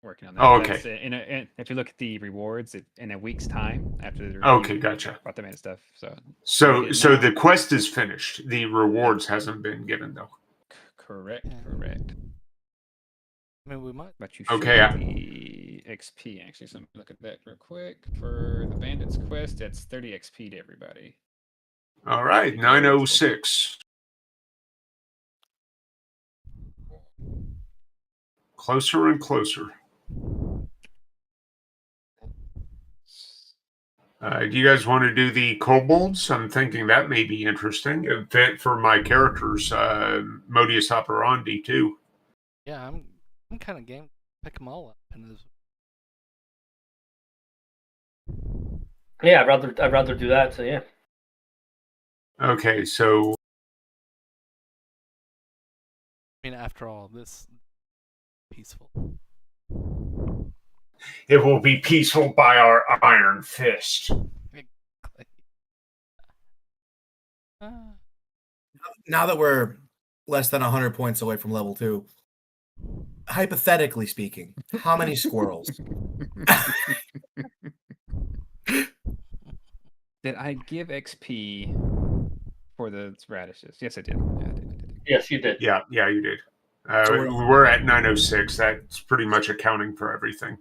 working on that. Oh, okay. If you look at the rewards, in a week's time after the Okay, gotcha. about the man stuff. So now. the quest is finished. The rewards hasn't been given though. Correct. I mean, we might. But you Okay, should be XP actually. So let me look at that real quick. For the bandits quest, that's 30 XP to everybody. All right, 906. Closer and closer. Do you guys want to do the kobolds? I'm thinking that may be interesting. It fit for my character's modus operandi too. Yeah, I'm kind of game. Pick them all up and Yeah, I'd rather do that. So yeah. Okay, so I mean, after all, this peaceful. it will be peaceful by our iron fist. Now that we're less than 100 points away from level 2, hypothetically speaking, how many squirrels? Did I give XP for the radishes? Yes, I did. Yeah, I did. Yes, you did. Yeah, you did. So we're at 906. That's pretty much accounting for everything.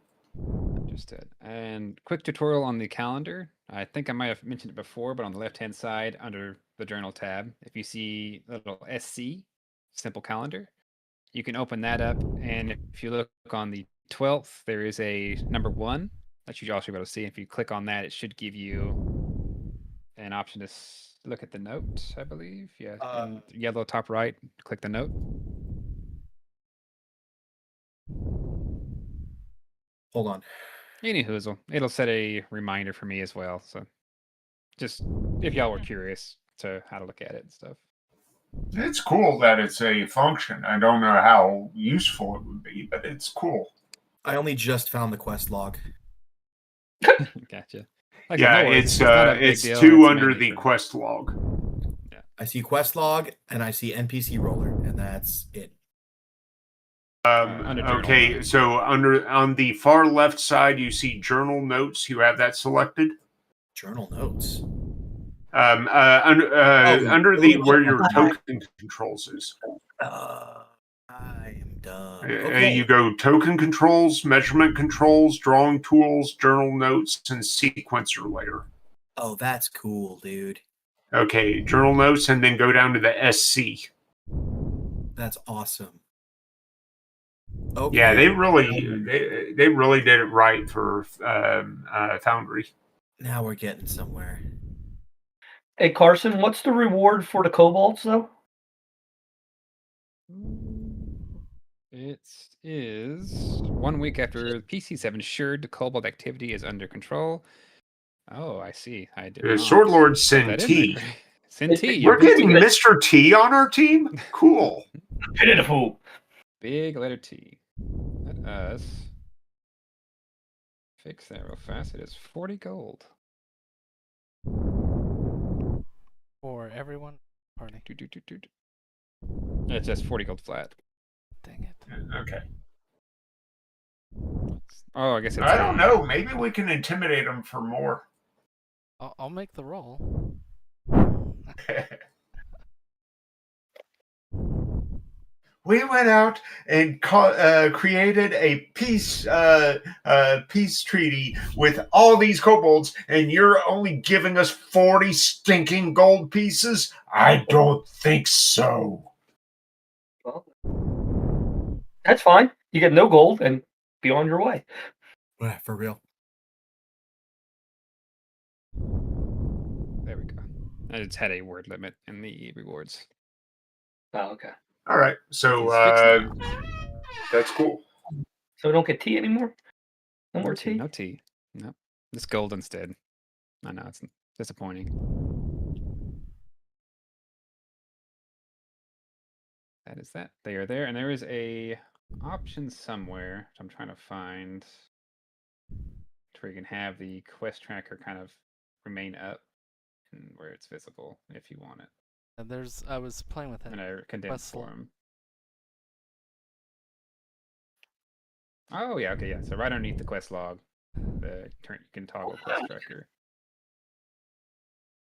Understood. And quick tutorial on the calendar. I think I might have mentioned it before, but on the left-hand side under the journal tab, if you see a little SC, simple calendar, you can open that up. And if you look on the 12th, there is a number 1 that you also be able to see. If you click on that, it should give you an option to look at the note, I believe. Yeah, in yellow top right, click the note. Hold on. Any hoozle. It'll set a reminder for me as well. So just if y'all were curious to how to look at it and stuff. It's cool that it's a function. I don't know how useful it would be, but it's cool. I only just found the quest log. Gotcha. Like, Yeah, no worries. it's not a big it's deal, 2 it's under mainly the for- quest log. I see quest log and I see NPC roller, and that's it. under journal Okay, notes. so on the far left side, you see journal notes. You have that selected. Journal notes. Under the where your Okay. token controls is. I am done. You go token controls, measurement controls, drawing tools, journal notes, and sequencer layer. Oh, that's cool, dude. Okay, journal notes, and then go down to the SC. That's awesome. Okay. Yeah, they really did it right for Foundry. Now we're getting somewhere. Hey Carson, what's the reward for the kobolds though? It is 1 week after PCs have ensured the kobold activity is under control. Oh, I see. I did not Sword Lord put Sin that in T. there. Sin T. We're you're getting boosting it. Mr. T on our team? Cool. Pitiful. Big letter T. Let us fix that real fast. It is 40 gold. For everyone. Party. It's just 40 gold flat. Dang it. Okay. Oh, I guess it's I don't know. Maybe we can intimidate them for more. I'll make the roll. We went out and created a peace treaty with all these kobolds, and you're only giving us 40 stinking gold pieces? I don't think so. Well, that's fine. You get no gold and be on your way. For real. There we go. I just had a word limit in the rewards. Oh, okay. All right, so It's fixed now. that's cool. So we don't get tea anymore? No more tea? No tea. No. Just gold instead. I know, it's disappointing. That is that. They are there, and there is a option somewhere which I'm trying to find to where you can have the quest tracker kind of remain up and where it's visible if you want it. And I was playing with it. In a condensed Quest log. form. Oh yeah, okay, yeah. So right underneath the quest log, you can toggle quest tracker.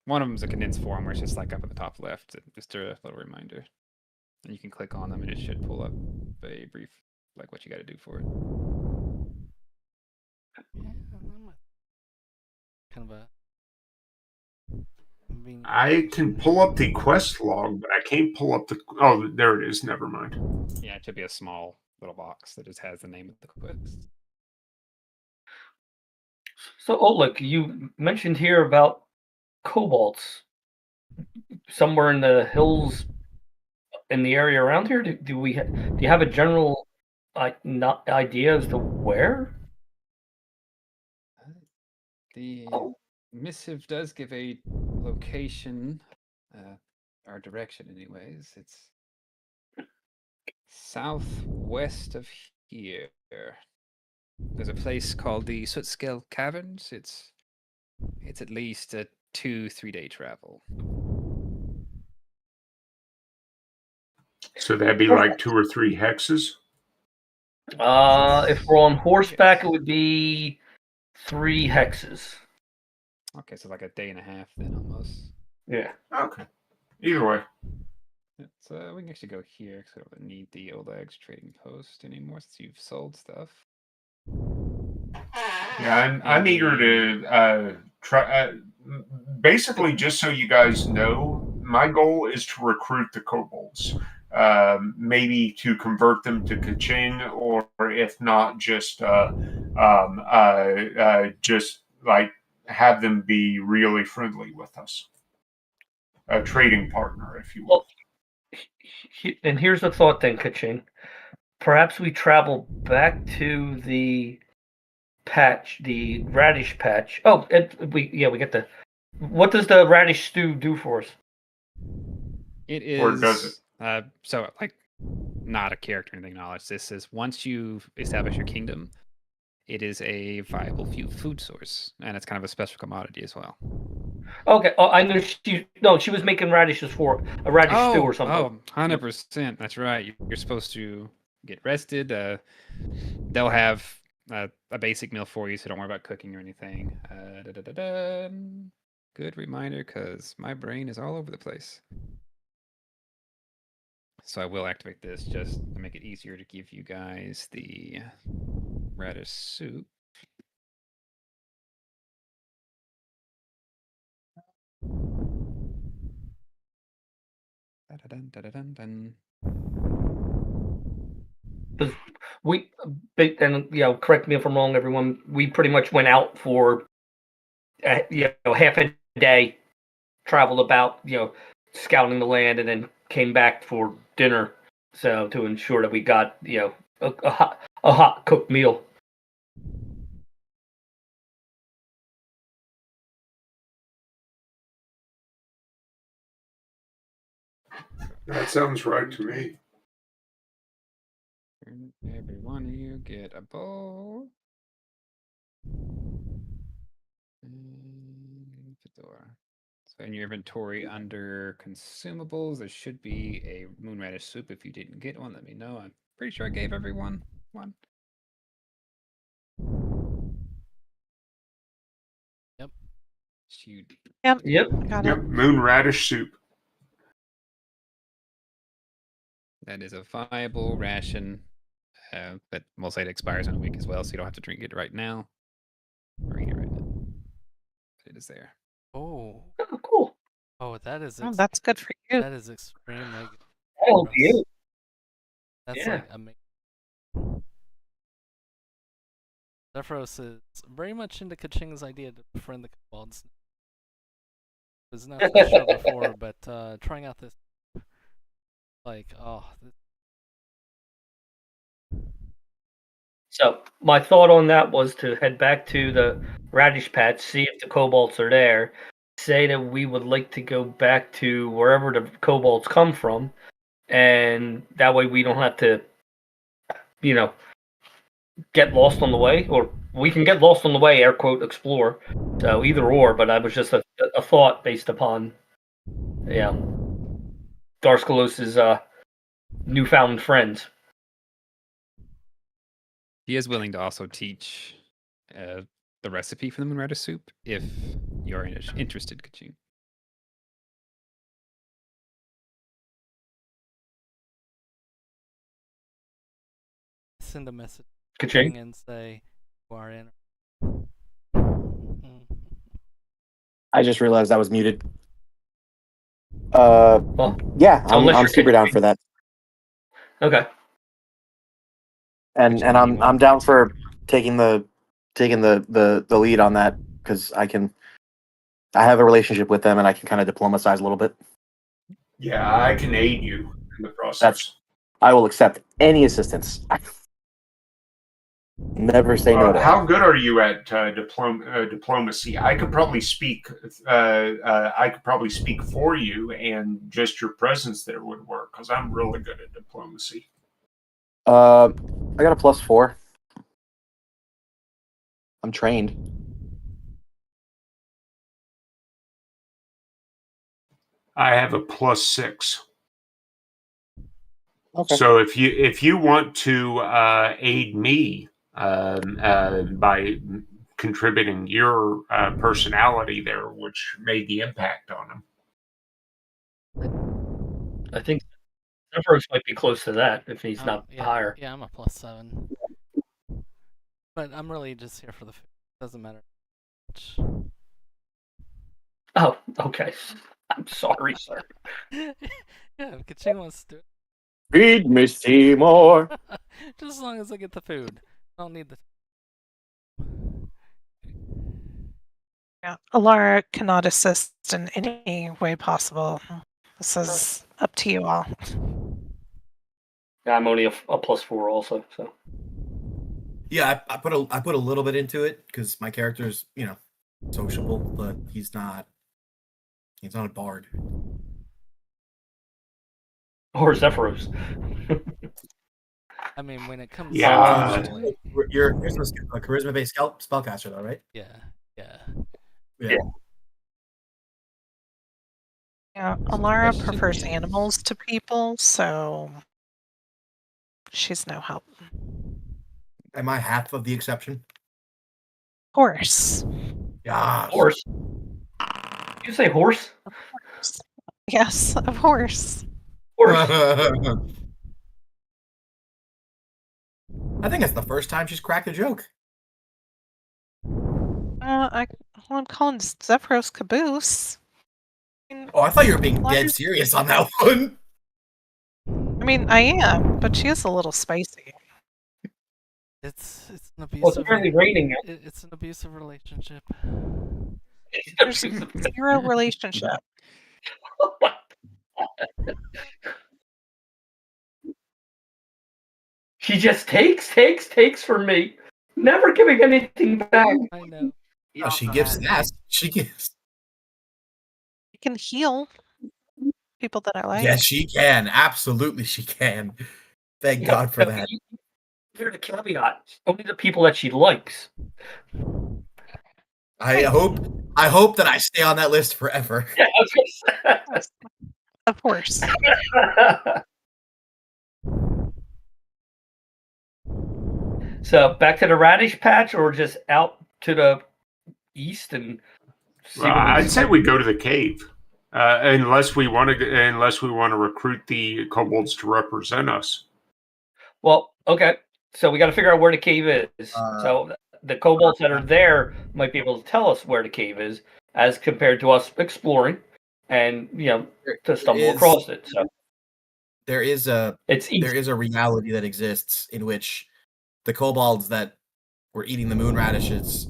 One of them is a condensed form where it's just like up at the top left, just a little reminder. And you can click on them and it should pull up a brief, like what you got to do for it. Yeah, kind of a. I can pull up the quest log, but I can't pull up the. Oh, there it is. Never mind. Yeah, it should be a small little box that just has the name of the quest. So, Oleg, you mentioned here about kobolds. Somewhere in the hills in the area around here? Do you have a general idea as to where? The missive does give a location, our direction anyways. It's southwest of here. There's a place called the Sootscale Caverns. It's at least a 2-3 day travel. So that'd be like 2 or 3 hexes? If we're on horseback, it would be 3 hexes. Okay, so like a day and a half then almost. Yeah. Okay. Either way. We can actually go here because we don't need the Oleg's trading post anymore since you've sold stuff. Yeah, I'm eager to try. Basically, just so you guys know, my goal is to recruit the kobolds. Maybe to convert them to Kaching, or if not, just like have them be really friendly with us. A trading partner, if you will. And here's the thought then, Kaching. Perhaps we travel back to the patch, the radish patch. Oh, we get the. What does the radish stew do for us? It is. Or does it? So like, not a character or anything knowledge. This is once you've established your kingdom, it is a viable food source, and it's kind of a special commodity as well. Okay. Oh, I knew she was making radishes for a radish stew or something. Oh, 100%. That's right. You're supposed to get rested. They'll have a basic meal for you, so don't worry about cooking or anything. Good reminder, because my brain is all over the place. So I will activate this just to make it easier to give you guys the radish soup. Dun-dun-dun-dun-dun. Correct me if I'm wrong, everyone. We pretty much went out for, half a day, traveled about, scouting the land, and then came back for dinner. So to ensure that we got, a hot cooked meal. That sounds right to me. Every one of you get a bowl. And fedora. So in your inventory under consumables, there should be a moonradish soup. If you didn't get one, let me know. I'm pretty sure I gave everyone one. Yep. Shoot. Yep. Yep. Got Yep, it. moon radish soup. That is a viable ration, but most likely expires in a week as well, so you don't have to drink it right now or eat it right now. But it is there. Oh. Oh, cool. Oh, that is. Oh, that's good for you. That is extremely good. Oh, for us. you. That's Yeah. like amazing. Zephyros is very much into Kaching's idea to befriend the kobolds. Was not so sure before, but trying out this, So my thought on that was to head back to the radish patch, see if the kobolds are there, say that we would like to go back to wherever the kobolds come from, and that way we don't have to, get lost on the way, or we can get lost on the way, air quote, explore. So either or, but I was just a thought based upon, Darskalos' newfound friends. He is willing to also teach the recipe for the moonradish soup if you're interested, Kaching. send a message Kaching? and say you are in. I just realized I was muted. Well, Yeah, so unless I'm you're super down for that, okay. and I'm down for taking the lead on that because I have a relationship with them and I can kind of diplomatize a little bit. Yeah, I can aid you in the process. I will accept any assistance. Never say no to How that. good are you at diplomacy? I could probably speak. I could probably speak for you, and just your presence there would work because I'm really good at diplomacy. I got a +4. I'm trained. I have a +6. Okay. So if you want to aid me by contributing your personality there, which made the impact on him. I think Zephyros might be close to that if he's not yeah, higher. Yeah, I'm a +7. But I'm really just here for the food. Doesn't matter much. Oh, okay. I'm sorry, sir. Yeah, if Kaching wants to do Feed me, Seymour. it. Just as long as I get the food. I don't need the. Yeah, Alara cannot assist in any way possible. This is up to you all. Yeah, I'm only a +4 also, so. Yeah, I put a little bit into it because my character's sociable, but he's not a bard. Or Zephyros. I mean, when it comes Yeah, to actually, You're a charisma-based spellcaster, though, right? yeah. Yeah. Yeah, So the Alara question prefers is- animals to people, so she's no help. Am I half of the exception? Horse. Yeah. Horse. Did you say horse? Yes, of course. Horse. I think that's the first time she's cracked a joke. I'm calling Zephyros caboose. Oh, I thought you were being Why dead is- serious on that one. I mean, I am, but she is a little spicy. It's an Well, it's abusive. apparently raining. It's an abusive relationship. There's zero relationship. She just takes from me, never giving anything back. I know. Oh, she gives that. She gives. I can heal people that I like. Yes, she can. Absolutely, she can. Thank God for that. Here's the caveat: only the people that she likes. I hope that I stay on that list forever. Yeah, I was gonna Yes, of course. say. So back to the radish patch, or just out to the east and see what I'd say we go to the cave, unless we want to recruit the kobolds to represent us. Well, okay. So we got to figure out where the cave is. So the kobolds that are there might be able to tell us where the cave is, as compared to us exploring and to stumble across it. So There is a it's east. there is a reality that exists in which the kobolds that were eating the moon radishes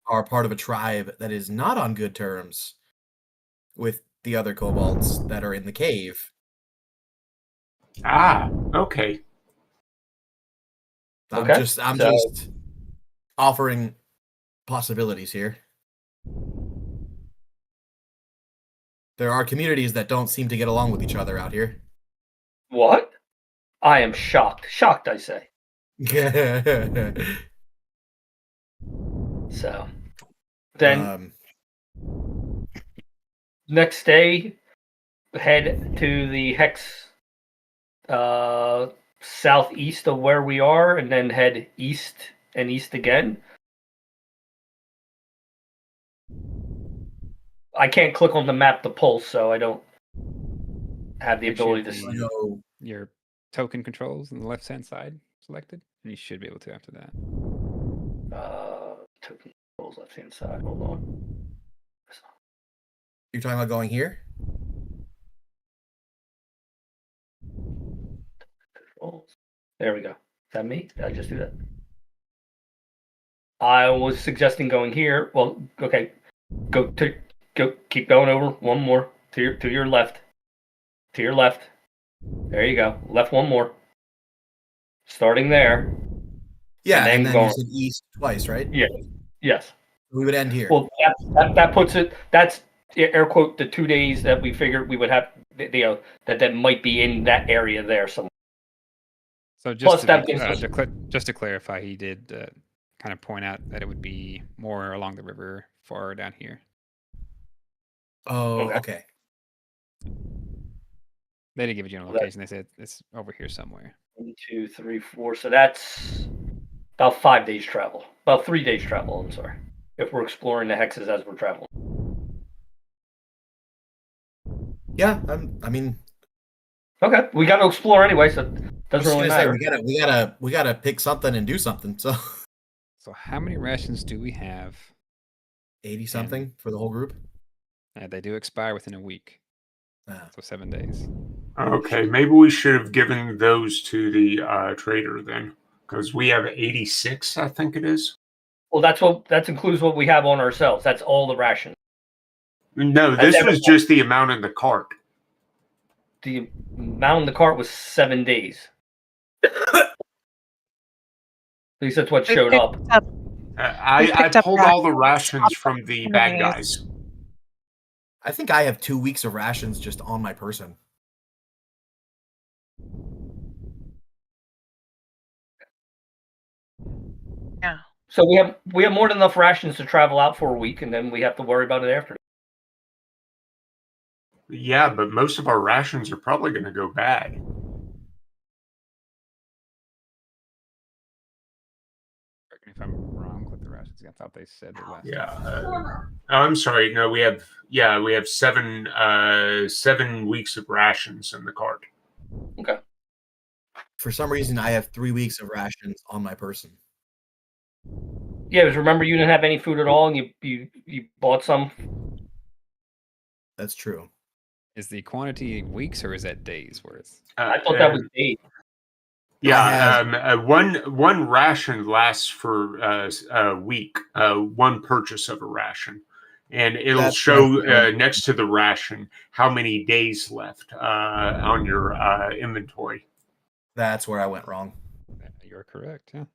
are part of a tribe that is not on good terms with the other kobolds that are in the cave. Ah, okay. I'm Okay, just so- offering possibilities here. There are communities that don't seem to get along with each other out here. What? I am shocked. Shocked, I say. So then next day, head to the hex southeast of where we are, and then head east and east again. I can't click on the map to pulse, so I don't have the Make sure ability to the- see. No. Your token controls on the left-hand side selected, and you should be able to after that. Token controls left hand side. Hold on. You're talking about going here? Controls. There we go. Is that me? Did I just do that? I was suggesting going here. Well, okay. Go. Keep going over one more to your left. To your left. There you go. Left one more. Starting there. Yeah, And and then then you going- said east twice, right? Yeah. Yes. We would end here. Well, that puts it. That's air quote the 2 days that we figured we would have. That might be in that area there somewhere. So Plus just that to, gives us- just to clarify, he did kind of point out that it would be more along the river, far down here. Oh, Okay. okay. They didn't give a general That- location. They said it's over here somewhere. 1, 2, 3, 4. So that's about 5 days travel. About 3 days travel. I'm sorry. If we're exploring the hexes as we're traveling. Yeah, I mean, Okay, we got to explore anyway, so it I was doesn't just really gonna say matter. we gotta pick something and do something. So So how many rations do we have? 80 something for the whole group. They do expire within a week, Ah. so 7 days. Okay, maybe we should have given those to the trader then, because we have 86, I think it is. Well, that includes what we have on ourselves. That's all the ration. No, That's this was everything. just the amount in the cart. The amount in the cart was 7 days. least that's what We showed picked up. up- I picked up pulled all the rations rations from the bad enemies. guys. I think I have 2 weeks of rations just on my person. Yeah. So we have more than enough rations to travel out for a week, and then we have to worry about it after. Yeah, but most of our rations are probably going to go bad. Correct me if I'm wrong with the rations. I thought they said they lasted. Yeah. I'm sorry. No, we have 7 weeks of rations in the cart. Okay. For some reason, I have 3 weeks of rations on my person. Yeah, because remember you didn't have any food at all, and you bought some. That's true. Is the quantity weeks or is that days worth? I thought that was days. Yeah, one ration lasts for a week. One purchase of a ration, and it'll That's show right. next to the ration how many days left on your inventory. That's where I went wrong. You're correct. Yeah.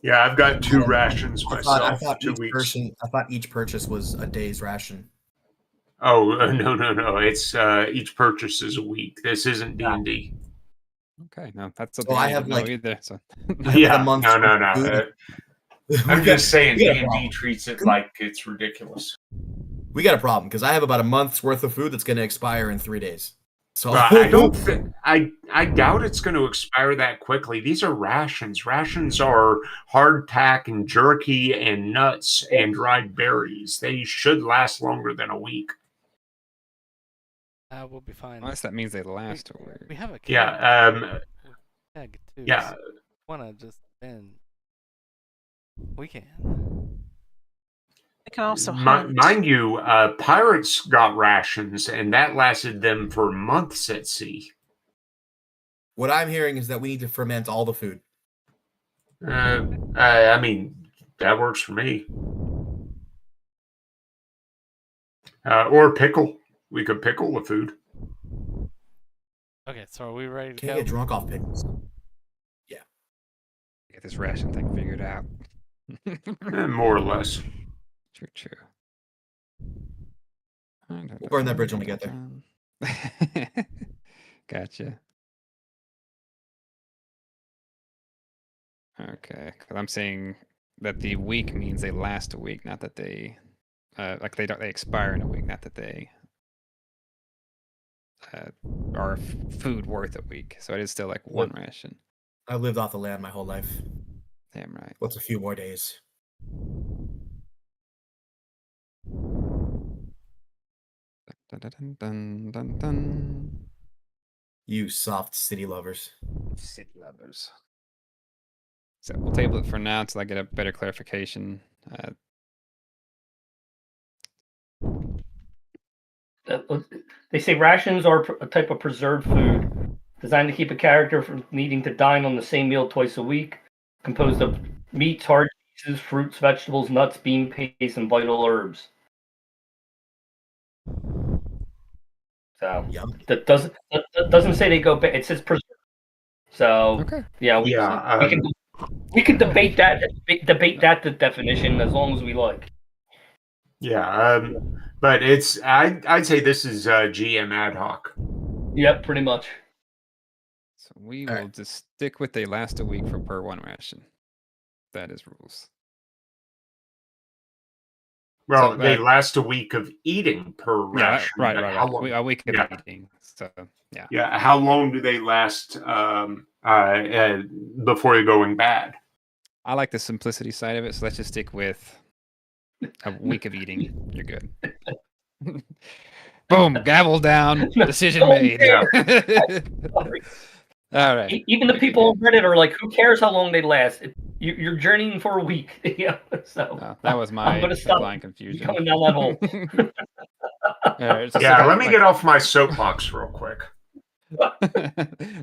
Yeah, I've got 2 rations I myself. thought 2 each weeks. I thought each purchase was a day's ration. Oh no! It's each purchase is a week. This isn't D&D. Okay. No, that's So something I I have, don't know like- either. So I have Yeah, a month's no. worth of food. I'm We just got- saying we got a D&D problem. treats it like it's ridiculous. We got a problem because I have about a month's worth of food that's going to expire in 3 days. So I don't think I doubt it's going to expire that quickly. These are rations. Rations are hardtack and jerky and nuts and dried berries. They should last longer than a week. We'll be fine. unless that means they last a We week. have a Yeah, keg too. yeah. So if you wanna just spend? We can. We can also hunt. Mind you, pirates got rations, and that lasted them for months at sea. what I'm hearing is that we need to ferment all the food. I mean, that works for me. Or pickle. We could pickle the food. Okay, so are we ready to Can't go? get drunk off pickles. Get this ration thing figured out. More or less. True. We'll burn that bridge when we get there. Gotcha. Okay, because I'm saying that the week means they last a week, not that they they expire in a week, not that they are food worth a week. So it is still like one ration. I've lived off the land my whole life. Damn right. What's a few more days? Dun, dun, dun, dun, dun. You soft city lovers. City lovers. So we'll table it for now until I get a better clarification. They say rations are a type of preserved food designed to keep a character from needing to dine on the same meal twice a week, composed of meats, hard cheeses, fruits, vegetables, nuts, bean paste, and vital herbs. So Yum. that doesn't say they go bad. It says preserved. So Okay. yeah, we can debate that the definition as long as we like. Yeah, but I'd say this is GM ad hoc. Yep, pretty much. So we All will just stick with they last a week for per one ration. That is rules. Well, So, they last a week of eating per Yeah, ration. right. but how long- A week of yeah. eating. So yeah. Yeah, how long do they last before they're going bad? I like the simplicity side of it, so let's just stick with a week of eating. You're good. Boom, gavel down, decision made. Yeah. All right. Even the people on Reddit are like, "Who cares how long they last? You're journeying for a week." Yeah. So Oh, that was my gonna stop blind confusion. coming down that hole. All right, so Yeah, let me get off my soapbox real quick.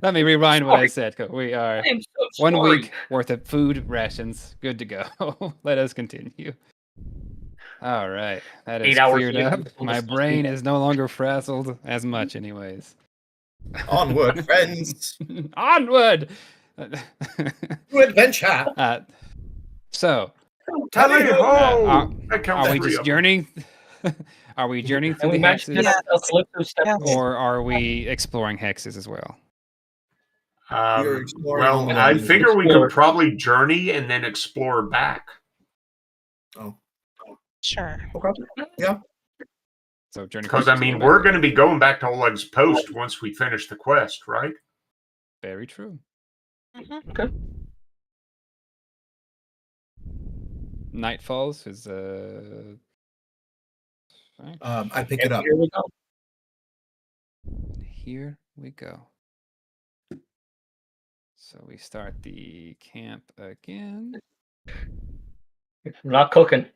Let me rewind what I said. We are I am so 1 sorry. week worth of food rations. Good to go. Let us continue. All right. That is 8 hours cleared later, up. we're still My discussing brain it. is no longer frazzled as much anyways. Onward, friends. Onward! To adventure. So, Tally ho! are, That counts are we three just of them. journeying? Are we journeying And through we the mentioned hexes, that Calypso stepped Yes. in. or are we exploring hexes as well? You're exploring Well, all of I them. figure we Explore. could probably journey and then explore back. Oh, Sure. yeah. So journey Because, first, I explore mean, back. we're going to be going back to Oleg's post once we finish the quest, right? Very true. Mhm. Okay. Night falls is I pick it up. Here we go. Here we go. So we start the camp again. We're not cooking.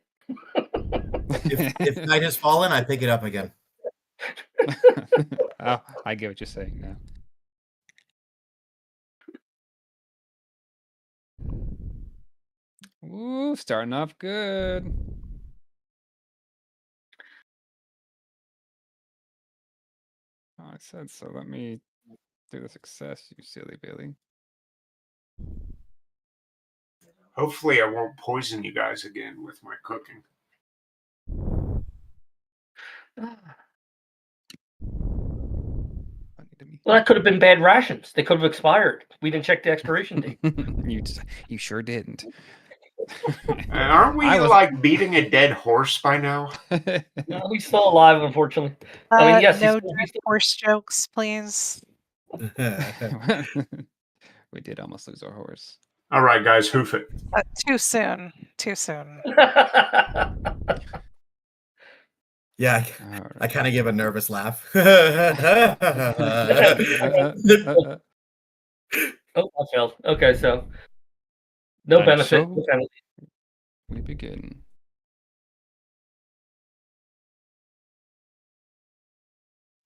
If night has fallen, I pick it up again. Oh, I get what you're saying now. Ooh, starting off good. Oh, I said so. Let me do the success, you silly Billy. Hopefully, I won't poison you guys again with my cooking. Well, that could have been bad rations. They could have expired. We didn't check the expiration date. You sure didn't. Aren't we like beating a dead horse by now? No, he's still alive, unfortunately. I mean, yes, no he's still... horse jokes, please. We did almost lose our horse. All right, guys, hoof it. Too soon. Too soon. Yeah, All I kind of give a nervous laugh. Oh, I failed. Okay, so no And benefit. so- no penalty. We begin.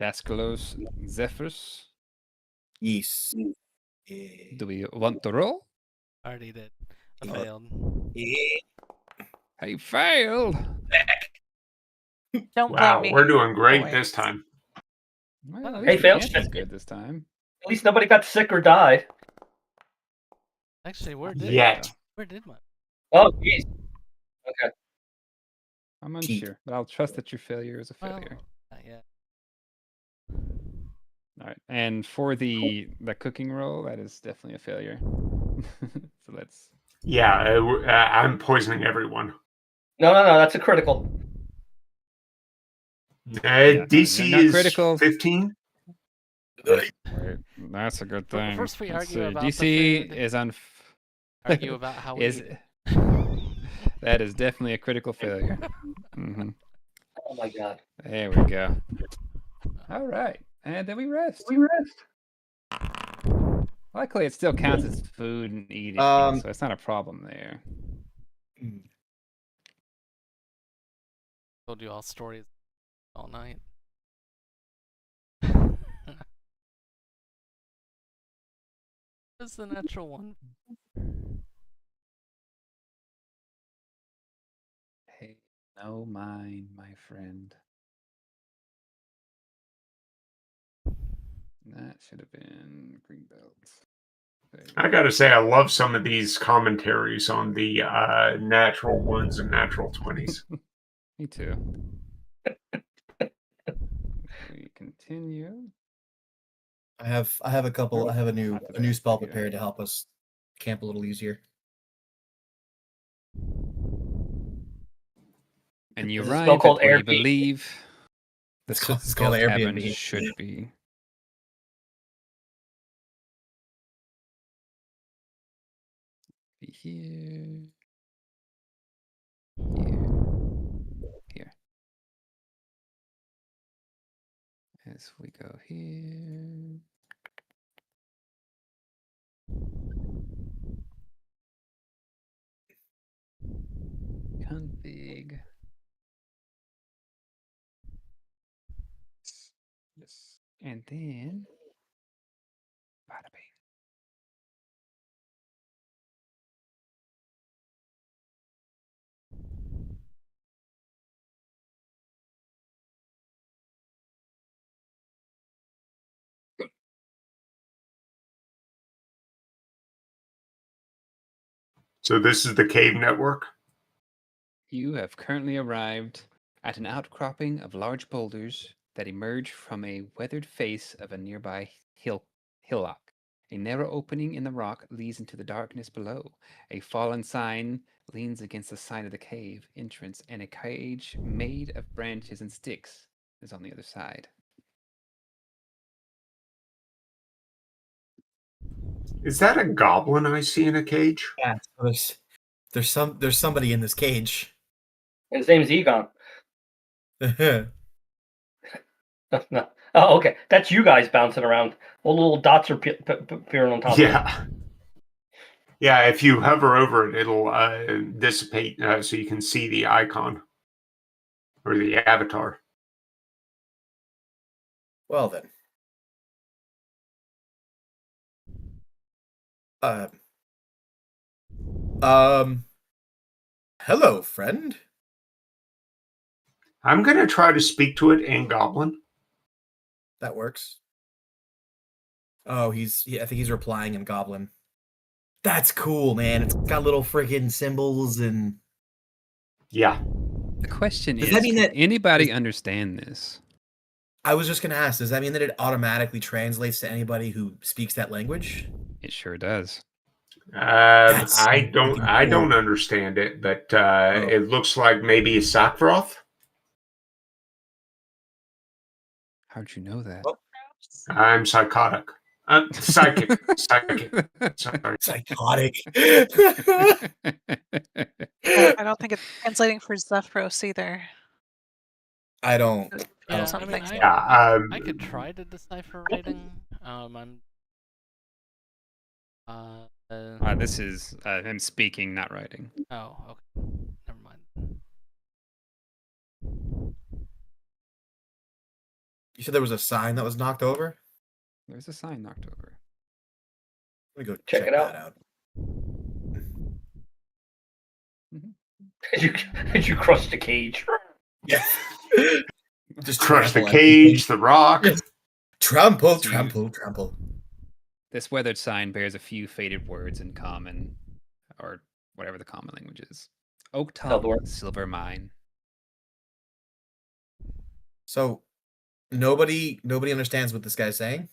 Dascalos Zephyrs. Yes. Do we want to roll? Already did. I Uh, failed. Hey, failed. Don't Wow, blame me. we're doing great boys. this time. Well, at Hey, least the failed. camp is good this time. At least nobody got sick or died. Actually, where There did you Yet. go. where did my Oh, jeez. Okay. I'm Cheat. unsure, but I'll trust that your failure is a well, failure. not yet. All right, and for the cooking roll, that is definitely a failure. So let's. Yeah, I'm poisoning everyone. No, that's a critical. DC not is critical. 15. Wait, that's a good But thing. first we Let's argue see. about the DC food. is on. Argue about how we is eat it. that is definitely a critical failure. Hmm. Oh my god. There we go. All right, and then we rest. Luckily, it still counts as food and eating, so it's not a problem there. Told you all stories all night. What's the natural one? Hey, no mind, my friend. That should have been green belts. I gotta say, I love some of these commentaries on the natural ones and natural 20s. Me too. We continue. I have a couple. I have a new spell prepared to help us camp a little easier. And you Is this arrive spell at called where you Airbnb? believe the It's called skull tavern Airbnb. should be. Here. Here. As we go here. Config. Yes. And then. Bada bing. So this is the cave network? You have currently arrived at an outcropping of large boulders that emerge from a weathered face of a nearby hillock. A narrow opening in the rock leads into the darkness below. A fallen sign leans against the side of the cave entrance, and a cage made of branches and sticks is on the other side. Is that a goblin I see in a cage? Yeah, so there's somebody in this cage. His name's Egon. That's No. Oh, okay. That's you guys bouncing around. All the little dots are appearing on top of it. Yeah. Yeah, if you hover over it, it'll dissipate so you can see the icon or the avatar. Well then. Hello, friend. I'm going to try to speak to it in Goblin. That works. Oh, I think he's replying in Goblin. That's cool, man. It's got little friggin' symbols and... Yeah. The question Does is, that mean can that- anybody understand this? I was just going to ask, does that mean that it automatically translates to anybody who speaks that language? It sure does. That's so I don't freaking cool. understand it, but it looks like maybe Sakvaroth. How'd you know that? Oh. I'm psychotic. Psychic. Psychic. Sorry. Psychotic. I don't think it's translating for Zephyros either. I don't Yeah, don't I mean, think so. I could try to decipher writing. This is him speaking, not writing. Oh, okay. Never mind. You said there was a sign that was knocked over? There's a sign knocked over. Let me go Check check it out. that out. Did you crush the cage? Yeah. Just Crush the trample cage, the rock. Yes. Trample, So you- trample, trample. This weathered sign bears a few faded words in common, or whatever the common language is. Oak top, Eldor. silver mine. So nobody understands what this guy's saying?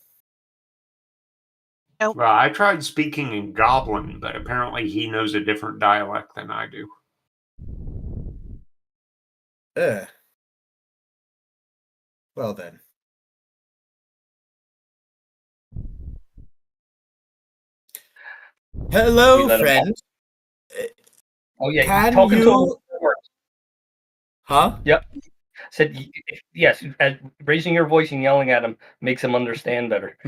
Nope. Well, I tried speaking in Goblin, but apparently he knows a different dialect than I do. Ugh. Well then. Hello, You let him friend. Oh yeah, Can talking to you- him. Huh? Said yes. Raising your voice and yelling at him makes him understand better.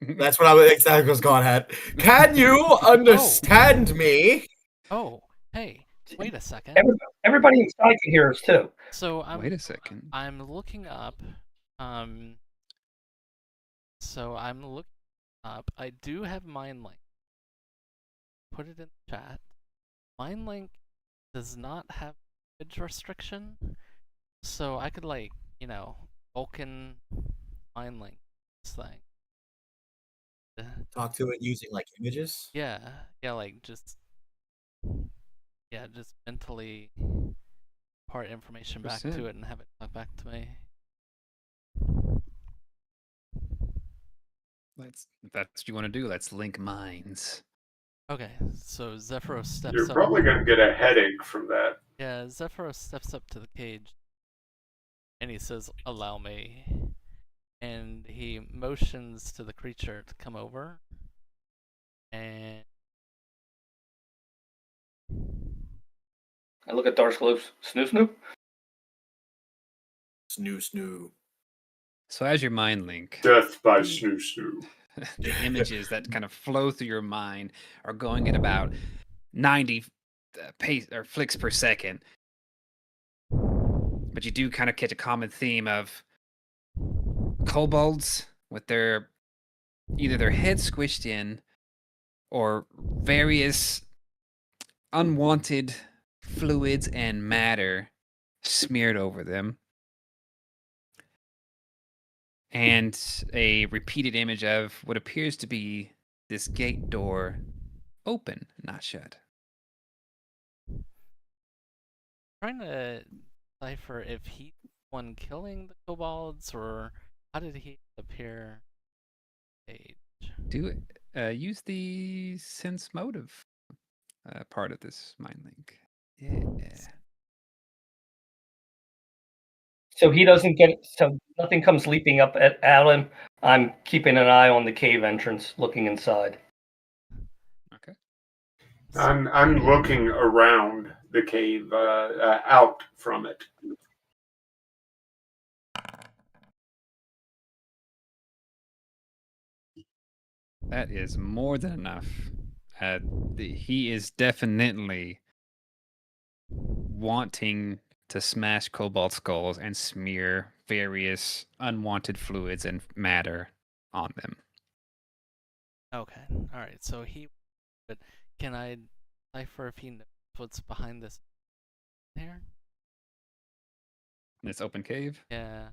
That's what I was exactly was going at. Can you understand me? Oh, hey, wait a second. Everybody inside can hear us too. So Wait a second. I'm looking up. So I'm looking up. I do have Mind Link. Put it in the chat. Mind Link does not have image restriction, so I could Vulcan Mind Link this thing. Talk to it using like images. Yeah, just mentally impart information back to 100%. it and have it talk back to me. If that's what you want to do, let's link minds. Okay, so Zephyros steps You're up. probably going to get a headache from that. Yeah, Zephyros steps up to the cage and he says, "Allow me." And he motions to the creature to come over. And I look at Darscloof's snoo. Snoo. So as your mind link, Death by snoo snoo. the images that kind of flow through your mind are going at about 90 pace or flicks per second. But you do kind of catch a common theme of kobolds with either their heads squished in or various unwanted fluids and matter smeared over them. And a repeated image of what appears to be this gate door open, not shut. trying to decipher if he's the one killing the kobolds, or how did he appear? Do use the sense motive part of this mind link. Yeah. So he doesn't get. So nothing comes leaping up at him. I'm keeping an eye on the cave entrance, looking inside. Okay. I'm looking around the cave, out from it. That is more than enough. He is definitely wanting to smash cobalt skulls and smear various unwanted fluids and matter on them. Okay. All right. So he. But can I decipher if he knows what's behind this here? This open cave. Yeah.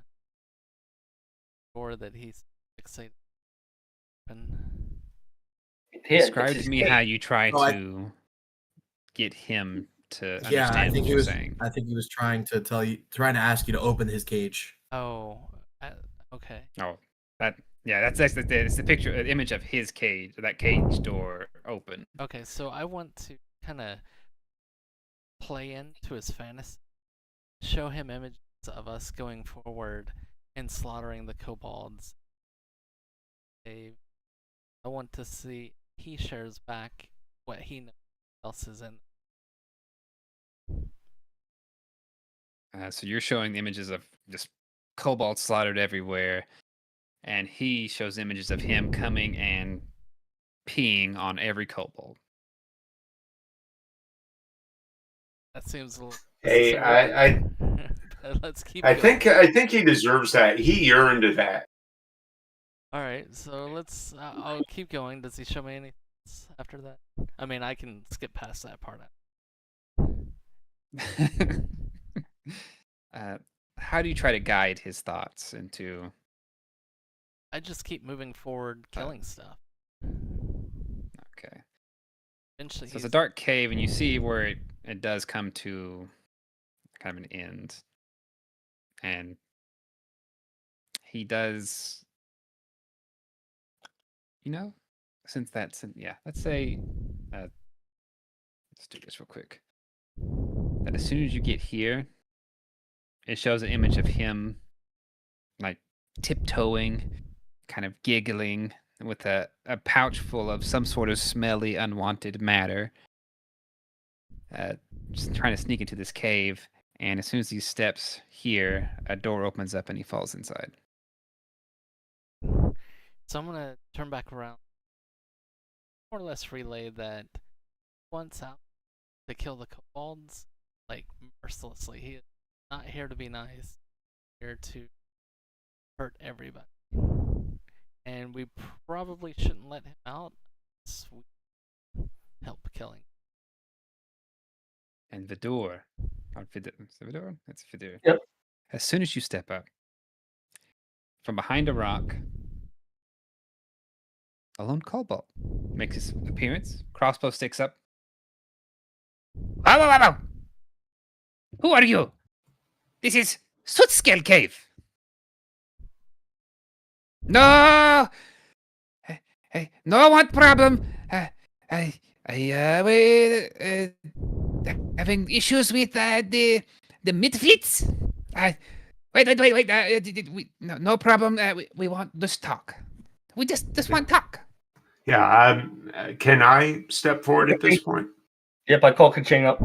Or that he's fixated. Describe to me cave. how you try Oh, to get him to Yeah, I understand think what he you're was. saying. I think he was trying to ask you to open his cage. Oh. Okay. Oh, that's it's the picture, image of his cage, that cage door open. Okay. So I want to kind of play into his fantasy, show him images of us going forward and slaughtering the kobolds. I want to see he shares back what he knows else is in. So you're showing images of just cobalt slaughtered everywhere, and he shows images of him coming and peeing on every kobold. That seems a little. Hey, Let's keep. I going. think he deserves that. He yearned to that. All right, so let's. I'll keep going. Does he show me anything after that? I mean, I can skip past that part. How do you try to guide his thoughts into? I just keep moving forward, killing stuff. Okay. Eventually, So it's a dark cave, and you see where it does come to kind of an end, and he does. Since that's let's say, let's do this real quick. That as soon as you get here, it shows an image of him, like tiptoeing, kind of giggling, with a pouch full of some sort of smelly, unwanted matter. Just trying to sneak into this cave, and as soon as he steps here, a door opens up and he falls inside. So I'm gonna turn back around, more or less relay that once out to kill the kobolds, like mercilessly. He is not here to be nice, here to hurt everybody. And we probably shouldn't let him out unless we help killing. And Vidor, is it Vidor? That's Vidor. Yep. As soon as you step up, from behind a rock, a lone kobold makes his appearance. Crossbow sticks up. Wow! Who are you? This is Sootscale Cave. No! Hey, no one problem. We having issues with the midfits. Wait. No problem. We want this talk. We just want talk. Yeah. Can I step forward at this point? Yep, I call Kaching up.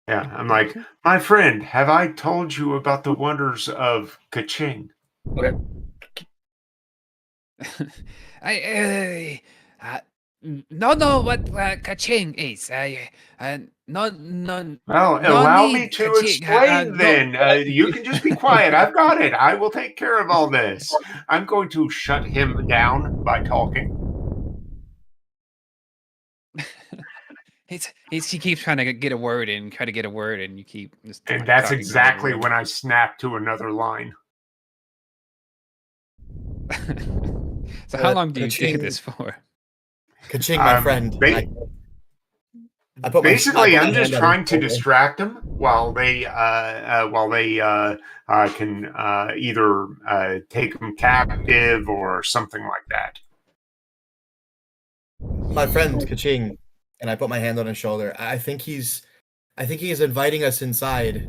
Yeah, I'm like, my friend, have I told you about the wonders of Kaching? Okay. No, what Kaching is. No. Well, no allow need me to Kaching. explain No. then. You can just be quiet. I've got it. I will take care of all this. I'm going to shut him down by talking. He keeps trying to get a word in, and you keep just. And that's exactly when I snap to another line. So how long do you do this for? Kaching, my friend. I put Basically, my I'm just hand on his trying to shoulder. distract them while they can either take them captive or something like that. My friend Kaching, and I put my hand on his shoulder. I think he is inviting us inside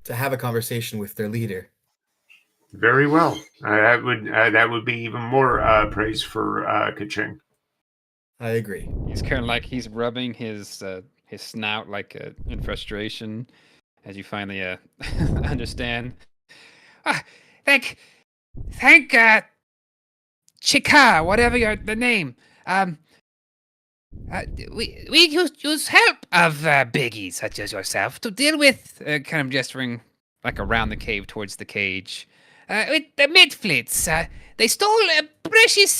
to have a conversation with their leader. Very well. That would be even more praise for Kaching. I agree. He's kind of like he's rubbing his snout like in frustration as you finally understand. Ah, thank Chika, whatever the name. We use help of biggies such as yourself to deal with, kind of gesturing like around the cave towards the cage. With the midfleets, they stole a precious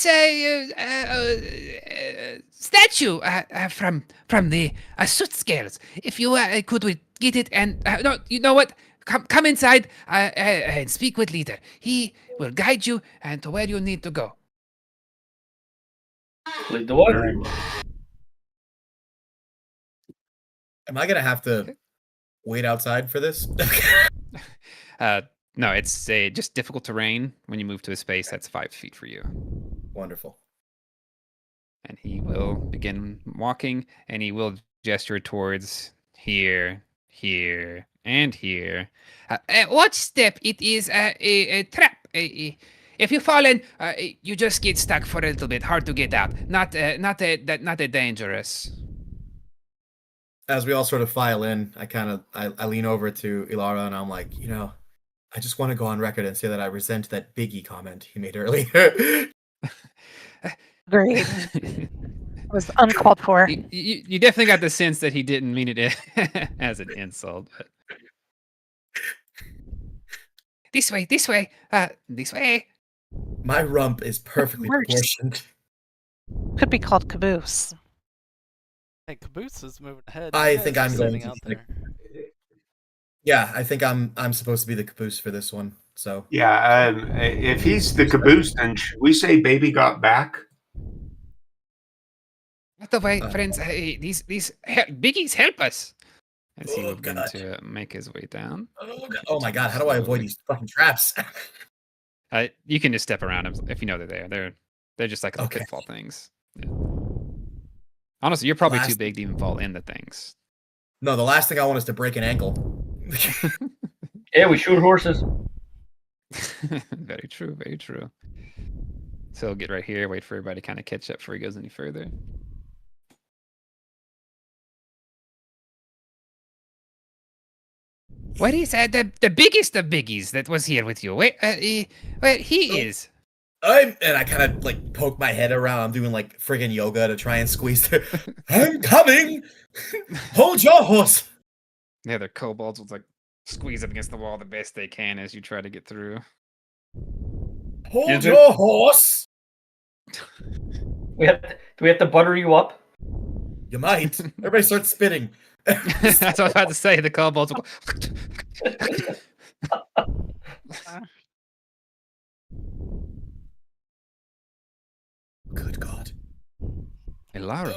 statue from the soot scales. If you could we get it and no, you know what? Come inside and speak with leader. He will guide you and to where you need to go. Lead the way. Very well. Am I gonna have to Okay. wait outside for this? No, it's just difficult terrain. When you move to a space that's 5 feet for you. Wonderful. And he will begin walking, and he will gesture towards here, here, and here. Watch step. It is a trap. If you fall in, you just get stuck for a little bit. Hard to get out. Not a dangerous. As we all sort of file in, I lean over to Ilara and I'm like, I just want to go on record and say that I resent that Biggie comment he made earlier. Great. It was uncalled for. You definitely got the sense that he didn't mean it as an insult. But... This way, this way. My rump is perfectly Worse. proportioned. Could be called caboose. Hey, Caboose is moving ahead. I You guys think are I'm going standing to out be there. Yeah, I think I'm supposed to be the caboose for this one. So Yeah, if he's the caboose, then should we say baby got back? What the way, friends? These biggies help us. As he Oh, will begin God. to make his way down. Oh my god, how do I avoid these fucking traps? You can just step around them if you know they're there. They're just like little Okay. pitfall things. Yeah. Honestly, you're probably too Last- big to even fall in the things. No, the last thing I want is to break an ankle. Yeah, we shoot horses. Very true, very true. So he'll get right here, wait for everybody to kind of catch up before he goes any further. What is the biggest of biggies that was here with you? Where he is. And I kind of like poke my head around. I'm doing like friggin' yoga to try and squeeze through. I'm coming. Hold your horse. The other kobolds will like squeeze up against the wall the best they can as you try to get through. Hold Is it- your horse. Do we have to butter you up? You might. Everybody starts spitting. That's what I was about to say. The kobolds will go. Good God. Elara,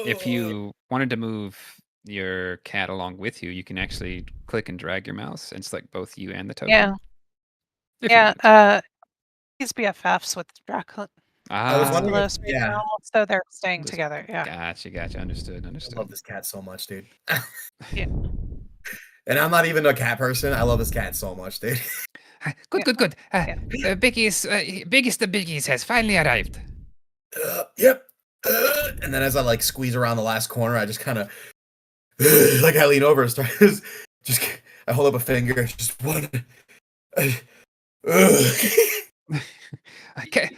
if you wanted to move your cat along with you, you can actually click and drag your mouse and select both you and the token. Yeah. If you Yeah. wanted to. He's BFFs with Dracula. I was wondering if- Los yeah. now, so they're staying Just- together. Yeah. Gotcha. Understood. I love this cat so much, dude. Yeah. And I'm not even a cat person. I love this cat so much, dude. Good. Biggest of biggies has finally arrived. Yep. And then as I like squeeze around the last corner, I just kind of like I lean over and start just I hold up a finger, just one.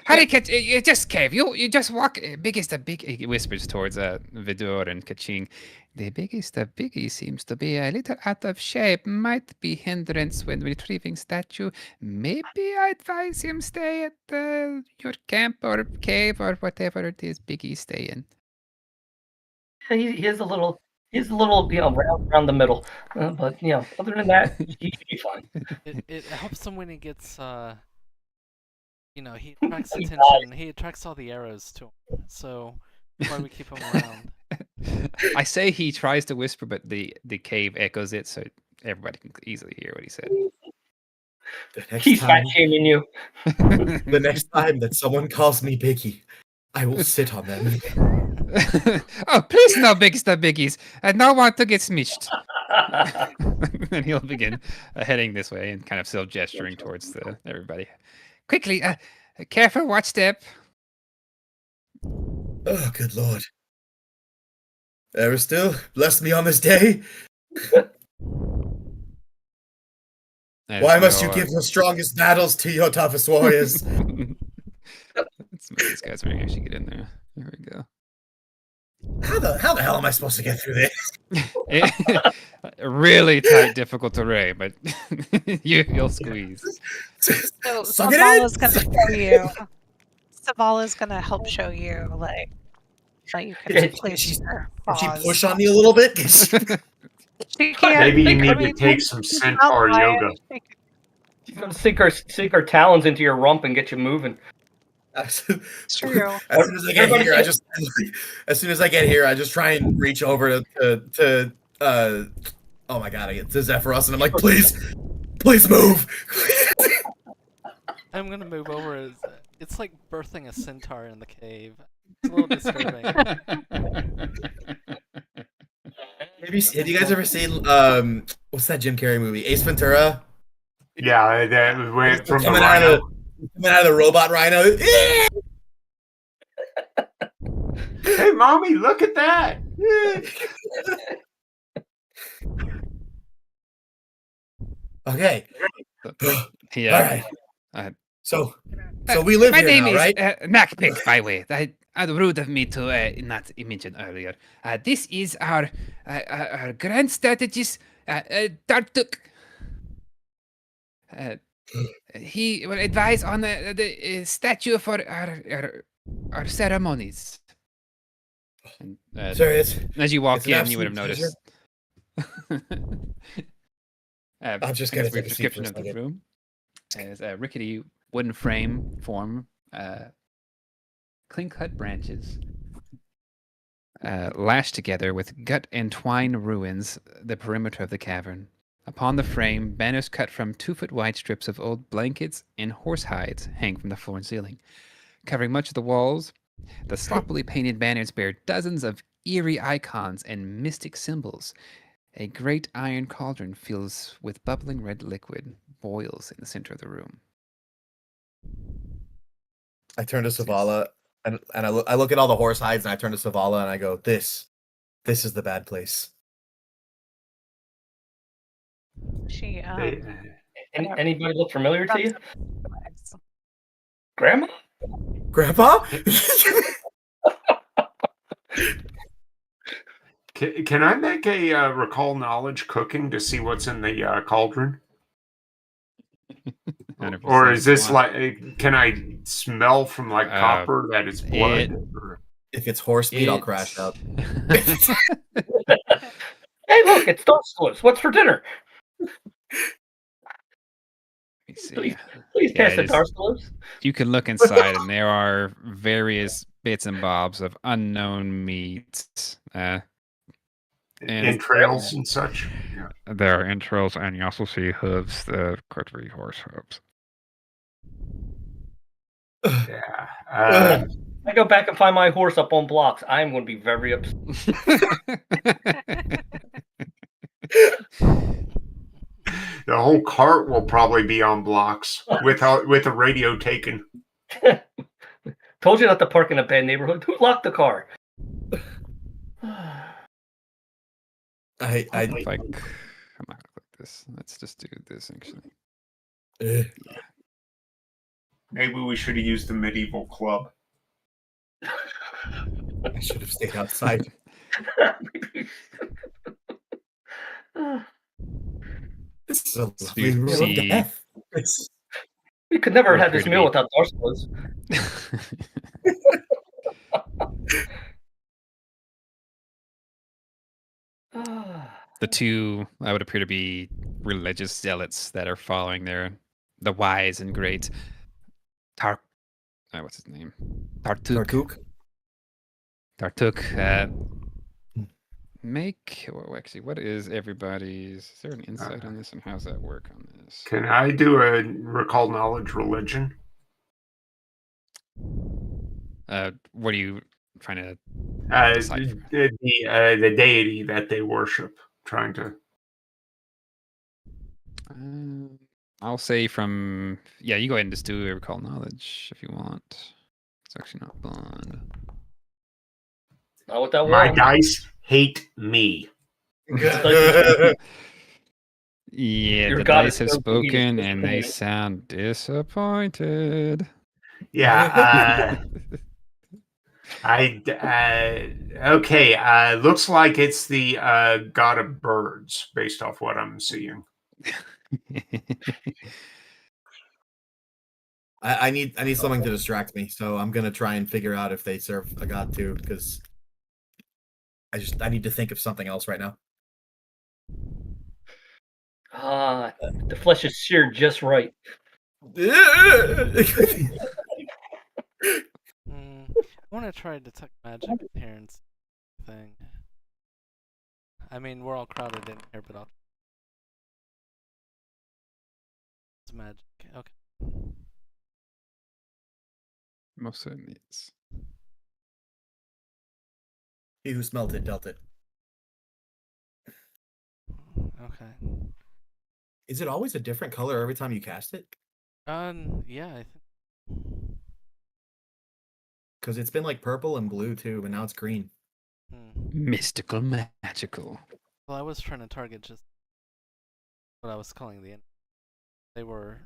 Hurry, cat! You just cave. You just walk. Biggest of big. He whispers towards Vidor and Kaching. The biggest of biggie seems to be a little out of shape. Might be hindrance when retrieving statue. Maybe I advise him stay at your camp or cave or whatever it is Biggie stay in. He is a little, round the middle. But other than that, he should be fine. It helps him when he gets, he attracts He attention. He attracts all the arrows to him. So Why we keep him around? I say he tries to whisper, but the cave echoes it, so everybody can easily hear what he said. The next He's fat time, shaming you. the next time that someone calls me Biggie, I will sit on them. Oh, please no biggies, no biggies. I don't want to get smished. Then he'll begin heading this way and kind of still gesturing towards everybody. Quickly, careful, watch step. Oh, good lord. Ever still bless me on this day? Why must you give the strongest battles to your toughest warriors? Let's move these guys so we can actually get in there. There we go. How the hell am I supposed to get through this? Really tight, difficult terrain, but you'll squeeze. So Suck it Savala's in! gonna show you. Savala's gonna help show you, like you can place your Can she paws. push on me a little bit? She can't. Maybe you I need to mean, take some centaur outside, yoga. She's gonna sink her talons into your rump and get you moving. As true. soon as I get here, as soon as I get here, I just try and reach over to oh my god, I get to Zephyros and I'm like, please move. I'm gonna move over. It's like birthing a centaur in the cave. It's a little disturbing. Maybe have you guys ever seen what's that Jim Carrey movie, Ace Ventura? Yeah, that went from the Coming out rhino. of the robot rhino. Hey, mommy, look at that. Okay. Yeah. All right. So we live My here name now, is right? Nakpik, by the way. Rude of me to not mention earlier. This is our grand strategist, Tartuk. He will advise on the statue for our ceremonies. And, Sir, it's as you walk an in, you would have absolute noticed. I'm just I gonna guess brief take a seat for description a of the second. room. As a rickety wooden frame form, clean-cut branches, lashed together with gut-entwined ruins, the perimeter of the cavern. Upon the frame, banners cut from 2-foot-wide strips of old blankets and horse hides hang from the floor and ceiling. Covering much of the walls, the sloppily painted banners bear dozens of eerie icons and mystic symbols. A great iron cauldron fills with bubbling red liquid, boils in the center of the room. I turn to Savala and I look at all the horse hides and I turn to Savala and I go, this is the bad place. She Anybody look familiar to you? Grandma? Grandpa? Can I make a recall knowledge cooking to see what's in the cauldron? 100% Or is this want. like, can I smell from like copper that it's blood? If it's horse meat, I'll crash out. Hey, look, it's Darkstalus. What's for dinner? Let me see. Please Yeah, pass the Darkstalus. You can look inside, and there are various bits and bobs of unknown meats. And entrails and such. Yeah. There are entrails, and you also see hooves, the quarterly horse hooves. Yeah. I go back and find my horse up on blocks. I'm going to be very upset. The whole cart will probably be on blocks with a radio taken. Told you not to park in a bad neighborhood. Who locked the car? I'm not gonna click this. Let's just do this actually. Maybe we should have used the medieval club. I should have stayed outside. This is a lovely room of death. We could never have had this meal without Darkstalus. The two would appear to be religious zealots that are following the wise and great what's his name? Tartuk. Tartuk, actually, what is everybody's? Is there an insight on this, and how's that work on this? Can I do a recall knowledge religion? What are you trying to decipher? The deity that they worship. Trying to. I'll say you go ahead and just do a recall knowledge if you want. It's actually not bond. Not with that My wall. dice hate me. Yeah, Your the god dice is have so cool, he is spoken and they disappointed. sound disappointed. Yeah. Okay. Looks like it's the god of birds, based off what I'm seeing. I need something to distract me, so I'm gonna try and figure out if they serve a god too, because I need to think of something else right now. The flesh is seared just right. I want to try detect magic in here and see thing. I mean, we're all crowded in here, but it's magic. Okay. Most certainly is. He who smelt it dealt it. Okay. Is it always a different color every time you cast it? Yeah, I think. Because it's been like purple and blue too, but now it's green. Mystical, magical. Well, I was trying to target just what I was calling the end. They were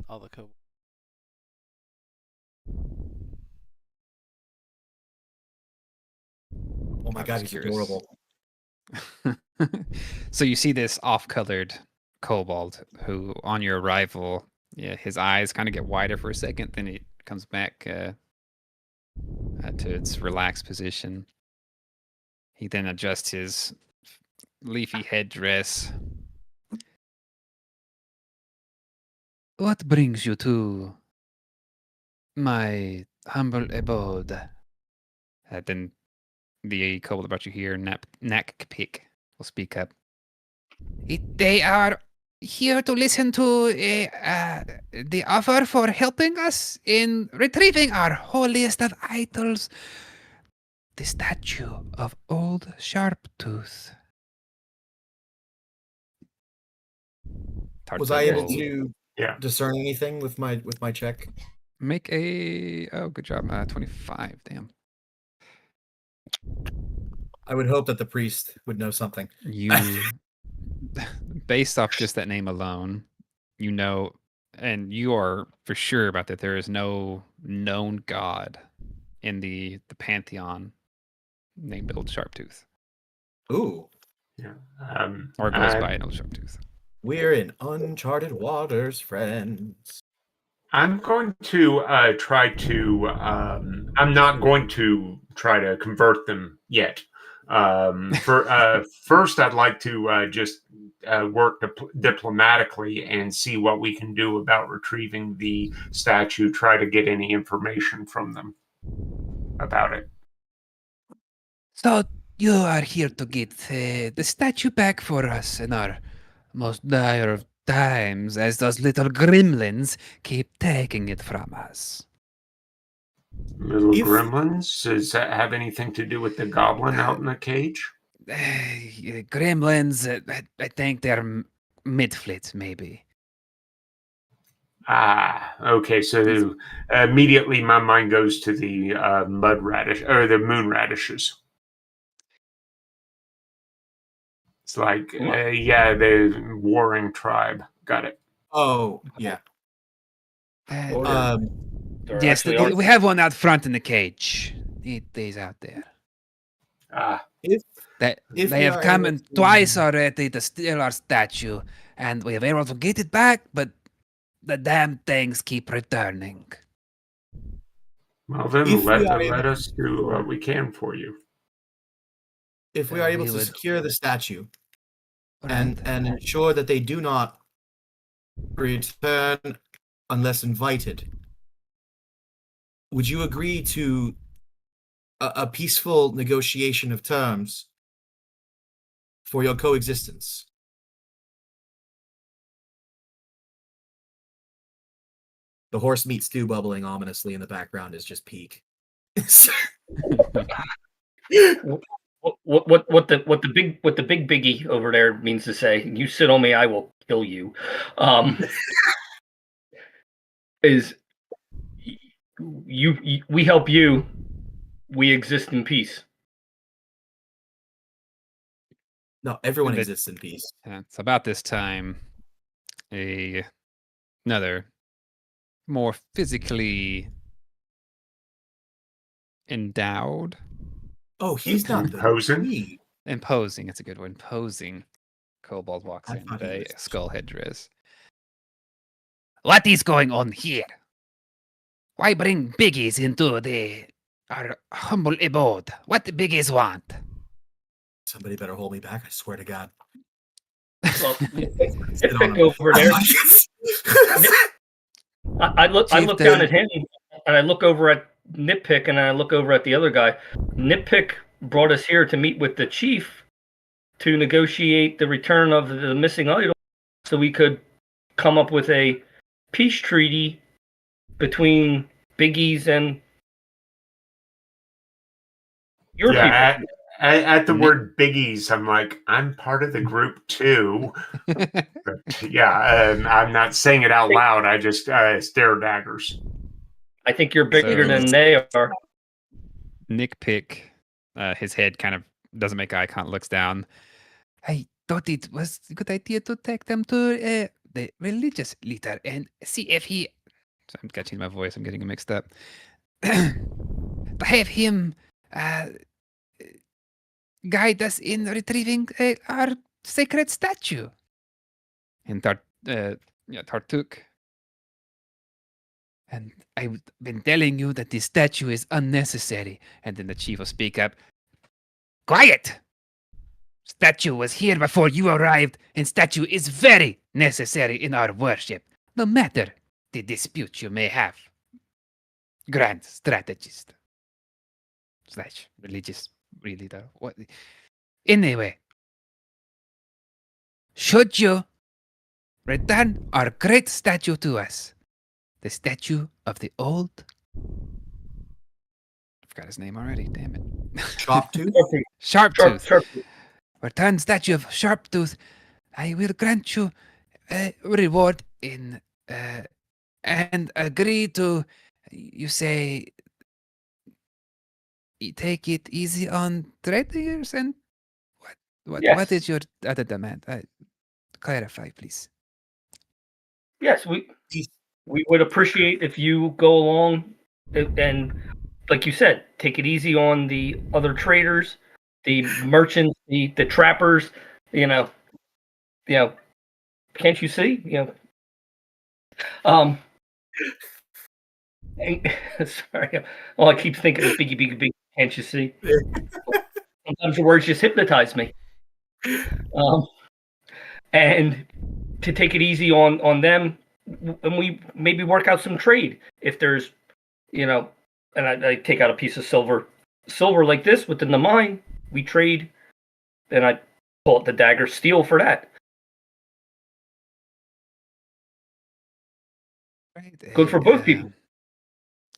all the kobolds. Oh my god, he's adorable. So you see this off-colored kobold who, on your arrival, his eyes kind of get wider for a second, then it comes back to its relaxed position. He then adjusts his leafy headdress. What brings you to my humble abode? Then the kobold about you here, Nakpik, will speak up. They are here to listen to the offer for helping us in retrieving our holiest of idols, the statue of Old Sharptooth. Was I able will to discern anything with my check? make good job. 25, damn. I would hope that the priest would know something. You, based off just that name alone, you know, and you are for sure about that there is no known god in the pantheon named Old Sharptooth. Ooh. Yeah. Or goes by an Old Sharptooth. We're in uncharted waters, friends. I'm going to try to. I'm not going to try to convert them yet. First, I'd like to just work diplomatically and see what we can do about retrieving the statue. Try to get any information from them about it. So you are here to get the statue back for us in our most dire of times, as those little gremlins keep taking it from us. Little gremlins? Does that have anything to do with the goblin out in the cage? Gremlins, I think they're mid-flits, maybe. Okay. So immediately my mind goes to the mud radish or the moon radishes. It's like, the warring tribe. Got it. Oh, yeah. Yes, we have one out front in the cage. He's out there. They have come in twice already to steal our statue, and we have been able to get it back, but the damn things keep returning. Well, then let us do what we can for you. If we are able to secure the statue and ensure that they do not return unless invited, would you agree to a peaceful negotiation of terms for your coexistence. The horse meat stew bubbling ominously in the background is just peak. What the big biggie over there means to say, you sit on me, I will kill you, is we help you, we exist in peace. No, everyone exists in peace. It's about this time another more physically endowed. Oh, he's not Imposing? Imposing, it's a good word. Imposing kobold walks I in thought with he a was- skull headdress. What is going on here? Why bring biggies into our humble abode? What the biggies want? Somebody better hold me back, I swear to God. Well, Sit on Nitpick him. over there. I look Chieftain. down at him, and I look over at Nitpick, and I look over at the other guy. Nitpick brought us here to meet with the chief to negotiate the return of the missing idol, so we could come up with a peace treaty between Biggies and your people. At the word biggies, I'm like, I'm part of the group too. But yeah, I'm not saying it out loud. I just stare daggers. I think you're bigger So- than they are. Nick Pick, his head kind of doesn't make eye contact, looks down. I thought it was a good idea to take them to the religious leader and see if he. So I'm catching my voice. I'm getting it mixed up. To have him guide us in retrieving our sacred statue. And Tartuk. And I've been telling you that this statue is unnecessary. And then the chief will speak up. Quiet! Statue was here before you arrived, and statue is very necessary in our worship, no matter the dispute you may have. Grand strategist. / religious leader. What? Anyway. Should you return our great statue to us, the statue of the old... I forgot his name already, damn it. Sharptooth? Sharptooth. Sharp. Return statue of Sharptooth. I will grant you a reward in and agree to, you say, take it easy on traders and what Yes. is your other demand? Clarify, please. Yes, we would appreciate if you go along and, like you said, take it easy on the other traders, the merchants, the trappers. Can't you see? Sorry. All I keep thinking is biggie. Can't you see? Sometimes the words just hypnotize me. And to take it easy on them, and we maybe work out some trade. If there's, and I take out a piece of silver like this within the mine, we trade, and I pull out the dagger, steel for that. Right, Good for both people.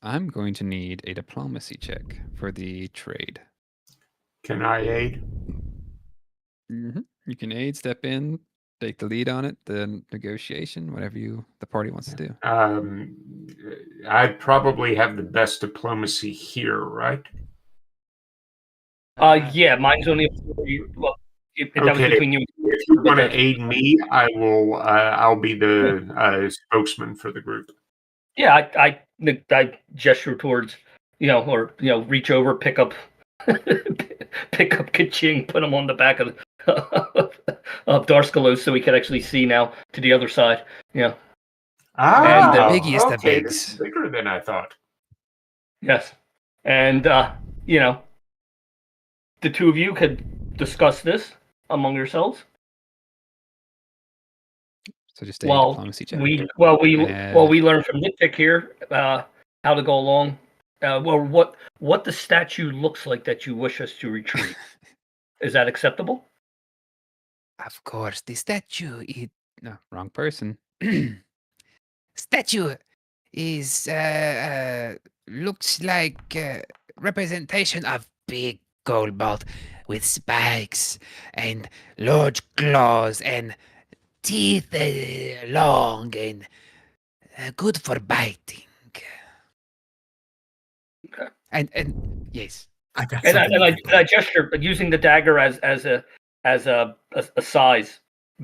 I'm going to need a diplomacy check for the trade. Can I aid? Mm-hmm. You can aid, step in, take the lead on it, the negotiation, whatever the party wants to do. I'd probably have the best diplomacy here, right? Yeah, mine's only well, that was Okay. between you. If you want to aid me, I will. I'll be the spokesman for the group. Yeah, I gesture towards, reach over, pick up Kaching, put him on the back of Darskalos so we can actually see now to the other side. Yeah. Ah, And the biggie is the okay, bigs. this is bigger than I thought. Yes. And the two of you could discuss this among yourselves. So just a diplomacy check. We learn from Nitpick here how to go along well, what the statue looks like that you wish us to retrieve. Is that acceptable? Of course, the statue. No, wrong person. Statue is looks like representation of big kobold with spikes and large claws and teeth long and good for biting. Okay. And yes, I got And something. I gesture, but using the dagger as a size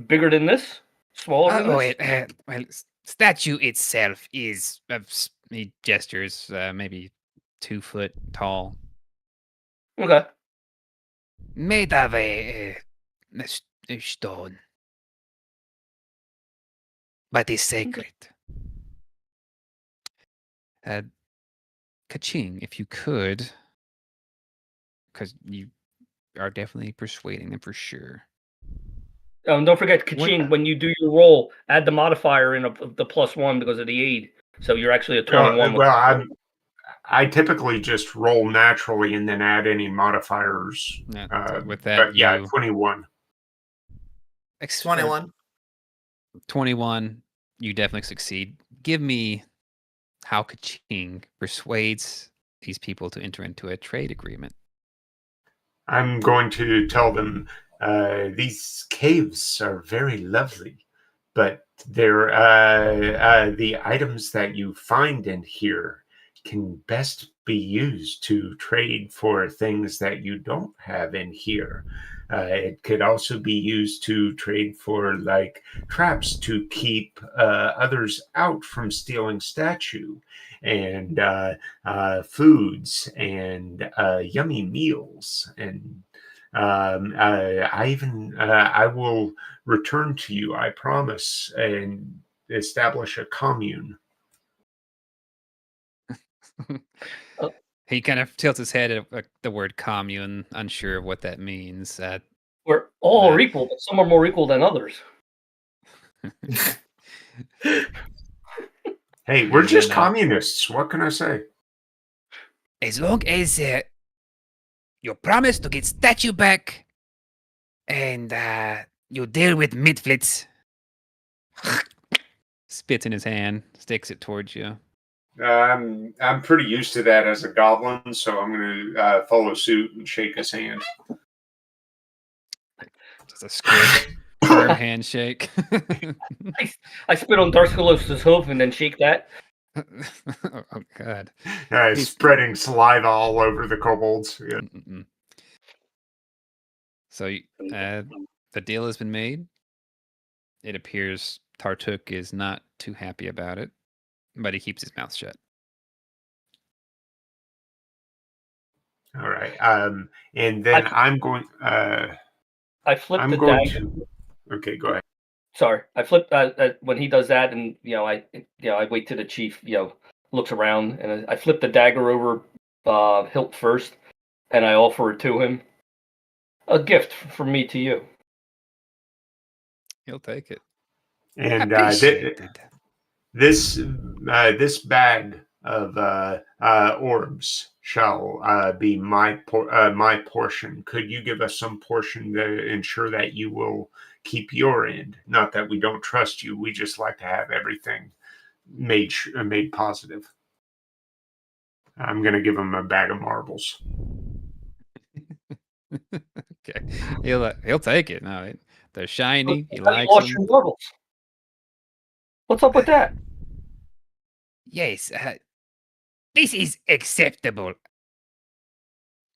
bigger than this, smaller than this. well, statue itself is he gestures maybe 2 foot tall, Okay. made of a stone, but is sacred. Kaching, if you could, because you are definitely persuading them for sure. Don't forget, Kaching, when you do your roll, add the modifier in of the +1 because of the aid. So you're actually a 21. I typically just roll naturally and then add any modifiers. With that, but yeah, 21. 21. 21, you definitely succeed. Give me how Kaching persuades these people to enter into a trade agreement. I'm going to tell them these caves are very lovely, but they're the items that you find in here can best be used to trade for things that you don't have in here. It could also be used to trade for like traps to keep others out from stealing statue, and foods and yummy meals. And I will return to you, I promise, and establish a commune. He kind of tilts his head at the word commune, unsure of what that means. We're all are equal, but some are more equal than others. Hey, we're just communists. What can I say? As long as you promise to get statue back and you deal with Midflits. Spits in his hand, sticks it towards you. I'm pretty used to that as a goblin, so I'm going to follow suit and shake his hand. Just a squish, firm handshake. I spit on Darskolos' hoof and then shake that. Oh God! Spreading saliva all over the kobolds. Yeah. So the deal has been made. It appears Tartuk is not too happy about it, but he keeps his mouth shut. All right. And then I'm going. I flipped I'm the going dagger. Okay, go ahead. Sorry, I flipped when he does that, and I wait till the chief looks around, and I flip the dagger over hilt first, and I offer it to him. A gift from me to you. He'll take it. And this bag of orbs shall be my portion. Could you give us some portion to ensure that you will keep your end? Not that we don't trust you. We just like to have everything made positive. I'm going to give him a bag of marbles. Okay, he'll take it. No, they're shiny. He likes them. Marbles. What's up with that? Yes, this is acceptable.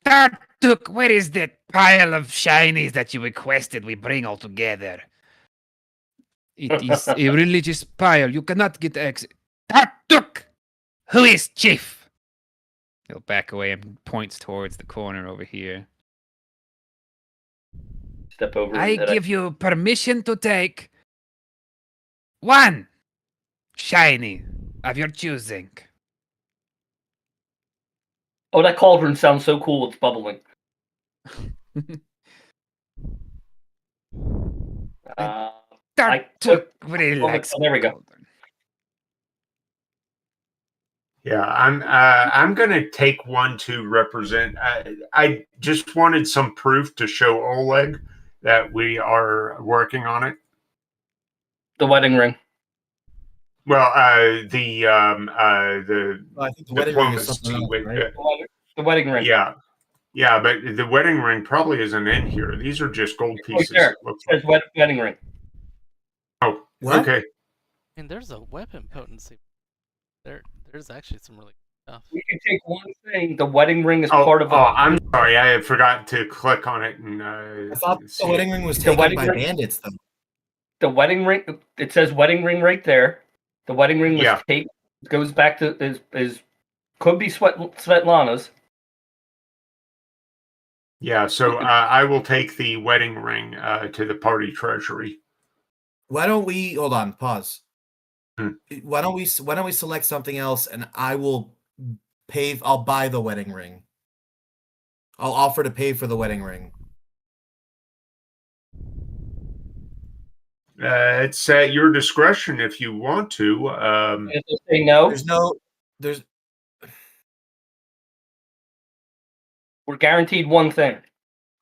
Tartuk, where is that pile of shinies that you requested we bring all together? It is a religious pile. You cannot get access. Tartuk, who is chief? He'll back away and points towards the corner over here. Step over. I give you permission to take 1 shiny of your choosing. Oh, that cauldron sounds so cool. It's bubbling. Tartuk really likes there we go. Yeah, I'm gonna take one to represent. I just wanted some proof to show Oleg that we are working on it. The wedding ring. Well, I think the wedding ring is something diplomacy. else, right? The wedding ring. Yeah, but the wedding ring probably isn't in here. These are just gold Right pieces. there. It looks It like. says wedding ring. Oh, What? okay. I mean, there's a weapon potency. There's actually some really good stuff. We can take one thing. The wedding ring is Oh, part of a. I'm sorry. I had forgot to click on it and I thought see the wedding ring was The taken wedding by ring- bandits, though. The wedding ring. It says wedding ring right there. The wedding ring was Yeah. taken. Goes back to is could be Svetlana's. Yeah, so I will take the wedding ring to the party treasury. Why don't we hold on? Pause. Hmm. Why don't we select something else, and I will pay. I'll buy the wedding ring. I'll offer to pay for the wedding ring. It's at your discretion if you want to. If they say no, There's we're guaranteed one thing.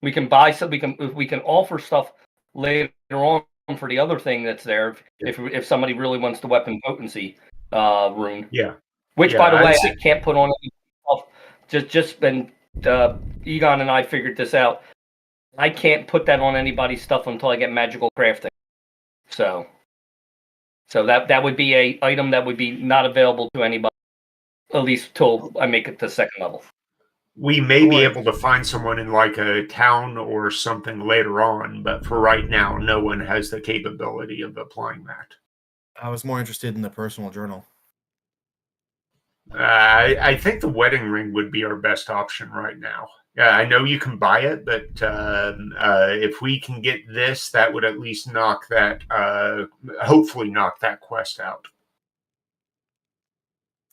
We can buy some. We can offer stuff later on for the other thing that's there. If somebody really wants the weapon potency rune. Yeah. Which, Yeah, by the way, I'd say- I can't put on any stuff. Just been Egon and I figured this out. I can't put that on anybody's stuff until I get magical crafting. So that would be a item that would be not available to anybody, at least till I make it to second level. We may be Or- able to find someone in like a town or something later on, but for right now, no one has the capability of applying that. I was more interested in the personal journal. I think the wedding ring would be our best option right now. Yeah, I know you can buy it, but if we can get this, that would at least knock that, hopefully knock that quest out.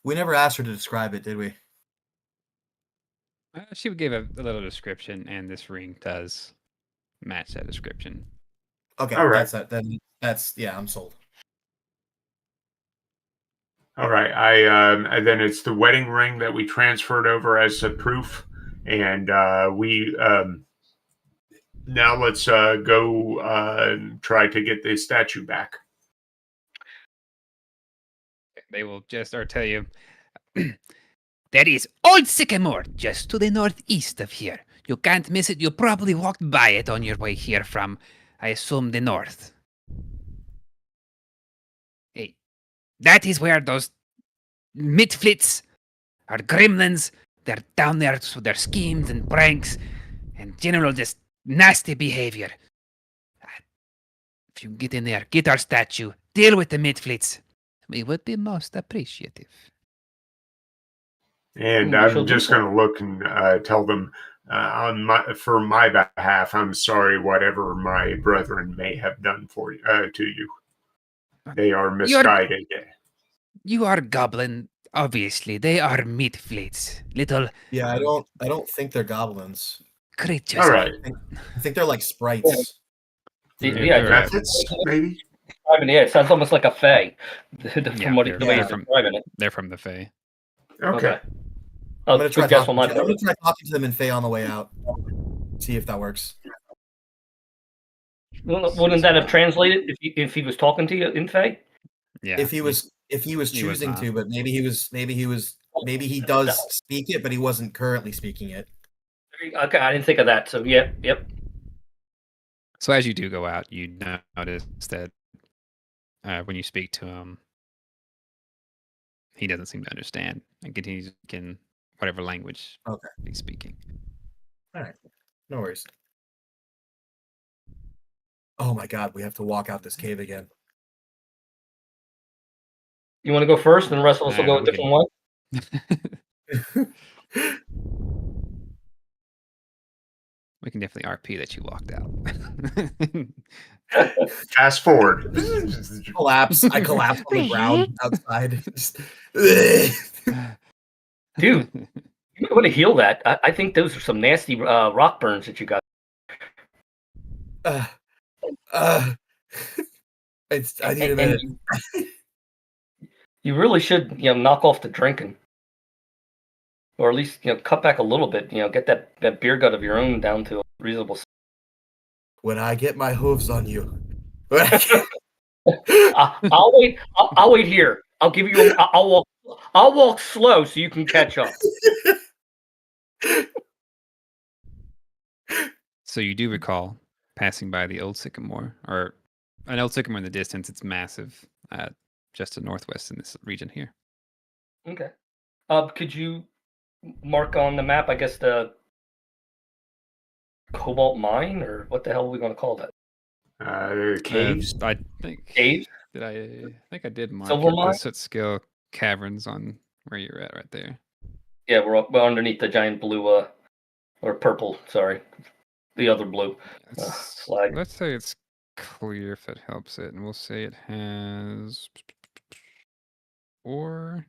We never asked her to describe it, did we? She would give a little description, and this ring does match that description. Okay, All right. That's yeah, I'm sold. All right, and then it's the wedding ring that we transferred over as a proof, and we now let's go try to get the statue back. They will just or tell you There is Old Sycamore just to the northeast of here. You can't miss it. You probably walked by it on your way here from, I assume, the north. Hey, that is where those midflits are gremlins. They're down there with their schemes and pranks and general just nasty behavior. If you get in there, get our statue, deal with the midflits, we would be most appreciative. And We shall I'm do just so. going to look and tell them for my behalf, I'm sorry whatever my brethren may have done for you to you. They are misguided. You are goblin, obviously. They are midflits, little Yeah, I don't think they're goblins. creatures. All right, I think they're like sprites. Yeah, methods maybe. yeah, it sounds almost like a fae. Yeah, From what the way they're he's describing it. they're from the Fae. Okay. Oh, I'm gonna try good guess talking. on my I'm gonna try talking to them in Fey on the way out. See if that works. Wouldn't that have translated if he was talking to you in Fae? Yeah. If he was he was choosing not. to, but maybe he does speak it, but he wasn't currently speaking it. Okay, I didn't think of that. So yep. So as you do go out, you notice that when you speak to him, he doesn't seem to understand and continues in whatever language Okay. he's speaking. No worries. Oh my god, we have to walk out this cave again. You want to go first, and the rest of us will go a we different can- one. We can definitely RP that you walked out. Fast forward. I collapse on the ground outside. Dude, you might want to heal that. I think those are some nasty rock burns that you got. I need a minute. You really should, knock off the drinking. or at least cut back a little bit. Get that beer gut of your own down to a reasonable. When I get my hooves on you. I'll wait. I'll wait here. I'll give you. I'll walk. I'll walk slow so you can catch up. So you do recall passing by the old sycamore, or an old sycamore in the distance. It's massive, just to northwest in this region here. Okay. Could you mark on the map? I guess the cobalt mine, or what the hell are we going to call that? Caves. I think. Caves? I think I did mark Silver it, mine? the soot scale caverns on where you're at right there. Yeah, we're underneath the giant blue, or purple. Sorry, the other blue flag. Let's say it's clear if it helps it, and we'll say it has or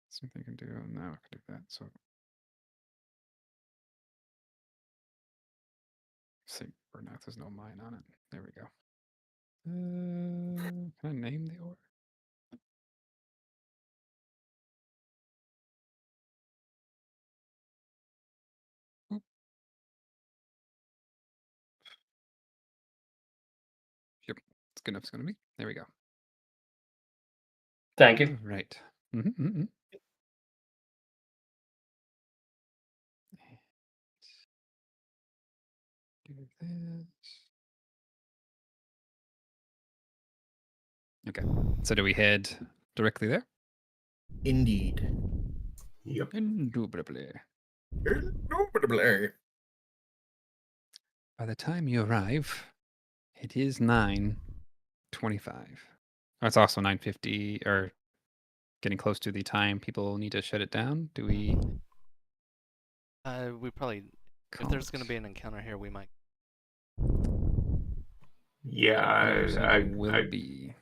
something I can do now. I can do that. So see, Burnout, there's no mine on it. There we go. Can I name the ore? Yep, it's good enough. It's gonna be. There we go. Thank you. Right. Mm-hmm. Do this. Okay. So do we head directly there? Indeed. Yep. Indubitably. Indubitably. By the time you arrive, it is 9:25. It's also 9:50, or getting close to the time people need to shut it down. Do we? We probably, if there's going to be an encounter here, we might. Yeah, I will be.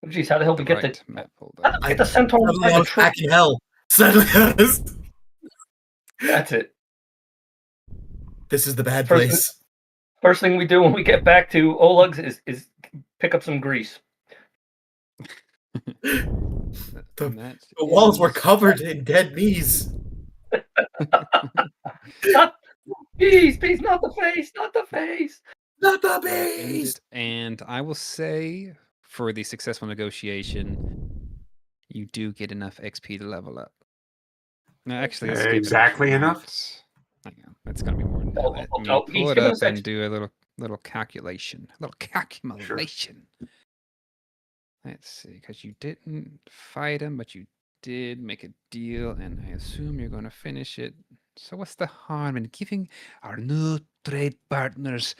Oh, geez, how the hell did we get Right the map pulled how up. did we get the centaur Suddenly I inside the was tree? back in hell. Suddenly That's it. This is the bad First place. First thing we do when we get back to Oleg's is pick up some grease. The walls were covered in dead knees. Not bees, not the face, not the face. Not the End bees. it, and I will say, for the successful negotiation, you do get enough XP to level up. No, actually, let's give it a Exactly enough? point. Hang on, that's gonna be more than that. Let me he's pull it giving up us and X- do a little calculation. A little calculation. Let's see, because you didn't fight him, but you did make a deal, and I assume you're going to finish it. So what's the harm in giving our new trade partners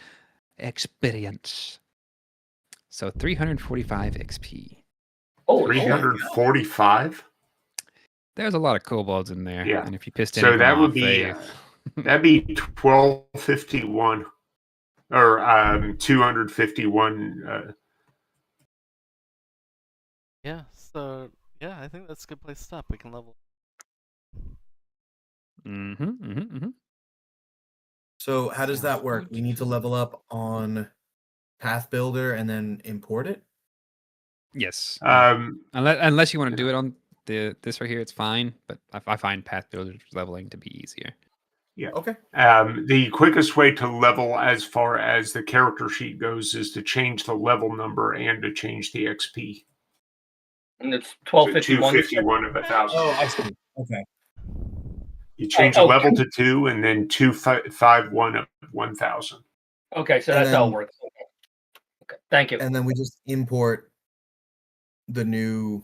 experience? So 345 XP. Oh, 345? There's a lot of kobolds in there. Yeah. And if you pissed So any of them that would off, be that'd be 1251 or 251. Yeah, so, yeah, I think that's a good place to stop. We can level. So how does that work? We need to level up on Path Builder and then import it? Yes. Um, Unless you want to do it on this right here, it's fine. But I find Path Builder leveling to be easier. Yeah. Okay. The quickest way to level as far as the character sheet goes is to change the level number and to change the XP. and it's So 1251. 251 of 1,000. Oh, I see. Okay. You change Oh, the level to 2 and then 251 of 1,000. Okay, so And that's how then- it works. Okay, thank you. And then we just import the new.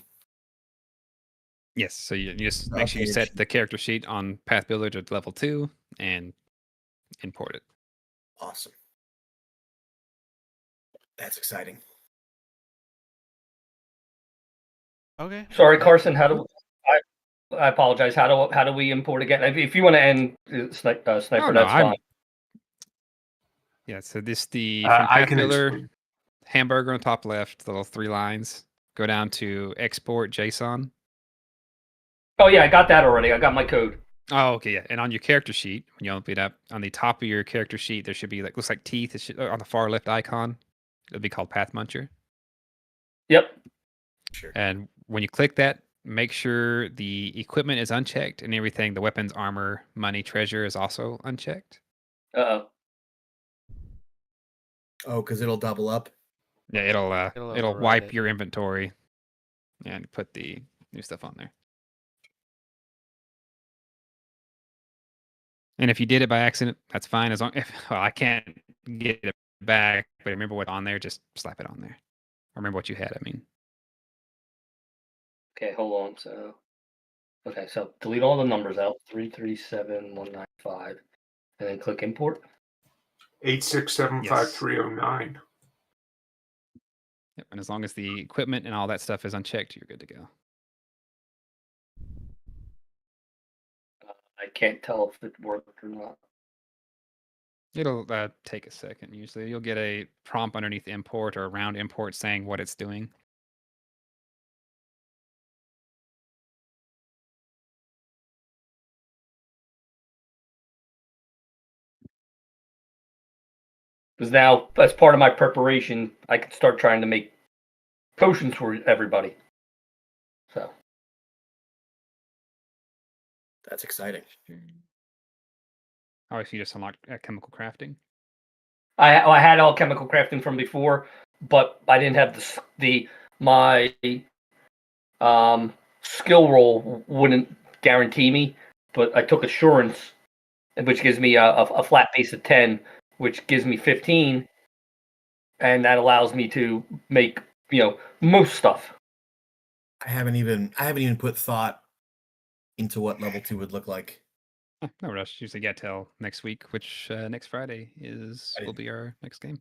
Yes. So you just The make sure you updated set sheet. the character sheet on Path Builder to level 2 and import it. Awesome. That's exciting. Okay. Sorry, Carson. I apologize. How do we import again? If you want to end sniper, no, that's fine. Yeah. So the I from Path can Builder, explain. hamburger on top left, the little 3 lines. Go down to export JSON. Oh yeah, I got that already. I got my code. Oh, okay, yeah. And on your character sheet, when you open it up, on the top of your character sheet, there should be looks like teeth. It should, on the far left icon, it'll be called Path Muncher. Yep. Sure. And when you click that, make sure the equipment is unchecked and everything, the weapons, armor, money, treasure is also unchecked. Uh-oh. Oh, because it'll double up. Yeah, It'll it'll override wipe it. your inventory and put the new stuff on there. And if you did it by accident, that's fine. As long I can't get it back, but remember what's on there, just slap it on there. Or remember what you had, I mean. Okay, hold on. So delete all the numbers out. 337,195. And then click import. 8675309. Yep. And as long as the equipment and all that stuff is unchecked, you're good to go. I can't tell if it worked or not. It'll take a second usually. You'll get a prompt underneath import or around import saying what it's doing. Because now, as part of my preparation, I can start trying to make potions for everybody. So That's exciting. Oh, if you just unlocked chemical crafting. I had all chemical crafting from before, but I didn't have my skill roll wouldn't guarantee me. But I took assurance, which gives me a flat base of 10, which gives me 15, and that allows me to make most stuff. I haven't even put thought into what level 2 would look like. No rush. Usually get till next week, which next Friday will be our next game.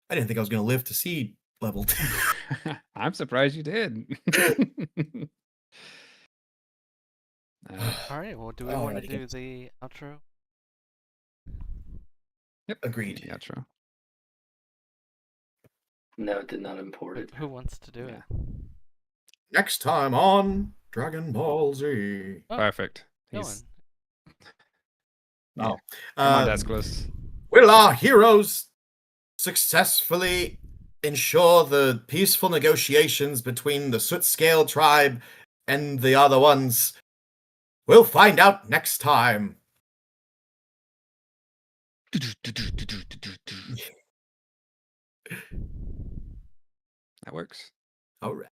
I didn't think I was going to live to see level 2. I'm surprised you did. All right. Well, do we want to do the outro? Yep. Agreed. The outro. No, it did not import it. Who wants to do it? Next time on Dragon Ball Z. Oh, Perfect. Dylan. He's Oh, come on, that's close. will our heroes successfully ensure the peaceful negotiations between the Soot Scale tribe and the other ones? We'll find out next time. That works. All right.